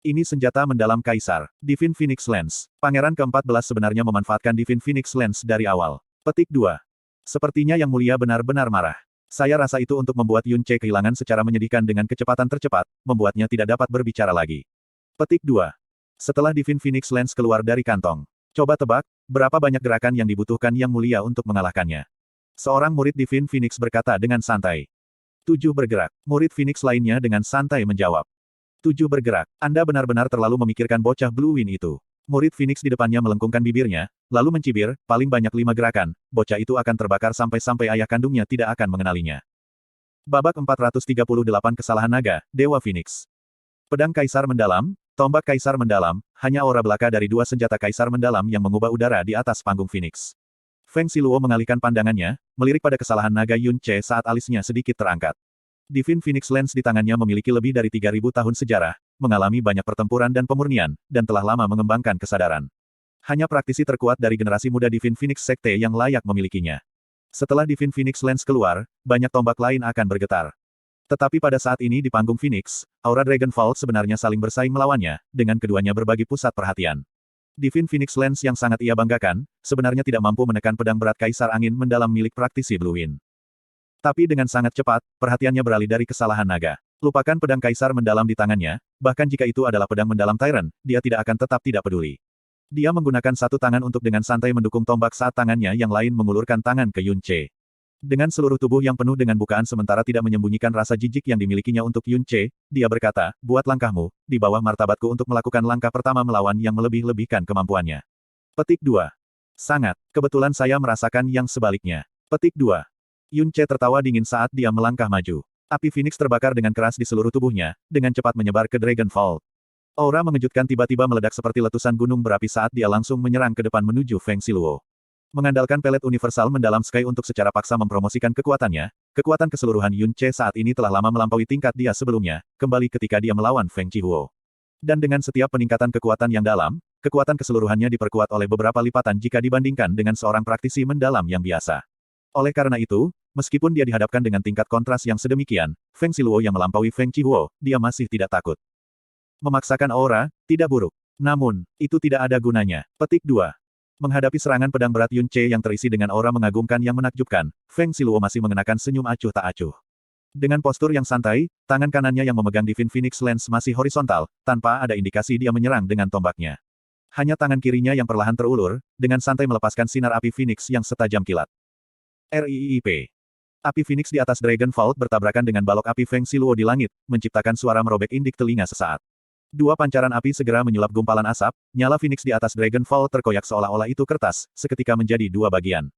Ini senjata mendalam Kaisar, Divine Phoenix Lens. Pangeran ke-14 sebenarnya memanfaatkan Divine Phoenix Lens dari awal. Petik 2. Sepertinya Yang Mulia benar-benar marah. Saya rasa itu untuk membuat Yun Ce kehilangan secara menyedihkan dengan kecepatan tercepat, membuatnya tidak dapat berbicara lagi. Petik 2. Setelah Divine Phoenix Lens keluar dari kantong. Coba tebak, berapa banyak gerakan yang dibutuhkan Yang Mulia untuk mengalahkannya? Seorang murid Divine Phoenix berkata dengan santai. 7 bergerak. Murid Phoenix lainnya dengan santai menjawab. 7 bergerak. Anda benar-benar terlalu memikirkan bocah Blue Wind itu. Murid Phoenix di depannya melengkungkan bibirnya, lalu mencibir, paling banyak 5 gerakan, bocah itu akan terbakar sampai-sampai ayah kandungnya tidak akan mengenalinya. Babak 438 Kesalahan Naga, Dewa Phoenix. Pedang Kaisar mendalam, tombak Kaisar mendalam, hanya aura belaka dari 2 senjata Kaisar mendalam yang mengubah udara di atas panggung Phoenix. Feng Xiluo mengalihkan pandangannya, melirik pada kesalahan naga Yun Ce saat alisnya sedikit terangkat. Divine Phoenix Lens di tangannya memiliki lebih dari 3.000 tahun sejarah, mengalami banyak pertempuran dan pemurnian, dan telah lama mengembangkan kesadaran. Hanya praktisi terkuat dari generasi muda Divine Phoenix Sekte yang layak memilikinya. Setelah Divine Phoenix Lens keluar, banyak tombak lain akan bergetar. Tetapi pada saat ini di panggung Phoenix, aura Dragonfall sebenarnya saling bersaing melawannya, dengan keduanya berbagi pusat perhatian. Divine Phoenix Lens yang sangat ia banggakan, sebenarnya tidak mampu menekan pedang berat Kaisar Angin mendalam milik praktisi Blue Wind. Tapi dengan sangat cepat, perhatiannya beralih dari kesalahan naga. Lupakan pedang Kaisar mendalam di tangannya, bahkan jika itu adalah pedang mendalam Tyrant, dia tidak akan tetap tidak peduli. Dia menggunakan satu tangan untuk dengan santai mendukung tombak saat tangannya yang lain mengulurkan tangan ke Yun Ce. Dengan seluruh tubuh yang penuh dengan bukaan sementara tidak menyembunyikan rasa jijik yang dimilikinya untuk Yun Ce, dia berkata, "Buat langkahmu, di bawah martabatku untuk melakukan langkah pertama melawan yang melebih-lebihkan kemampuannya." Petik 2. Sangat, kebetulan saya merasakan yang sebaliknya. Petik 2. Yun Ce tertawa dingin saat dia melangkah maju. Api Phoenix terbakar dengan keras di seluruh tubuhnya, dengan cepat menyebar ke Dragonfall. Aura mengejutkan tiba-tiba meledak seperti letusan gunung berapi saat dia langsung menyerang ke depan menuju Feng Xiluo. Mengandalkan pelet universal mendalam Sky untuk secara paksa mempromosikan kekuatannya, kekuatan keseluruhan Yun Ce saat ini telah lama melampaui tingkat dia sebelumnya, kembali ketika dia melawan Feng Qihuo. Dan dengan setiap peningkatan kekuatan yang dalam, kekuatan keseluruhannya diperkuat oleh beberapa lipatan jika dibandingkan dengan seorang praktisi mendalam yang biasa. Oleh karena itu, meskipun dia dihadapkan dengan tingkat kontras yang sedemikian, Feng Xiluo yang melampaui Feng Qihuo, dia masih tidak takut. Memaksakan aura, tidak buruk. Namun, itu tidak ada gunanya. Petik 2. Menghadapi serangan pedang berat Yun Ce yang terisi dengan aura mengagumkan yang menakjubkan, Feng Xiluo masih mengenakan senyum acuh tak acuh. Dengan postur yang santai, tangan kanannya yang memegang Divine Phoenix Lens masih horizontal, tanpa ada indikasi dia menyerang dengan tombaknya. Hanya tangan kirinya yang perlahan terulur, dengan santai melepaskan sinar api Phoenix yang setajam kilat. RIIP. Api Phoenix di atas Dragon Vault bertabrakan dengan balok api Feng Xiluo di langit, menciptakan suara merobek indik telinga sesaat. Dua pancaran api segera menyulap gumpalan asap, nyala Phoenix di atas Dragon Vault terkoyak seolah-olah itu kertas, seketika menjadi dua bagian.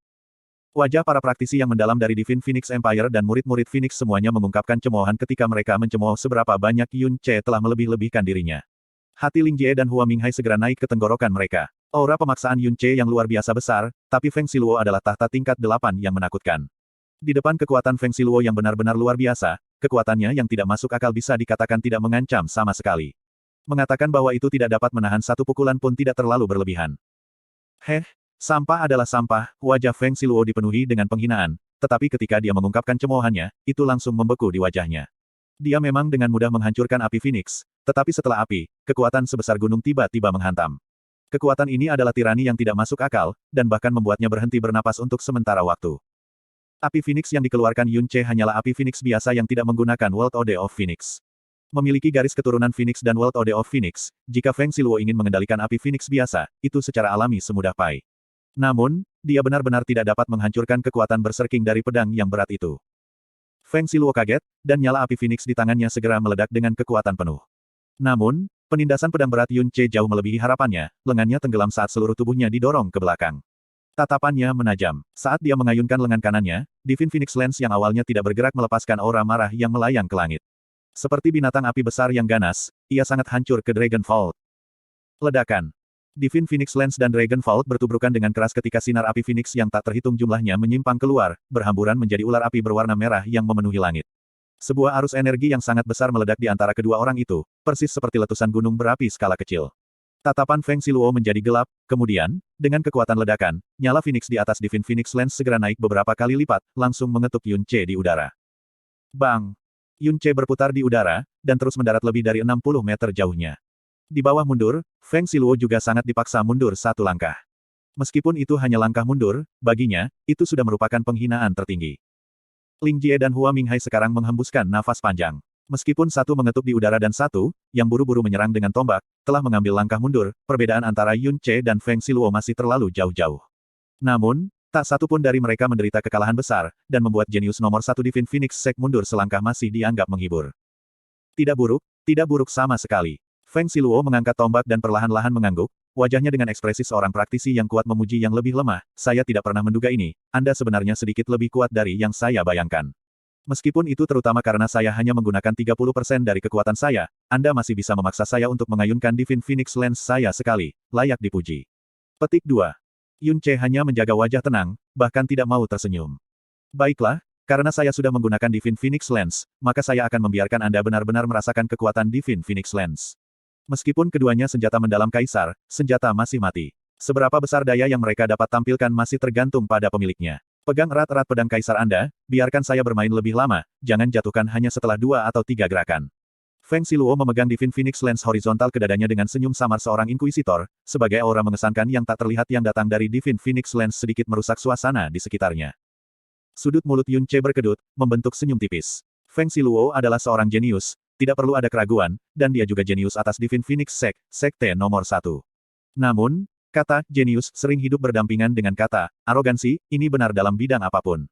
Wajah para praktisi yang mendalam dari Divine Phoenix Empire dan murid-murid Phoenix semuanya mengungkapkan cemoohan ketika mereka mencemooh seberapa banyak Yun Ce telah melebih-lebihkan dirinya. Hati Ling Jie dan Hua Minghai segera naik ke tenggorokan mereka. Aura pemaksaan Yun Ce yang luar biasa besar, tapi Feng Siluo adalah tahta tingkat 8 yang menakutkan. Di depan kekuatan Feng Siluo yang benar-benar luar biasa, kekuatannya yang tidak masuk akal bisa dikatakan tidak mengancam sama sekali. Mengatakan bahwa itu tidak dapat menahan satu pukulan pun tidak terlalu berlebihan. Sampah adalah sampah, wajah Feng Siluo dipenuhi dengan penghinaan, tetapi ketika dia mengungkapkan cemoohannya, itu langsung membeku di wajahnya. Dia memang dengan mudah menghancurkan api Phoenix, tetapi setelah api, kekuatan sebesar gunung tiba-tiba menghantam. Kekuatan ini adalah tirani yang tidak masuk akal, dan bahkan membuatnya berhenti bernapas untuk sementara waktu. Api Phoenix yang dikeluarkan Yun Ce hanyalah api Phoenix biasa yang tidak menggunakan World Ode of Phoenix. Memiliki garis keturunan Phoenix dan World Ode of Phoenix, jika Feng Siluo ingin mengendalikan api Phoenix biasa, itu secara alami semudah Pai. Namun, dia benar-benar tidak dapat menghancurkan kekuatan berserking dari pedang yang berat itu. Feng Siluo kaget, dan nyala api Phoenix di tangannya segera meledak dengan kekuatan penuh. Namun, penindasan pedang berat Yun Ce jauh melebihi harapannya, lengannya tenggelam saat seluruh tubuhnya didorong ke belakang. Tatapannya menajam. Saat dia mengayunkan lengan kanannya, Divine Phoenix Lens yang awalnya tidak bergerak melepaskan aura marah yang melayang ke langit. Seperti binatang api besar yang ganas, ia sangat hancur ke Dragon Vault. Ledakan. Divine Phoenix Lens dan Dragon Vault bertubrukan dengan keras ketika sinar api Phoenix yang tak terhitung jumlahnya menyimpang keluar, berhamburan menjadi ular api berwarna merah yang memenuhi langit. Sebuah arus energi yang sangat besar meledak di antara kedua orang itu, persis seperti letusan gunung berapi skala kecil. Tatapan Feng Siluo menjadi gelap, kemudian, dengan kekuatan ledakan, nyala Phoenix di atas Divine Phoenix Lens segera naik beberapa kali lipat, langsung mengetuk Yun Ce di udara. Bang! Yun Ce berputar di udara, dan terus mendarat lebih dari 60 meter jauhnya. Di bawah mundur, Feng Siluo juga sangat dipaksa mundur satu langkah. Meskipun itu hanya langkah mundur, baginya, itu sudah merupakan penghinaan tertinggi. Ling Jie dan Hua Minghai sekarang menghembuskan nafas panjang. Meskipun satu mengetuk di udara dan satu, yang buru-buru menyerang dengan tombak, telah mengambil langkah mundur, perbedaan antara Yun Ce dan Feng Siluo masih terlalu jauh-jauh. Namun, tak satu pun dari mereka menderita kekalahan besar, dan membuat jenius nomor 1 Divine Phoenix Sek mundur selangkah masih dianggap menghibur. Tidak buruk sama sekali. Feng Siluo mengangkat tombak dan perlahan-lahan mengangguk, wajahnya dengan ekspresi seorang praktisi yang kuat memuji yang lebih lemah. Saya tidak pernah menduga ini, Anda sebenarnya sedikit lebih kuat dari yang saya bayangkan. Meskipun itu terutama karena saya hanya menggunakan 30% dari kekuatan saya, Anda masih bisa memaksa saya untuk mengayunkan Divine Phoenix Lens saya sekali, layak dipuji. Petik 2. Yun Ce hanya menjaga wajah tenang, bahkan tidak mau tersenyum. Baiklah, karena saya sudah menggunakan Divine Phoenix Lens, maka saya akan membiarkan Anda benar-benar merasakan kekuatan Divine Phoenix Lens. Meskipun keduanya senjata mendalam kaisar, senjata masih mati. Seberapa besar daya yang mereka dapat tampilkan masih tergantung pada pemiliknya. Pegang erat-erat pedang kaisar Anda, biarkan saya bermain lebih lama, jangan jatuhkan hanya setelah 2 atau 3 gerakan. Feng Siluo memegang Divine Phoenix Lens horizontal ke dadanya dengan senyum samar seorang inkuisitor, sebagai aura mengesankan yang tak terlihat yang datang dari Divine Phoenix Lens sedikit merusak suasana di sekitarnya. Sudut mulut Yun Ce berkedut, membentuk senyum tipis. Feng Siluo adalah seorang jenius, tidak perlu ada keraguan, dan dia juga jenius atas Divine Phoenix Sek, sekte nomor 1. Namun, kata jenius sering hidup berdampingan dengan kata arogansi, ini benar dalam bidang apapun.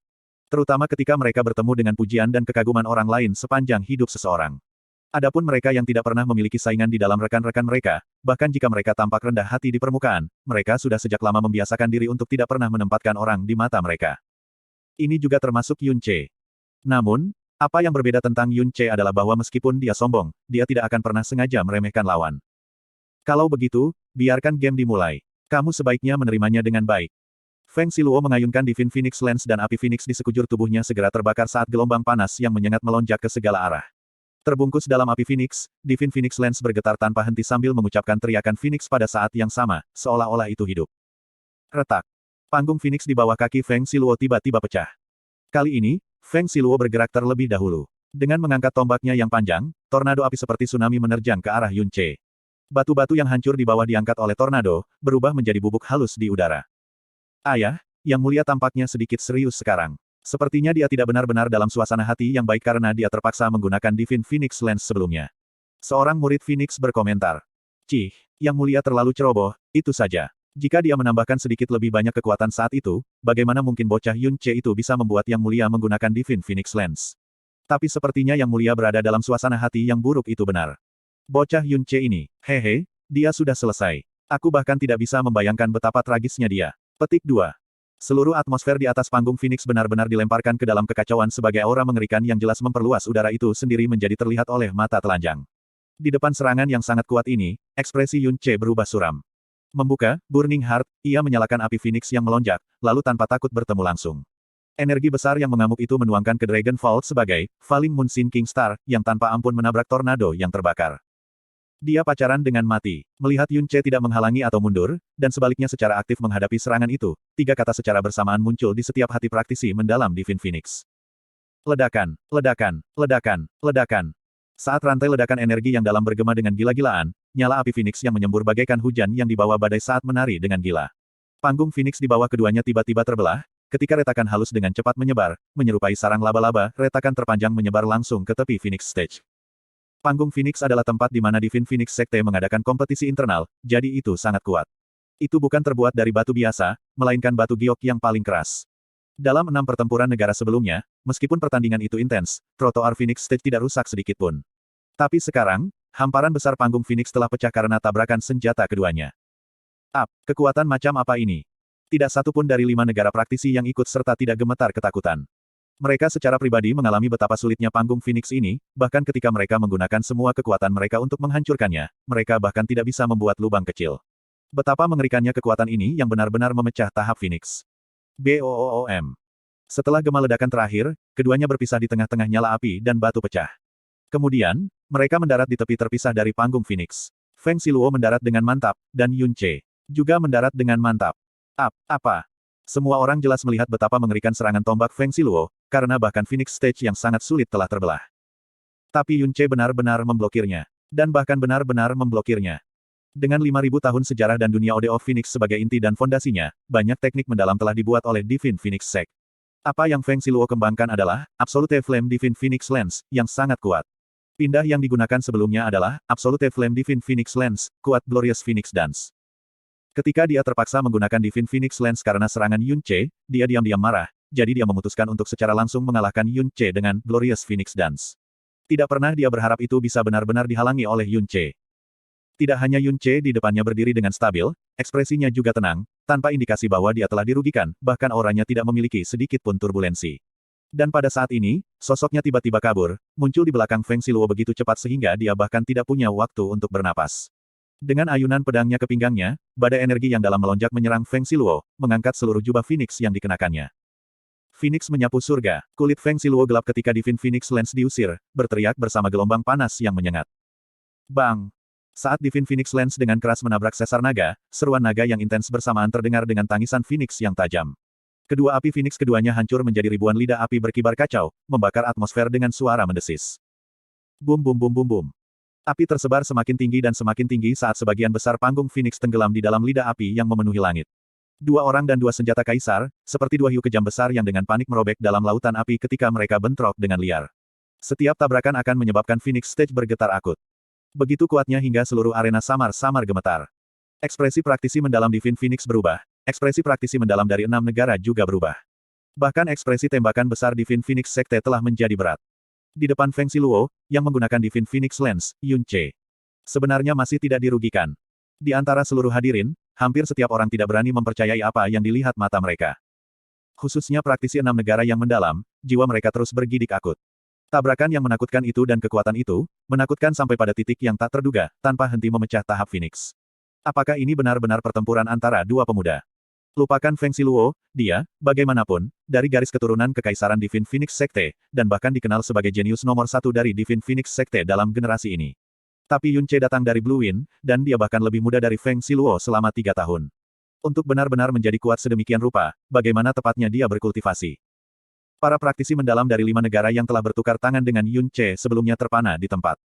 Terutama ketika mereka bertemu dengan pujian dan kekaguman orang lain sepanjang hidup seseorang. Adapun mereka yang tidak pernah memiliki saingan di dalam rekan-rekan mereka, bahkan jika mereka tampak rendah hati di permukaan, mereka sudah sejak lama membiasakan diri untuk tidak pernah menempatkan orang di mata mereka. Ini juga termasuk Yun Ce. Namun, apa yang berbeda tentang Yun Ce adalah bahwa meskipun dia sombong, dia tidak akan pernah sengaja meremehkan lawan. Kalau begitu, biarkan game dimulai. Kamu sebaiknya menerimanya dengan baik. Feng Siluo mengayunkan Divine Phoenix Lens dan api Phoenix di sekujur tubuhnya segera terbakar saat gelombang panas yang menyengat melonjak ke segala arah. Terbungkus dalam api Phoenix, Divine Phoenix Lens bergetar tanpa henti sambil mengucapkan teriakan Phoenix pada saat yang sama, seolah-olah itu hidup. Retak. Panggung Phoenix di bawah kaki Feng Siluo tiba-tiba pecah. Kali ini, Feng Siluo bergerak terlebih dahulu. Dengan mengangkat tombaknya yang panjang, tornado api seperti tsunami menerjang ke arah Yun Ce. Batu-batu yang hancur di bawah diangkat oleh tornado, berubah menjadi bubuk halus di udara. Ayah, Yang Mulia tampaknya sedikit serius sekarang. Sepertinya dia tidak benar-benar dalam suasana hati yang baik karena dia terpaksa menggunakan Divine Phoenix Lens sebelumnya. Seorang murid Phoenix berkomentar. Cih, Yang Mulia terlalu ceroboh, itu saja. Jika dia menambahkan sedikit lebih banyak kekuatan saat itu, bagaimana mungkin bocah Yun Ce itu bisa membuat Yang Mulia menggunakan Divine Phoenix Lens? Tapi sepertinya Yang Mulia berada dalam suasana hati yang buruk itu benar. Bocah Yun Ce ini, hehe, dia sudah selesai. Aku bahkan tidak bisa membayangkan betapa tragisnya dia. Petik 2. Seluruh atmosfer di atas panggung Phoenix benar-benar dilemparkan ke dalam kekacauan sebagai aura mengerikan yang jelas memperluas udara itu sendiri menjadi terlihat oleh mata telanjang. Di depan serangan yang sangat kuat ini, ekspresi Yun Ce berubah suram. Membuka Burning Heart, ia menyalakan api Phoenix yang melonjak, lalu tanpa takut bertemu langsung. Energi besar yang mengamuk itu menuangkan ke Dragon Vault sebagai Falling Moon Sinking Star yang tanpa ampun menabrak tornado yang terbakar. Dia pacaran dengan mati. Melihat Yun Ce tidak menghalangi atau mundur, dan sebaliknya secara aktif menghadapi serangan itu, tiga kata secara bersamaan muncul di setiap hati praktisi mendalam Divine Phoenix. Ledakan, ledakan, ledakan, ledakan. Saat rantai ledakan energi yang dalam bergema dengan gila-gilaan, nyala api Phoenix yang menyembur bagaikan hujan yang dibawa badai saat menari dengan gila. Panggung Phoenix di bawah keduanya tiba-tiba terbelah, ketika retakan halus dengan cepat menyebar, menyerupai sarang laba-laba, retakan terpanjang menyebar langsung ke tepi Phoenix Stage. Panggung Phoenix adalah tempat di mana Divine Phoenix Sekte mengadakan kompetisi internal, jadi itu sangat kuat. Itu bukan terbuat dari batu biasa, melainkan batu giok yang paling keras. Dalam 6 pertempuran negara sebelumnya, meskipun pertandingan itu intens, trotoar Phoenix Stage tidak rusak sedikitpun. Tapi sekarang, hamparan besar panggung Phoenix telah pecah karena tabrakan senjata keduanya. Kekuatan macam apa ini? Tidak satu pun dari 5 negara praktisi yang ikut serta tidak gemetar ketakutan. Mereka secara pribadi mengalami betapa sulitnya panggung Phoenix ini, bahkan ketika mereka menggunakan semua kekuatan mereka untuk menghancurkannya, mereka bahkan tidak bisa membuat lubang kecil. Betapa mengerikannya kekuatan ini yang benar-benar memecah tahap Phoenix. BOOM. Setelah gema ledakan terakhir, keduanya berpisah di tengah-tengah nyala api dan batu pecah. Kemudian, mereka mendarat di tepi terpisah dari panggung Phoenix. Feng Xiluo mendarat dengan mantap, dan Yun Ce juga mendarat dengan mantap. Apa? Semua orang jelas melihat betapa mengerikan serangan tombak Feng Xiluo, karena bahkan Phoenix Stage yang sangat sulit telah terbelah. Tapi Yun Ce benar-benar memblokirnya. Dan bahkan benar-benar memblokirnya. Dengan 5.000 tahun sejarah dan dunia Ode of Phoenix sebagai inti dan fondasinya, banyak teknik mendalam telah dibuat oleh Divine Phoenix Sect. Apa yang Feng Xiluo kembangkan adalah Absolute Flame Divine Phoenix Lens, yang sangat kuat. Pindah yang digunakan sebelumnya adalah Absolute Flame Divine Phoenix Lens, kuat Glorious Phoenix Dance. Ketika dia terpaksa menggunakan Divine Phoenix Lens karena serangan Yun Ce, dia diam-diam marah, jadi dia memutuskan untuk secara langsung mengalahkan Yun Ce dengan Glorious Phoenix Dance. Tidak pernah dia berharap itu bisa benar-benar dihalangi oleh Yun Ce. Tidak hanya Yun Ce di depannya berdiri dengan stabil, ekspresinya juga tenang, tanpa indikasi bahwa dia telah dirugikan, bahkan auranya tidak memiliki sedikit pun turbulensi. Dan pada saat ini, sosoknya tiba-tiba kabur, muncul di belakang Feng Xiluo begitu cepat sehingga dia bahkan tidak punya waktu untuk bernapas. Dengan ayunan pedangnya ke pinggangnya, badai energi yang dalam melonjak menyerang Feng Xiluo, mengangkat seluruh jubah Phoenix yang dikenakannya. Phoenix menyapu surga, kulit Feng Xiluo gelap ketika Divine Phoenix Lens diusir, berteriak bersama gelombang panas yang menyengat. Bang! Saat Divine Phoenix Lens dengan keras menabrak sesar naga, seruan naga yang intens bersamaan terdengar dengan tangisan Phoenix yang tajam. Kedua api Phoenix keduanya hancur menjadi ribuan lidah api berkibar kacau, membakar atmosfer dengan suara mendesis. Bum bum bum bum bum. Api tersebar semakin tinggi dan semakin tinggi saat sebagian besar panggung Phoenix tenggelam di dalam lidah api yang memenuhi langit. 2 orang dan 2 senjata kaisar, seperti 2 hiu kejam besar yang dengan panik merobek dalam lautan api ketika mereka bentrok dengan liar. Setiap tabrakan akan menyebabkan Phoenix Stage bergetar akut. Begitu kuatnya hingga seluruh arena samar-samar gemetar. Ekspresi praktisi mendalam Divine Phoenix berubah, ekspresi praktisi mendalam dari 6 negara juga berubah. Bahkan ekspresi tembakan besar Divine Phoenix Sekte telah menjadi berat. Di depan Feng Xiluo, yang menggunakan Divine Phoenix Lens, Yun Ce sebenarnya masih tidak dirugikan. Di antara seluruh hadirin, hampir setiap orang tidak berani mempercayai apa yang dilihat mata mereka. Khususnya praktisi 6 negara yang mendalam, jiwa mereka terus bergidik akut. Tabrakan yang menakutkan itu dan kekuatan itu, menakutkan sampai pada titik yang tak terduga, tanpa henti memecah tahap Phoenix. Apakah ini benar-benar pertempuran antara dua pemuda? Lupakan Feng Xiluo, dia, bagaimanapun, dari garis keturunan Kekaisaran Divine Phoenix Sekte, dan bahkan dikenal sebagai jenius nomor 1 dari Divine Phoenix Sekte dalam generasi ini. Tapi Yun Ce datang dari Blue Wind, dan dia bahkan lebih muda dari Feng Xiluo selama 3 tahun. Untuk benar-benar menjadi kuat sedemikian rupa, bagaimana tepatnya dia berkultivasi. Para praktisi mendalam dari 5 negara yang telah bertukar tangan dengan Yun Ce sebelumnya terpana di tempat.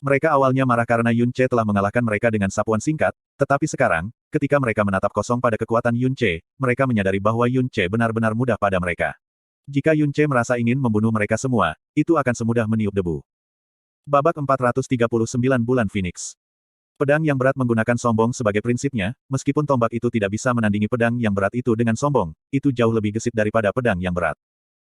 Mereka awalnya marah karena Yun Ce telah mengalahkan mereka dengan sapuan singkat, tetapi sekarang, ketika mereka menatap kosong pada kekuatan Yun Ce, mereka menyadari bahwa Yun Ce benar-benar mudah pada mereka. Jika Yun Ce merasa ingin membunuh mereka semua, itu akan semudah meniup debu. Babak 439 Bulan Phoenix. Pedang yang berat menggunakan sombong sebagai prinsipnya, meskipun tombak itu tidak bisa menandingi pedang yang berat itu dengan sombong, itu jauh lebih gesit daripada pedang yang berat.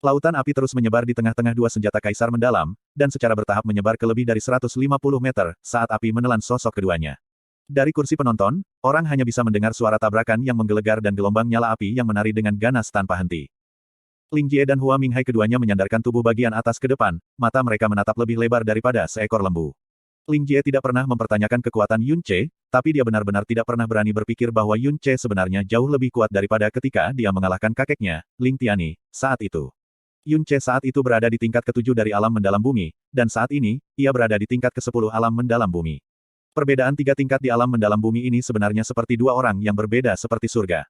Lautan api terus menyebar di tengah-tengah 2 senjata kaisar mendalam, dan secara bertahap menyebar ke lebih dari 150 meter, saat api menelan sosok keduanya. Dari kursi penonton, orang hanya bisa mendengar suara tabrakan yang menggelegar dan gelombang nyala api yang menari dengan ganas tanpa henti. Ling Jie dan Hua Minghai keduanya menyandarkan tubuh bagian atas ke depan, mata mereka menatap lebih lebar daripada seekor lembu. Ling Jie tidak pernah mempertanyakan kekuatan Yun Che, tapi dia benar-benar tidak pernah berani berpikir bahwa Yun Che sebenarnya jauh lebih kuat daripada ketika dia mengalahkan kakeknya, Ling Tiani, saat itu. Yun Che saat itu berada di tingkat ke-7 dari alam mendalam bumi, dan saat ini, ia berada di tingkat ke-10 alam mendalam bumi. Perbedaan 3 tingkat di alam mendalam bumi ini sebenarnya seperti dua orang yang berbeda seperti surga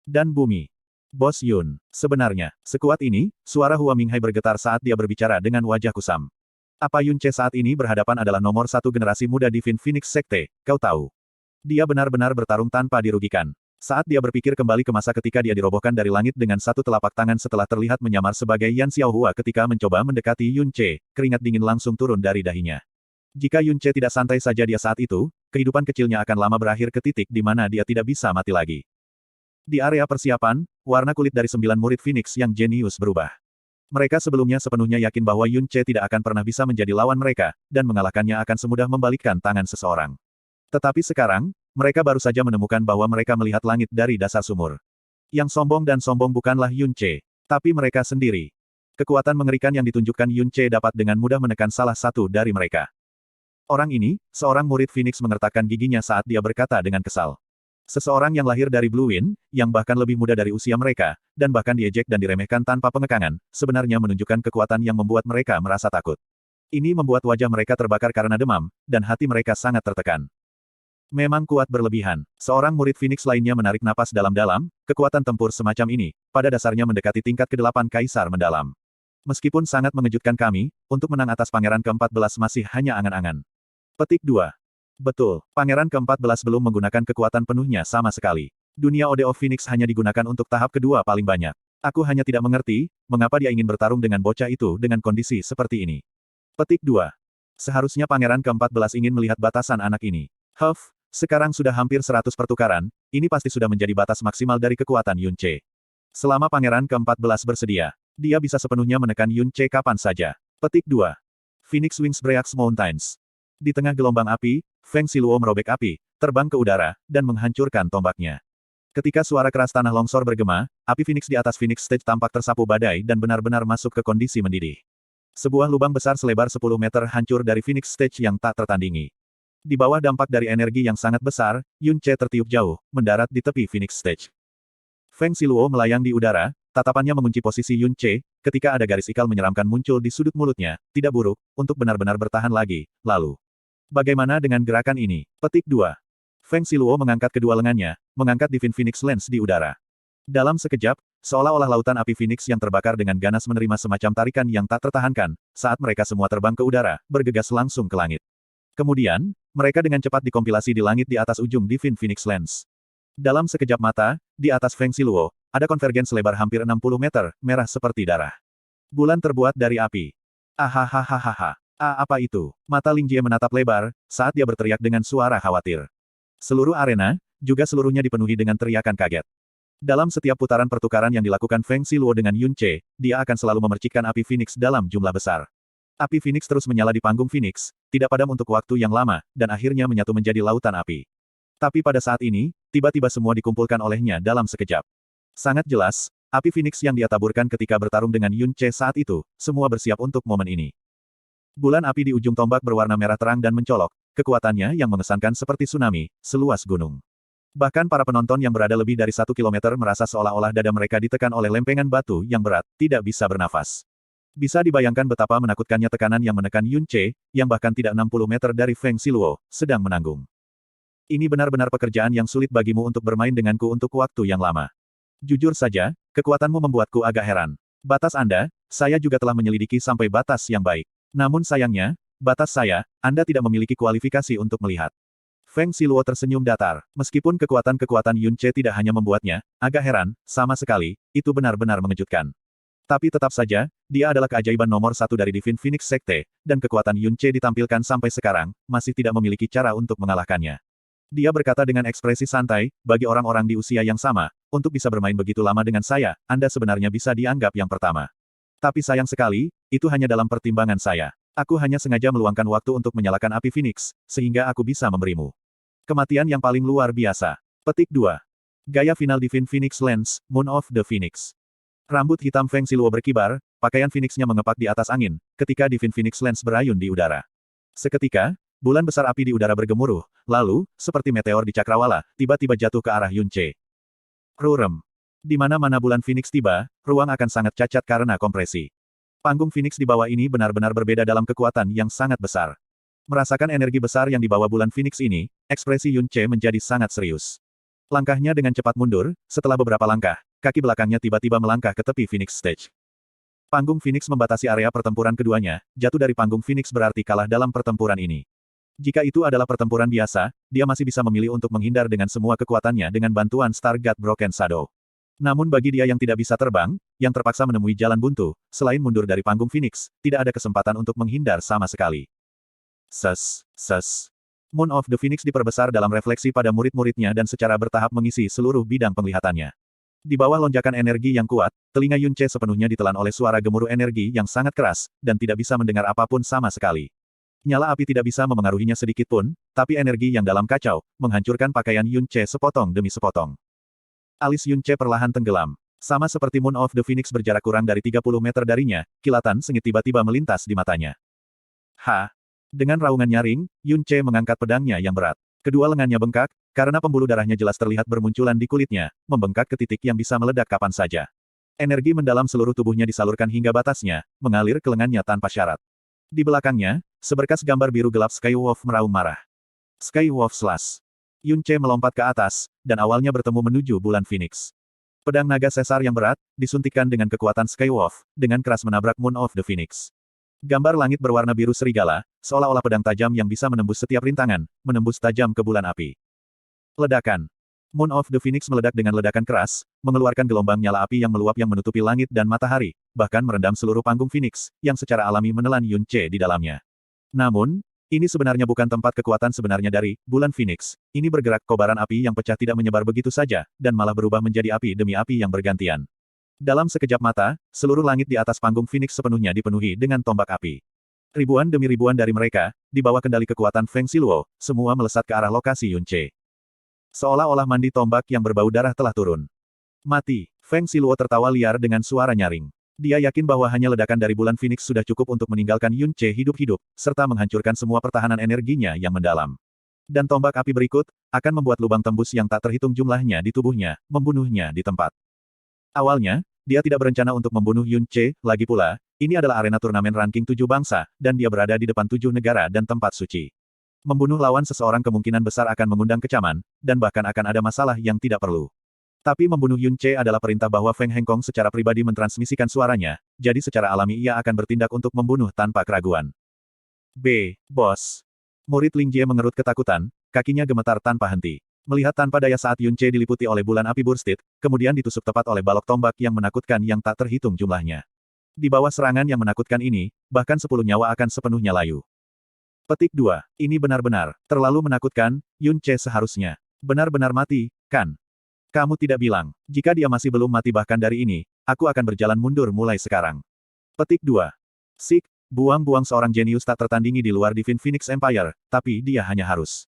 dan bumi. Bos Yun, sebenarnya, sekuat ini, suara Hua Minghai bergetar saat dia berbicara dengan wajah kusam. Apa Yun Che saat ini berhadapan adalah nomor 1 generasi muda Divine Phoenix Sekte, kau tahu. Dia benar-benar bertarung tanpa dirugikan. Saat dia berpikir kembali ke masa ketika dia dirobohkan dari langit dengan satu telapak tangan setelah terlihat menyamar sebagai Yan Xiaohua ketika mencoba mendekati Yun Che, keringat dingin langsung turun dari dahinya. Jika Yun Che tidak santai saja dia saat itu, kehidupan kecilnya akan lama berakhir ke titik di mana dia tidak bisa mati lagi. Di area persiapan, warna kulit dari 9 murid Phoenix yang jenius berubah. Mereka sebelumnya sepenuhnya yakin bahwa Yun Che tidak akan pernah bisa menjadi lawan mereka, dan mengalahkannya akan semudah membalikkan tangan seseorang. Tetapi sekarang, mereka baru saja menemukan bahwa mereka melihat langit dari dasar sumur. Yang sombong dan sombong bukanlah Yun Che, tapi mereka sendiri. Kekuatan mengerikan yang ditunjukkan Yun Che dapat dengan mudah menekan salah satu dari mereka. Orang ini, seorang murid Phoenix mengertakkan giginya saat dia berkata dengan kesal. Seseorang yang lahir dari Blue Wind, yang bahkan lebih muda dari usia mereka, dan bahkan diejek dan diremehkan tanpa pengekangan, sebenarnya menunjukkan kekuatan yang membuat mereka merasa takut. Ini membuat wajah mereka terbakar karena demam, dan hati mereka sangat tertekan. Memang kuat berlebihan. Seorang murid Phoenix lainnya menarik napas dalam-dalam, kekuatan tempur semacam ini, pada dasarnya mendekati tingkat ke-8 Kaisar mendalam. Meskipun sangat mengejutkan kami, untuk menang atas Pangeran ke-14 masih hanya angan-angan. Petik 2. Betul, Pangeran ke-14 belum menggunakan kekuatan penuhnya sama sekali. Dunia Ode of Phoenix hanya digunakan untuk tahap kedua paling banyak. Aku hanya tidak mengerti, mengapa dia ingin bertarung dengan bocah itu dengan kondisi seperti ini. Petik 2. Seharusnya Pangeran ke-14 ingin melihat batasan anak ini. Sekarang sudah hampir 100 pertukaran, ini pasti sudah menjadi batas maksimal dari kekuatan Yun Che. Selama Pangeran ke-14 bersedia, dia bisa sepenuhnya menekan Yun Che kapan saja. Petik 2. Phoenix Wings Breaks Mountains. Di tengah gelombang api, Feng Xiluo merobek api, terbang ke udara, dan menghancurkan tombaknya. Ketika suara keras tanah longsor bergema, api Phoenix di atas Phoenix Stage tampak tersapu badai dan benar-benar masuk ke kondisi mendidih. Sebuah lubang besar selebar 10 meter hancur dari Phoenix Stage yang tak tertandingi. Di bawah dampak dari energi yang sangat besar, Yun Che tertiup jauh, mendarat di tepi Phoenix Stage. Feng Xiluo melayang di udara, tatapannya mengunci posisi Yun Che, ketika ada garis ikal menyeramkan muncul di sudut mulutnya, tidak buruk, untuk benar-benar bertahan lagi, lalu. Bagaimana dengan gerakan ini? Petik 2. Feng Xiluo mengangkat kedua lengannya, mengangkat Divine Phoenix Lens di udara. Dalam sekejap, seolah-olah lautan api Phoenix yang terbakar dengan ganas menerima semacam tarikan yang tak tertahankan, saat mereka semua terbang ke udara, bergegas langsung ke langit. Kemudian, mereka dengan cepat dikompilasi di langit di atas ujung Divine Phoenix Lens. Dalam sekejap mata, di atas Feng Xiluo, ada konvergen selebar hampir 60 meter, merah seperti darah. Bulan terbuat dari api. Ahahaha. Apa itu? Mata Ling Jie menatap lebar, saat dia berteriak dengan suara khawatir. Seluruh arena, juga seluruhnya dipenuhi dengan teriakan kaget. Dalam setiap putaran pertukaran yang dilakukan Feng Xiluo dengan Yun Che, dia akan selalu memercikkan api Phoenix dalam jumlah besar. Api Phoenix terus menyala di panggung Phoenix, tidak padam untuk waktu yang lama, dan akhirnya menyatu menjadi lautan api. Tapi pada saat ini, tiba-tiba semua dikumpulkan olehnya dalam sekejap. Sangat jelas, api Phoenix yang dia taburkan ketika bertarung dengan Yun Che saat itu, semua bersiap untuk momen ini. Bulan api di ujung tombak berwarna merah terang dan mencolok, kekuatannya yang mengesankan seperti tsunami, seluas gunung. Bahkan para penonton yang berada lebih dari 1 kilometer merasa seolah-olah dada mereka ditekan oleh lempengan batu yang berat, tidak bisa bernafas. Bisa dibayangkan betapa menakutkannya tekanan yang menekan Yun Che, yang bahkan tidak 60 meter dari Feng Xiluo, sedang menanggung. Ini benar-benar pekerjaan yang sulit bagimu untuk bermain denganku untuk waktu yang lama. Jujur saja, kekuatanmu membuatku agak heran. Batas Anda, saya juga telah menyelidiki sampai batas yang baik. Namun sayangnya, batas saya, Anda tidak memiliki kualifikasi untuk melihat. Feng Xiluo tersenyum datar. Meskipun kekuatan-kekuatan Yun Che tidak hanya membuatnya agak heran, sama sekali, itu benar-benar mengejutkan. Tapi tetap saja, dia adalah keajaiban nomor 1 dari Divine Phoenix Sekte, dan kekuatan Yun Che ditampilkan sampai sekarang, masih tidak memiliki cara untuk mengalahkannya. Dia berkata dengan ekspresi santai, bagi orang-orang di usia yang sama, untuk bisa bermain begitu lama dengan saya, Anda sebenarnya bisa dianggap yang pertama. Tapi sayang sekali, itu hanya dalam pertimbangan saya. Aku hanya sengaja meluangkan waktu untuk menyalakan api Phoenix, sehingga aku bisa memberimu Kematian yang paling luar biasa. Petik 2. Gaya final Divine Phoenix Lens, Moon of the Phoenix. Rambut hitam Feng Siluo berkibar, pakaian Phoenix-nya mengepak di atas angin, ketika Divine Phoenix Lens berayun di udara. Seketika, bulan besar api di udara bergemuruh, lalu, seperti meteor di cakrawala, tiba-tiba jatuh ke arah Yun Ce. Rurem. Di mana-mana bulan Phoenix tiba, ruang akan sangat cacat karena kompresi. Panggung Phoenix di bawah ini benar-benar berbeda dalam kekuatan yang sangat besar. Merasakan energi besar yang dibawa bulan Phoenix ini, ekspresi Yun Ce menjadi sangat serius. Langkahnya dengan cepat mundur, setelah beberapa langkah, kaki belakangnya tiba-tiba melangkah ke tepi Phoenix Stage. Panggung Phoenix membatasi area pertempuran keduanya, jatuh dari panggung Phoenix berarti kalah dalam pertempuran ini. Jika itu adalah pertempuran biasa, dia masih bisa memilih untuk menghindar dengan semua kekuatannya dengan bantuan Star God Broken Shadow. Namun bagi dia yang tidak bisa terbang, yang terpaksa menemui jalan buntu, selain mundur dari panggung Phoenix, tidak ada kesempatan untuk menghindar sama sekali. Ses. Moon of the Phoenix diperbesar dalam refleksi pada murid-muridnya dan secara bertahap mengisi seluruh bidang penglihatannya. Di bawah lonjakan energi yang kuat, telinga Yun Ce sepenuhnya ditelan oleh suara gemuruh energi yang sangat keras, dan tidak bisa mendengar apapun sama sekali. Nyala api tidak bisa memengaruhinya sedikit pun, tapi energi yang dalam kacau, menghancurkan pakaian Yun Ce sepotong demi sepotong. Alis Yun Ce perlahan tenggelam. Sama seperti Moon of the Phoenix berjarak kurang dari 30 meter darinya, kilatan sengit tiba-tiba melintas di matanya. Dengan raungan nyaring, Yun Ce mengangkat pedangnya yang berat. Kedua lengannya bengkak, karena pembuluh darahnya jelas terlihat bermunculan di kulitnya, membengkak ke titik yang bisa meledak kapan saja. Energi mendalam seluruh tubuhnya disalurkan hingga batasnya, mengalir ke lengannya tanpa syarat. Di belakangnya, seberkas gambar biru gelap Skywolf meraung marah. Skywolf Slash. Yun Ce melompat ke atas, dan awalnya bertemu menuju bulan Phoenix. Pedang naga sesar yang berat, disuntikkan dengan kekuatan Skywolf, dengan keras menabrak Moon of the Phoenix. Gambar langit berwarna biru serigala, seolah-olah pedang tajam yang bisa menembus setiap rintangan, menembus tajam ke bulan api. Ledakan. Moon of the Phoenix meledak dengan ledakan keras, mengeluarkan gelombang nyala api yang meluap yang menutupi langit dan matahari, bahkan merendam seluruh panggung Phoenix, yang secara alami menelan Yun Ce di dalamnya. Namun, ini sebenarnya bukan tempat kekuatan sebenarnya dari bulan Phoenix. Ini bergerak kobaran api yang pecah tidak menyebar begitu saja, dan malah berubah menjadi api demi api yang bergantian. Dalam sekejap mata, seluruh langit di atas panggung Phoenix sepenuhnya dipenuhi dengan tombak api. Ribuan demi ribuan dari mereka, di bawah kendali kekuatan Feng Siluo, semua melesat ke arah lokasi Yun Ce. Seolah-olah mandi tombak yang berbau darah telah turun. Mati. Feng Siluo tertawa liar dengan suara nyaring. Dia yakin bahwa hanya ledakan dari bulan Phoenix sudah cukup untuk meninggalkan Yun Ce hidup-hidup, serta menghancurkan semua pertahanan energinya yang mendalam. Dan tombak api berikut, akan membuat lubang tembus yang tak terhitung jumlahnya di tubuhnya, membunuhnya di tempat. Awalnya, dia tidak berencana untuk membunuh Yun Ce, lagi pula, ini adalah arena turnamen ranking 7 bangsa, dan dia berada di depan 7 negara dan tempat suci. Membunuh lawan seseorang kemungkinan besar akan mengundang kecaman, dan bahkan akan ada masalah yang tidak perlu. Tapi membunuh Yun Ce adalah perintah bahwa Feng Hengkong secara pribadi mentransmisikan suaranya, jadi secara alami ia akan bertindak untuk membunuh tanpa keraguan. Bos. Murid Ling Jie mengerut ketakutan, kakinya gemetar tanpa henti. Melihat tanpa daya saat Yun Ce diliputi oleh bulan api burstit, kemudian ditusuk tepat oleh balok tombak yang menakutkan yang tak terhitung jumlahnya. Di bawah serangan yang menakutkan ini, bahkan 10 nyawa akan sepenuhnya layu. Petik 2. Ini benar-benar terlalu menakutkan, Yun Ce seharusnya benar-benar mati, kan? Kamu tidak bilang, jika dia masih belum mati bahkan dari ini, aku akan berjalan mundur mulai sekarang. Petik 2. Sik, buang-buang seorang jenius tak tertandingi di luar Divine Phoenix Empire, tapi dia hanya harus.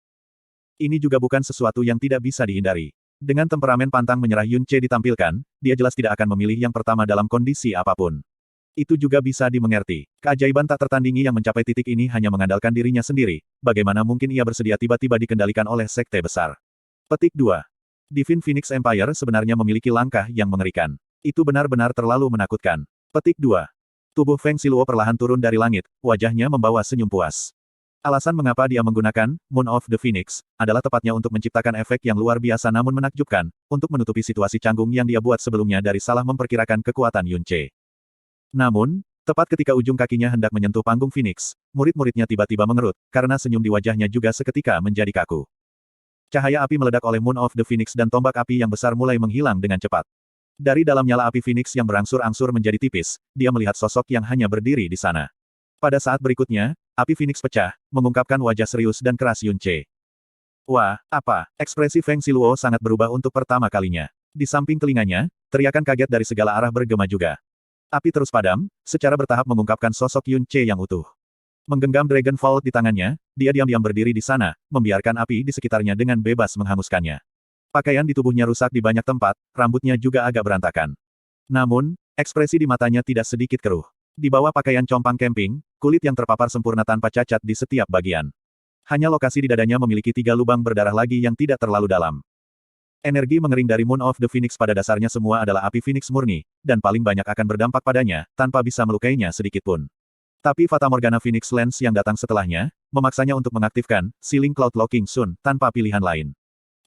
Ini juga bukan sesuatu yang tidak bisa dihindari. Dengan temperamen pantang menyerah Yun Ce ditampilkan, dia jelas tidak akan memilih yang pertama dalam kondisi apapun. Itu juga bisa dimengerti. Keajaiban tak tertandingi yang mencapai titik ini hanya mengandalkan dirinya sendiri. Bagaimana mungkin ia bersedia tiba-tiba dikendalikan oleh sekte besar? Petik 2. Divine Phoenix Empire sebenarnya memiliki langkah yang mengerikan. Itu benar-benar terlalu menakutkan. Petik 2. Tubuh Feng Siluo perlahan turun dari langit, wajahnya membawa senyum puas. Alasan mengapa dia menggunakan Moon of the Phoenix adalah tepatnya untuk menciptakan efek yang luar biasa namun menakjubkan, untuk menutupi situasi canggung yang dia buat sebelumnya dari salah memperkirakan kekuatan Yun Ce. Namun, tepat ketika ujung kakinya hendak menyentuh panggung Phoenix, murid-muridnya tiba-tiba mengerut, karena senyum di wajahnya juga seketika menjadi kaku. Cahaya api meledak oleh Moon of the Phoenix dan tombak api yang besar mulai menghilang dengan cepat. Dari dalam nyala api Phoenix yang berangsur-angsur menjadi tipis, dia melihat sosok yang hanya berdiri di sana. Pada saat berikutnya, api Phoenix pecah, mengungkapkan wajah serius dan keras Yun Ce. Wah, apa? Ekspresi Feng Siluo sangat berubah untuk pertama kalinya. Di samping telinganya, teriakan kaget dari segala arah bergema juga. Api terus padam, secara bertahap mengungkapkan sosok Yun Ce yang utuh. Menggenggam Dragon Vault di tangannya, dia diam-diam berdiri di sana, membiarkan api di sekitarnya dengan bebas menghanguskannya. Pakaian di tubuhnya rusak di banyak tempat, rambutnya juga agak berantakan. Namun, ekspresi di matanya tidak sedikit keruh. Di bawah pakaian compang camping, kulit yang terpapar sempurna tanpa cacat di setiap bagian. Hanya lokasi di dadanya memiliki 3 lubang berdarah lagi yang tidak terlalu dalam. Energi mengering dari Moon of the Phoenix pada dasarnya semua adalah api Phoenix murni, dan paling banyak akan berdampak padanya, tanpa bisa melukainya sedikitpun. Tapi Fatamorgana Phoenix Lens yang datang setelahnya, memaksanya untuk mengaktifkan Sealing Cloud Locking Sun tanpa pilihan lain.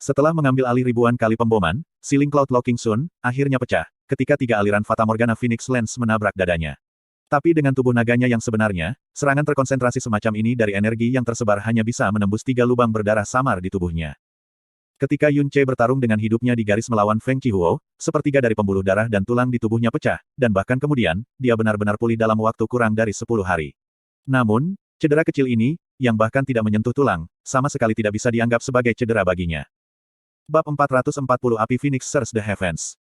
Setelah mengambil alih ribuan kali pemboman, Sealing Cloud Locking Sun akhirnya pecah, ketika 3 aliran Fatamorgana Phoenix Lens menabrak dadanya. Tapi dengan tubuh naganya yang sebenarnya, serangan terkonsentrasi semacam ini dari energi yang tersebar hanya bisa menembus 3 lubang berdarah samar di tubuhnya. Ketika Yun Ce bertarung dengan hidupnya di garis melawan Feng Qihuo, sepertiga dari pembuluh darah dan tulang di tubuhnya pecah, dan bahkan kemudian, dia benar-benar pulih dalam waktu kurang dari 10 hari. Namun, cedera kecil ini, yang bahkan tidak menyentuh tulang, sama sekali tidak bisa dianggap sebagai cedera baginya. Bab 440 Api Phoenix Surge the Heavens.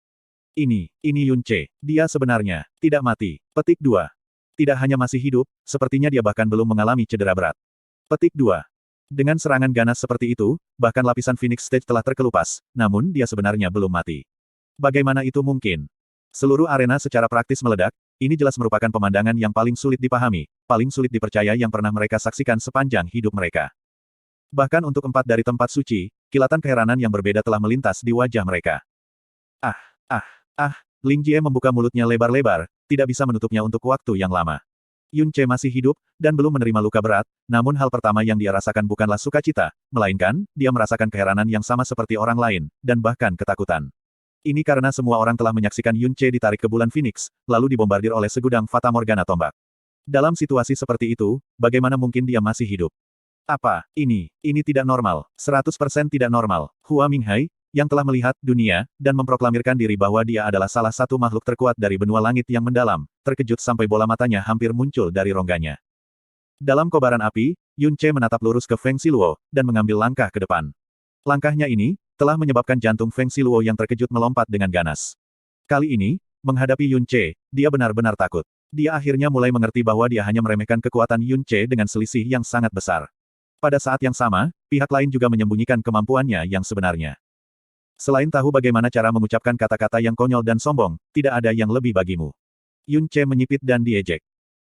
Ini Yun Ce. Dia sebenarnya tidak mati. Petik 2. Tidak hanya masih hidup, sepertinya dia bahkan belum mengalami cedera berat. Petik 2. Dengan serangan ganas seperti itu, bahkan lapisan Phoenix Stage telah terkelupas, namun dia sebenarnya belum mati. Bagaimana itu mungkin? Seluruh arena secara praktis meledak, ini jelas merupakan pemandangan yang paling sulit dipahami, paling sulit dipercaya yang pernah mereka saksikan sepanjang hidup mereka. Bahkan untuk 4 dari tempat suci, kilatan keheranan yang berbeda telah melintas di wajah mereka. Ling Jie membuka mulutnya lebar-lebar, tidak bisa menutupnya untuk waktu yang lama. Yun Ce masih hidup, dan belum menerima luka berat, namun hal pertama yang dia rasakan bukanlah sukacita, melainkan, dia merasakan keheranan yang sama seperti orang lain, dan bahkan ketakutan. Ini karena semua orang telah menyaksikan Yun Ce ditarik ke bulan Phoenix, lalu dibombardir oleh segudang Fatamorgana tombak. Dalam situasi seperti itu, bagaimana mungkin dia masih hidup? Apa, ini tidak normal, 100% tidak normal. Hua Minghai, yang telah melihat dunia, dan memproklamirkan diri bahwa dia adalah salah satu makhluk terkuat dari benua langit yang mendalam, terkejut sampai bola matanya hampir muncul dari rongganya. Dalam kobaran api, Yun Ce menatap lurus ke Feng Xiluo, dan mengambil langkah ke depan. Langkahnya ini, telah menyebabkan jantung Feng Xiluo yang terkejut melompat dengan ganas. Kali ini, menghadapi Yun Ce, dia benar-benar takut. Dia akhirnya mulai mengerti bahwa dia hanya meremehkan kekuatan Yun Ce dengan selisih yang sangat besar. Pada saat yang sama, pihak lain juga menyembunyikan kemampuannya yang sebenarnya. Selain tahu bagaimana cara mengucapkan kata-kata yang konyol dan sombong, tidak ada yang lebih bagimu. Yun Ce menyipit dan diejek.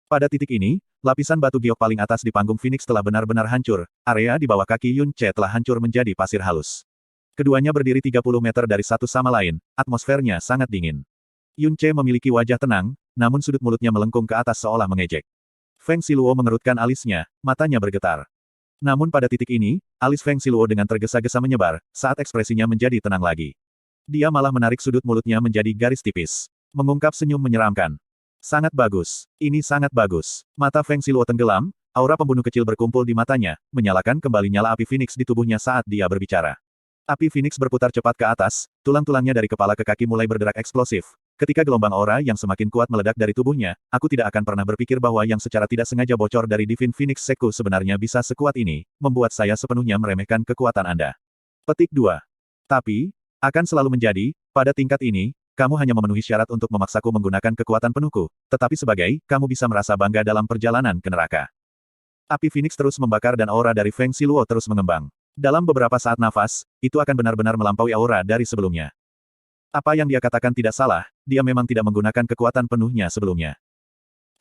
Pada titik ini, lapisan batu giok paling atas di panggung Phoenix telah benar-benar hancur, area di bawah kaki Yun Ce telah hancur menjadi pasir halus. Keduanya berdiri 30 meter dari satu sama lain, atmosfernya sangat dingin. Yun Ce memiliki wajah tenang, namun sudut mulutnya melengkung ke atas seolah mengejek. Feng Xiluo mengerutkan alisnya, matanya bergetar. Namun pada titik ini, alis Feng Xiluo dengan tergesa-gesa menyebar, saat ekspresinya menjadi tenang lagi. Dia malah menarik sudut mulutnya menjadi garis tipis. Mengungkap senyum menyeramkan. Sangat bagus. Ini sangat bagus. Mata Feng Xiluo tenggelam, aura pembunuh kecil berkumpul di matanya, menyalakan kembali nyala api Phoenix di tubuhnya saat dia berbicara. Api Phoenix berputar cepat ke atas, tulang-tulangnya dari kepala ke kaki mulai berderak eksplosif. Ketika gelombang aura yang semakin kuat meledak dari tubuhnya, aku tidak akan pernah berpikir bahwa yang secara tidak sengaja bocor dari Divine Phoenix Seku sebenarnya bisa sekuat ini, membuat saya sepenuhnya meremehkan kekuatan Anda. Petik 2. Tapi, akan selalu menjadi, pada tingkat ini, kamu hanya memenuhi syarat untuk memaksaku menggunakan kekuatan penuhku, tetapi sebagai, kamu bisa merasa bangga dalam perjalanan ke neraka. Api Phoenix terus membakar dan aura dari Feng Xiluo terus mengembang. Dalam beberapa saat nafas, itu akan benar-benar melampaui aura dari sebelumnya. Apa yang dia katakan tidak salah, dia memang tidak menggunakan kekuatan penuhnya sebelumnya.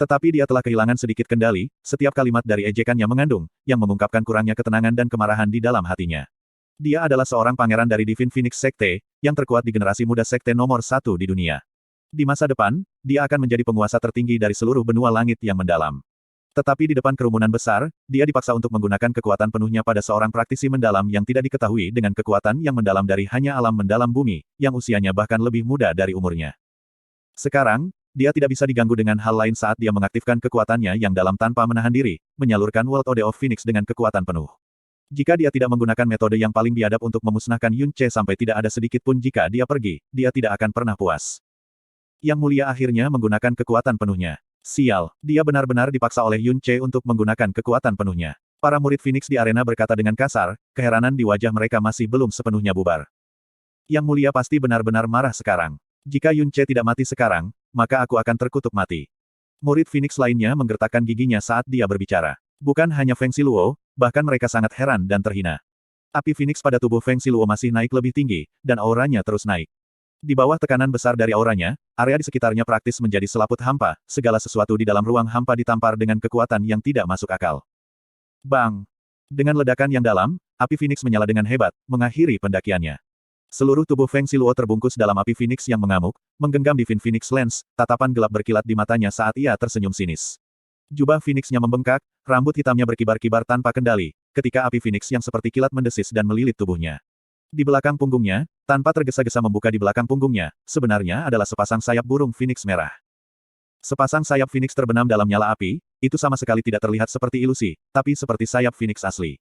Tetapi dia telah kehilangan sedikit kendali, setiap kalimat dari ejekannya mengandung, yang mengungkapkan kurangnya ketenangan dan kemarahan di dalam hatinya. Dia adalah seorang pangeran dari Divine Phoenix Sekte, yang terkuat di generasi muda Sekte nomor 1 di dunia. Di masa depan, dia akan menjadi penguasa tertinggi dari seluruh benua langit yang mendalam. Tetapi di depan kerumunan besar, dia dipaksa untuk menggunakan kekuatan penuhnya pada seorang praktisi mendalam yang tidak diketahui dengan kekuatan yang mendalam dari hanya alam mendalam bumi, yang usianya bahkan lebih muda dari umurnya. Sekarang, dia tidak bisa diganggu dengan hal lain saat dia mengaktifkan kekuatannya yang dalam tanpa menahan diri, menyalurkan World Ode of Phoenix dengan kekuatan penuh. Jika dia tidak menggunakan metode yang paling biadab untuk memusnahkan Yun Ce sampai tidak ada sedikit pun jika dia pergi, dia tidak akan pernah puas. Yang mulia akhirnya menggunakan kekuatan penuhnya. Sial, dia benar-benar dipaksa oleh Yun Ce untuk menggunakan kekuatan penuhnya. Para murid Phoenix di arena berkata dengan kasar, keheranan di wajah mereka masih belum sepenuhnya bubar. Yang mulia pasti benar-benar marah sekarang. Jika Yun Ce tidak mati sekarang, maka aku akan terkutuk mati. Murid Phoenix lainnya menggertakkan giginya saat dia berbicara. Bukan hanya Feng Xiluo, bahkan mereka sangat heran dan terhina. Api Phoenix pada tubuh Feng Xiluo masih naik lebih tinggi, dan auranya terus naik. Di bawah tekanan besar dari auranya, area di sekitarnya praktis menjadi selaput hampa, segala sesuatu di dalam ruang hampa ditampar dengan kekuatan yang tidak masuk akal. Bang! Dengan ledakan yang dalam, api Phoenix menyala dengan hebat, mengakhiri pendakiannya. Seluruh tubuh Feng Xiluo terbungkus dalam api Phoenix yang mengamuk, menggenggam Divine Phoenix Lens, tatapan gelap berkilat di matanya saat ia tersenyum sinis. Jubah Phoenix-nya membengkak, rambut hitamnya berkibar-kibar tanpa kendali, ketika api Phoenix yang seperti kilat mendesis dan melilit tubuhnya. Di belakang punggungnya, tanpa tergesa-gesa membuka di belakang punggungnya, sebenarnya adalah sepasang sayap burung Phoenix merah. Sepasang sayap Phoenix terbenam dalam nyala api, itu sama sekali tidak terlihat seperti ilusi, tapi seperti sayap Phoenix asli.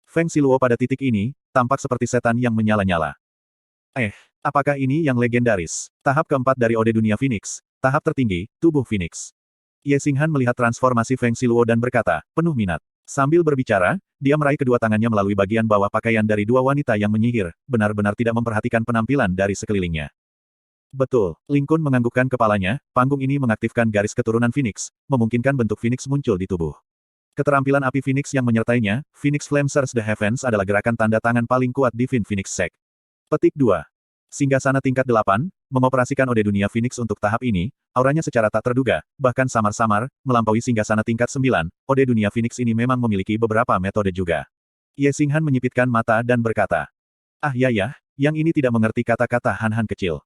Feng Xiluo pada titik ini, tampak seperti setan yang menyala-nyala. Apakah ini yang legendaris? Tahap keempat dari Ode Dunia Phoenix, tahap tertinggi, tubuh Phoenix. Ye Xinghan melihat transformasi Feng Xiluo dan berkata, penuh minat. Sambil berbicara, dia meraih kedua tangannya melalui bagian bawah pakaian dari dua wanita yang menyihir, benar-benar tidak memperhatikan penampilan dari sekelilingnya. Betul, Ling Kun menganggukkan kepalanya, panggung ini mengaktifkan garis keturunan Phoenix, memungkinkan bentuk Phoenix muncul di tubuh. Keterampilan api Phoenix yang menyertainya, Phoenix Flame Search the Heavens adalah gerakan tanda tangan paling kuat Divine Phoenix Sect. Petik 2. Singgasana tingkat 8, mengoperasikan Ode Dunia Phoenix untuk tahap ini, auranya secara tak terduga, bahkan samar-samar, melampaui singgasana tingkat 9, Ode Dunia Phoenix ini memang memiliki beberapa metode juga. Ye Xinghan menyipitkan mata dan berkata, yang ini tidak mengerti kata-kata Han-Han kecil.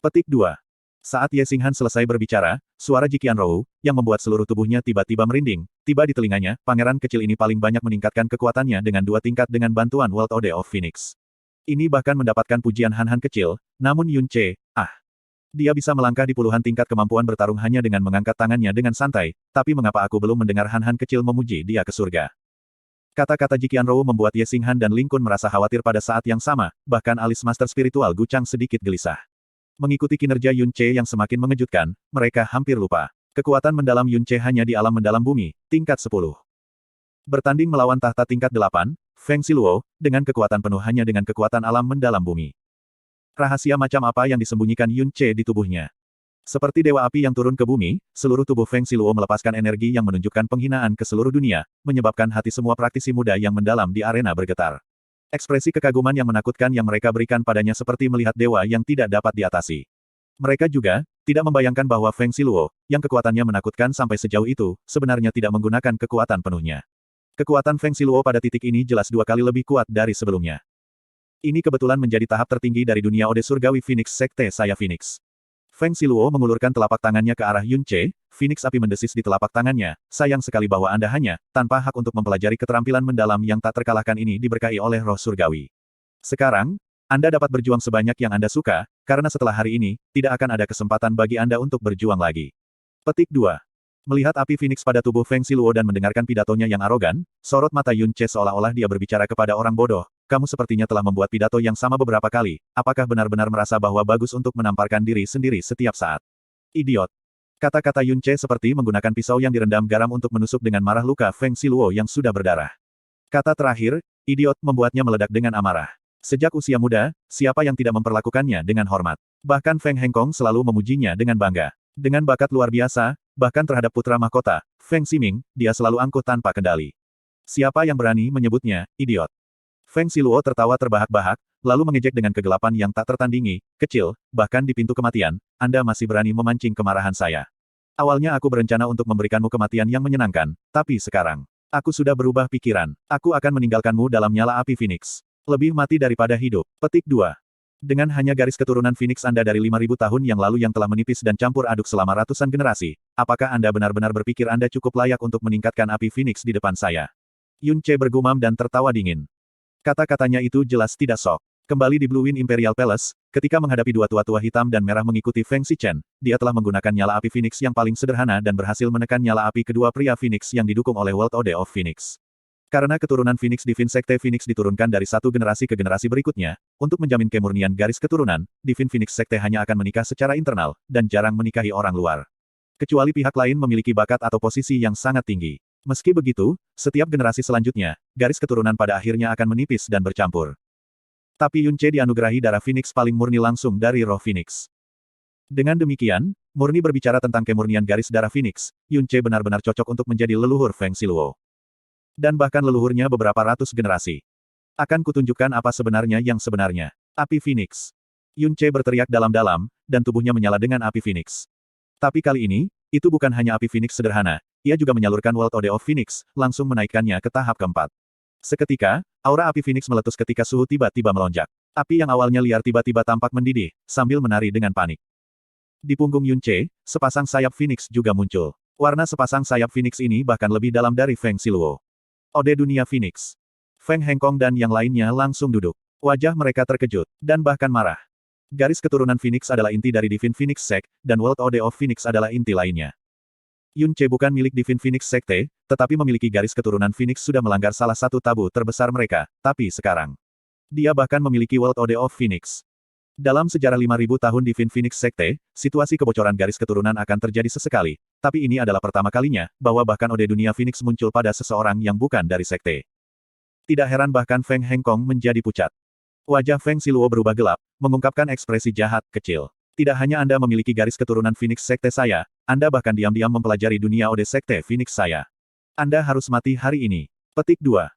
Petik 2. Saat Ye Xinghan selesai berbicara, suara Ji Qianrou, yang membuat seluruh tubuhnya tiba-tiba merinding, tiba di telinganya, pangeran kecil ini paling banyak meningkatkan kekuatannya dengan 2 tingkat dengan bantuan World Ode of Phoenix. Ini bahkan mendapatkan pujian Han-Han kecil, namun Yun Ce, dia bisa melangkah di puluhan tingkat kemampuan bertarung hanya dengan mengangkat tangannya dengan santai, tapi mengapa aku belum mendengar Han-Han kecil memuji dia ke surga? Kata-kata Ji Qianrou membuat Ye Xinghan dan Ling Kun merasa khawatir pada saat yang sama, bahkan alis Master Spiritual Gu Chang sedikit gelisah. Mengikuti kinerja Yun Ce yang semakin mengejutkan, mereka hampir lupa. Kekuatan mendalam Yun Ce hanya di alam mendalam bumi, tingkat 10. Bertanding melawan tahta tingkat 8, Feng Xiluo, dengan kekuatan penuh hanya dengan kekuatan alam mendalam bumi. Rahasia macam apa yang disembunyikan Yun Ce di tubuhnya? Seperti dewa api yang turun ke bumi, seluruh tubuh Feng Xiluo melepaskan energi yang menunjukkan penghinaan ke seluruh dunia, menyebabkan hati semua praktisi muda yang mendalam di arena bergetar. Ekspresi kekaguman yang menakutkan yang mereka berikan padanya seperti melihat dewa yang tidak dapat diatasi. Mereka juga tidak membayangkan bahwa Feng Xiluo, yang kekuatannya menakutkan sampai sejauh itu, sebenarnya tidak menggunakan kekuatan penuhnya. Kekuatan Feng Xiluo pada titik ini jelas 2 kali lebih kuat dari sebelumnya. Ini kebetulan menjadi tahap tertinggi dari dunia Ode Surgawi Phoenix Sekte Saya Phoenix. Feng Xiluo mengulurkan telapak tangannya ke arah Yun Ce, Phoenix api mendesis di telapak tangannya, sayang sekali bahwa Anda hanya, tanpa hak untuk mempelajari keterampilan mendalam yang tak terkalahkan ini diberkahi oleh roh surgawi. Sekarang, Anda dapat berjuang sebanyak yang Anda suka, karena setelah hari ini, tidak akan ada kesempatan bagi Anda untuk berjuang lagi. Petik 2. Melihat api Phoenix pada tubuh Feng Xiluo dan mendengarkan pidatonya yang arogan, sorot mata Yun Ce seolah-olah dia berbicara kepada orang bodoh. Kamu sepertinya telah membuat pidato yang sama beberapa kali, apakah benar-benar merasa bahwa bagus untuk menamparkan diri sendiri setiap saat? Idiot. Kata-kata Yun Ce seperti menggunakan pisau yang direndam garam untuk menusuk dengan marah luka Feng Xiluo yang sudah berdarah. Kata terakhir, idiot, membuatnya meledak dengan amarah. Sejak usia muda, siapa yang tidak memperlakukannya dengan hormat? Bahkan Feng Hengkong selalu memujinya dengan bangga. Dengan bakat luar biasa, bahkan terhadap putra mahkota, Feng Ximing, dia selalu angkuh tanpa kendali. Siapa yang berani menyebutnya, idiot? Feng Xiluo tertawa terbahak-bahak, lalu mengejek dengan kegelapan yang tak tertandingi, kecil, bahkan di pintu kematian, Anda masih berani memancing kemarahan saya. Awalnya aku berencana untuk memberikanmu kematian yang menyenangkan, tapi sekarang, aku sudah berubah pikiran. Aku akan meninggalkanmu dalam nyala api Phoenix. Lebih mati daripada hidup. Petik 2. Dengan hanya garis keturunan Phoenix Anda dari 5.000 tahun yang lalu yang telah menipis dan campur aduk selama ratusan generasi, apakah Anda benar-benar berpikir Anda cukup layak untuk meningkatkan api Phoenix di depan saya? Yun Ce bergumam dan tertawa dingin. Kata-katanya itu jelas tidak sok. Kembali di Blue Wind Imperial Palace, ketika menghadapi dua tua-tua hitam dan merah mengikuti Feng Xichen, dia telah menggunakan nyala api Phoenix yang paling sederhana dan berhasil menekan nyala api kedua pria Phoenix yang didukung oleh World Ode of Phoenix. Karena keturunan Phoenix Divine Sekte Phoenix diturunkan dari satu generasi ke generasi berikutnya, untuk menjamin kemurnian garis keturunan, Divine Phoenix Sekte hanya akan menikah secara internal, dan jarang menikahi orang luar. Kecuali pihak lain memiliki bakat atau posisi yang sangat tinggi. Meski begitu, setiap generasi selanjutnya, garis keturunan pada akhirnya akan menipis dan bercampur. Tapi Yun Ce dianugerahi darah Phoenix paling murni langsung dari roh Phoenix. Dengan demikian, murni berbicara tentang kemurnian garis darah Phoenix, Yun Ce benar-benar cocok untuk menjadi leluhur Feng Xiluo. Dan bahkan leluhurnya beberapa ratus generasi. Akan kutunjukkan apa sebenarnya yang sebenarnya. Api Phoenix. Yun Ce berteriak dalam-dalam, dan tubuhnya menyala dengan api Phoenix. Tapi kali ini, itu bukan hanya api Phoenix sederhana, ia juga menyalurkan World Ode of Phoenix, langsung menaikkannya ke tahap keempat. Seketika, aura api Phoenix meletus ketika suhu tiba-tiba melonjak. Api yang awalnya liar tiba-tiba tampak mendidih, sambil menari dengan panik. Di punggung Yun Ce, sepasang sayap Phoenix juga muncul. Warna sepasang sayap Phoenix ini bahkan lebih dalam dari Feng Siluo. Ode Dunia Phoenix. Feng Hengkong dan yang lainnya langsung duduk. Wajah mereka terkejut, dan bahkan marah. Garis keturunan Phoenix adalah inti dari Divine Phoenix Sect, dan World Ode of Phoenix adalah inti lainnya. Yun Ce bukan milik Divine Phoenix Sekte, tetapi memiliki garis keturunan Phoenix sudah melanggar salah satu tabu terbesar mereka, tapi sekarang. Dia bahkan memiliki World Ode of Phoenix. Dalam sejarah 5.000 tahun Divine Phoenix Sekte, situasi kebocoran garis keturunan akan terjadi sesekali, tapi ini adalah pertama kalinya, bahwa bahkan Ode Dunia Phoenix muncul pada seseorang yang bukan dari Sekte. Tidak heran bahkan Feng Hengkong menjadi pucat. Wajah Feng Siluo berubah gelap, mengungkapkan ekspresi jahat, kecil. Tidak hanya Anda memiliki garis keturunan Phoenix Sekte saya, Anda bahkan diam-diam mempelajari dunia Ode Sekte Phoenix saya. Anda harus mati hari ini. Petik 2.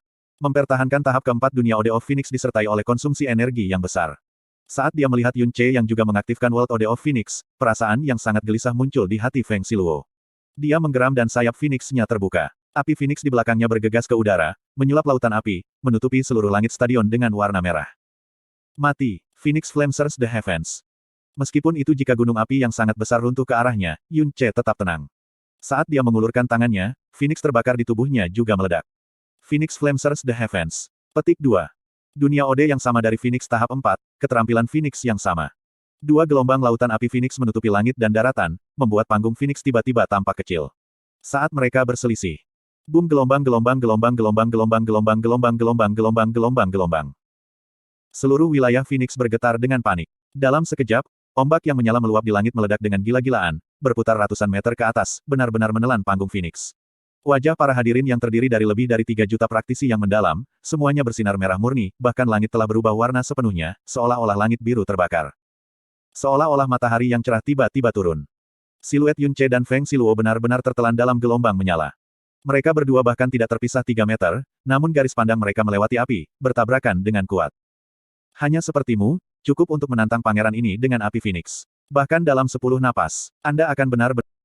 Mempertahankan tahap keempat dunia Ode of Phoenix disertai oleh konsumsi energi yang besar. Saat dia melihat Yun Ce yang juga mengaktifkan World Ode of Phoenix, perasaan yang sangat gelisah muncul di hati Feng Siluo. Dia menggeram dan sayap Phoenix-nya terbuka. Api Phoenix di belakangnya bergegas ke udara, menyulap lautan api, menutupi seluruh langit stadion dengan warna merah. Mati, Phoenix Flame Search the Heavens. Meskipun itu jika gunung api yang sangat besar runtuh ke arahnya, Yun Ce tetap tenang. Saat dia mengulurkan tangannya, Phoenix terbakar di tubuhnya juga meledak. Phoenix Flame Search the Heavens. Petik 2. Dunia Ode yang sama dari Phoenix tahap 4, keterampilan Phoenix yang sama. Dua gelombang lautan api Phoenix menutupi langit dan daratan, membuat panggung Phoenix tiba-tiba tampak kecil. Saat mereka berselisih. Boom gelombang gelombang gelombang gelombang gelombang gelombang gelombang gelombang gelombang gelombang gelombang. Seluruh wilayah Phoenix bergetar dengan panik. Dalam sekejap, ombak yang menyala meluap di langit meledak dengan gila-gilaan, berputar ratusan meter ke atas, benar-benar menelan panggung Phoenix. Wajah para hadirin yang terdiri dari lebih dari 3 juta praktisi yang mendalam, semuanya bersinar merah murni, bahkan langit telah berubah warna sepenuhnya, seolah-olah langit biru terbakar. Seolah-olah matahari yang cerah tiba-tiba turun. Siluet Yun Ce dan Feng Siluo benar-benar tertelan dalam gelombang menyala. Mereka berdua bahkan tidak terpisah 3 meter, namun garis pandang mereka melewati api, bertabrakan dengan kuat. Hanya sepertimu, cukup untuk menantang pangeran ini dengan api Phoenix. Bahkan dalam 10 napas, Anda akan benar-benar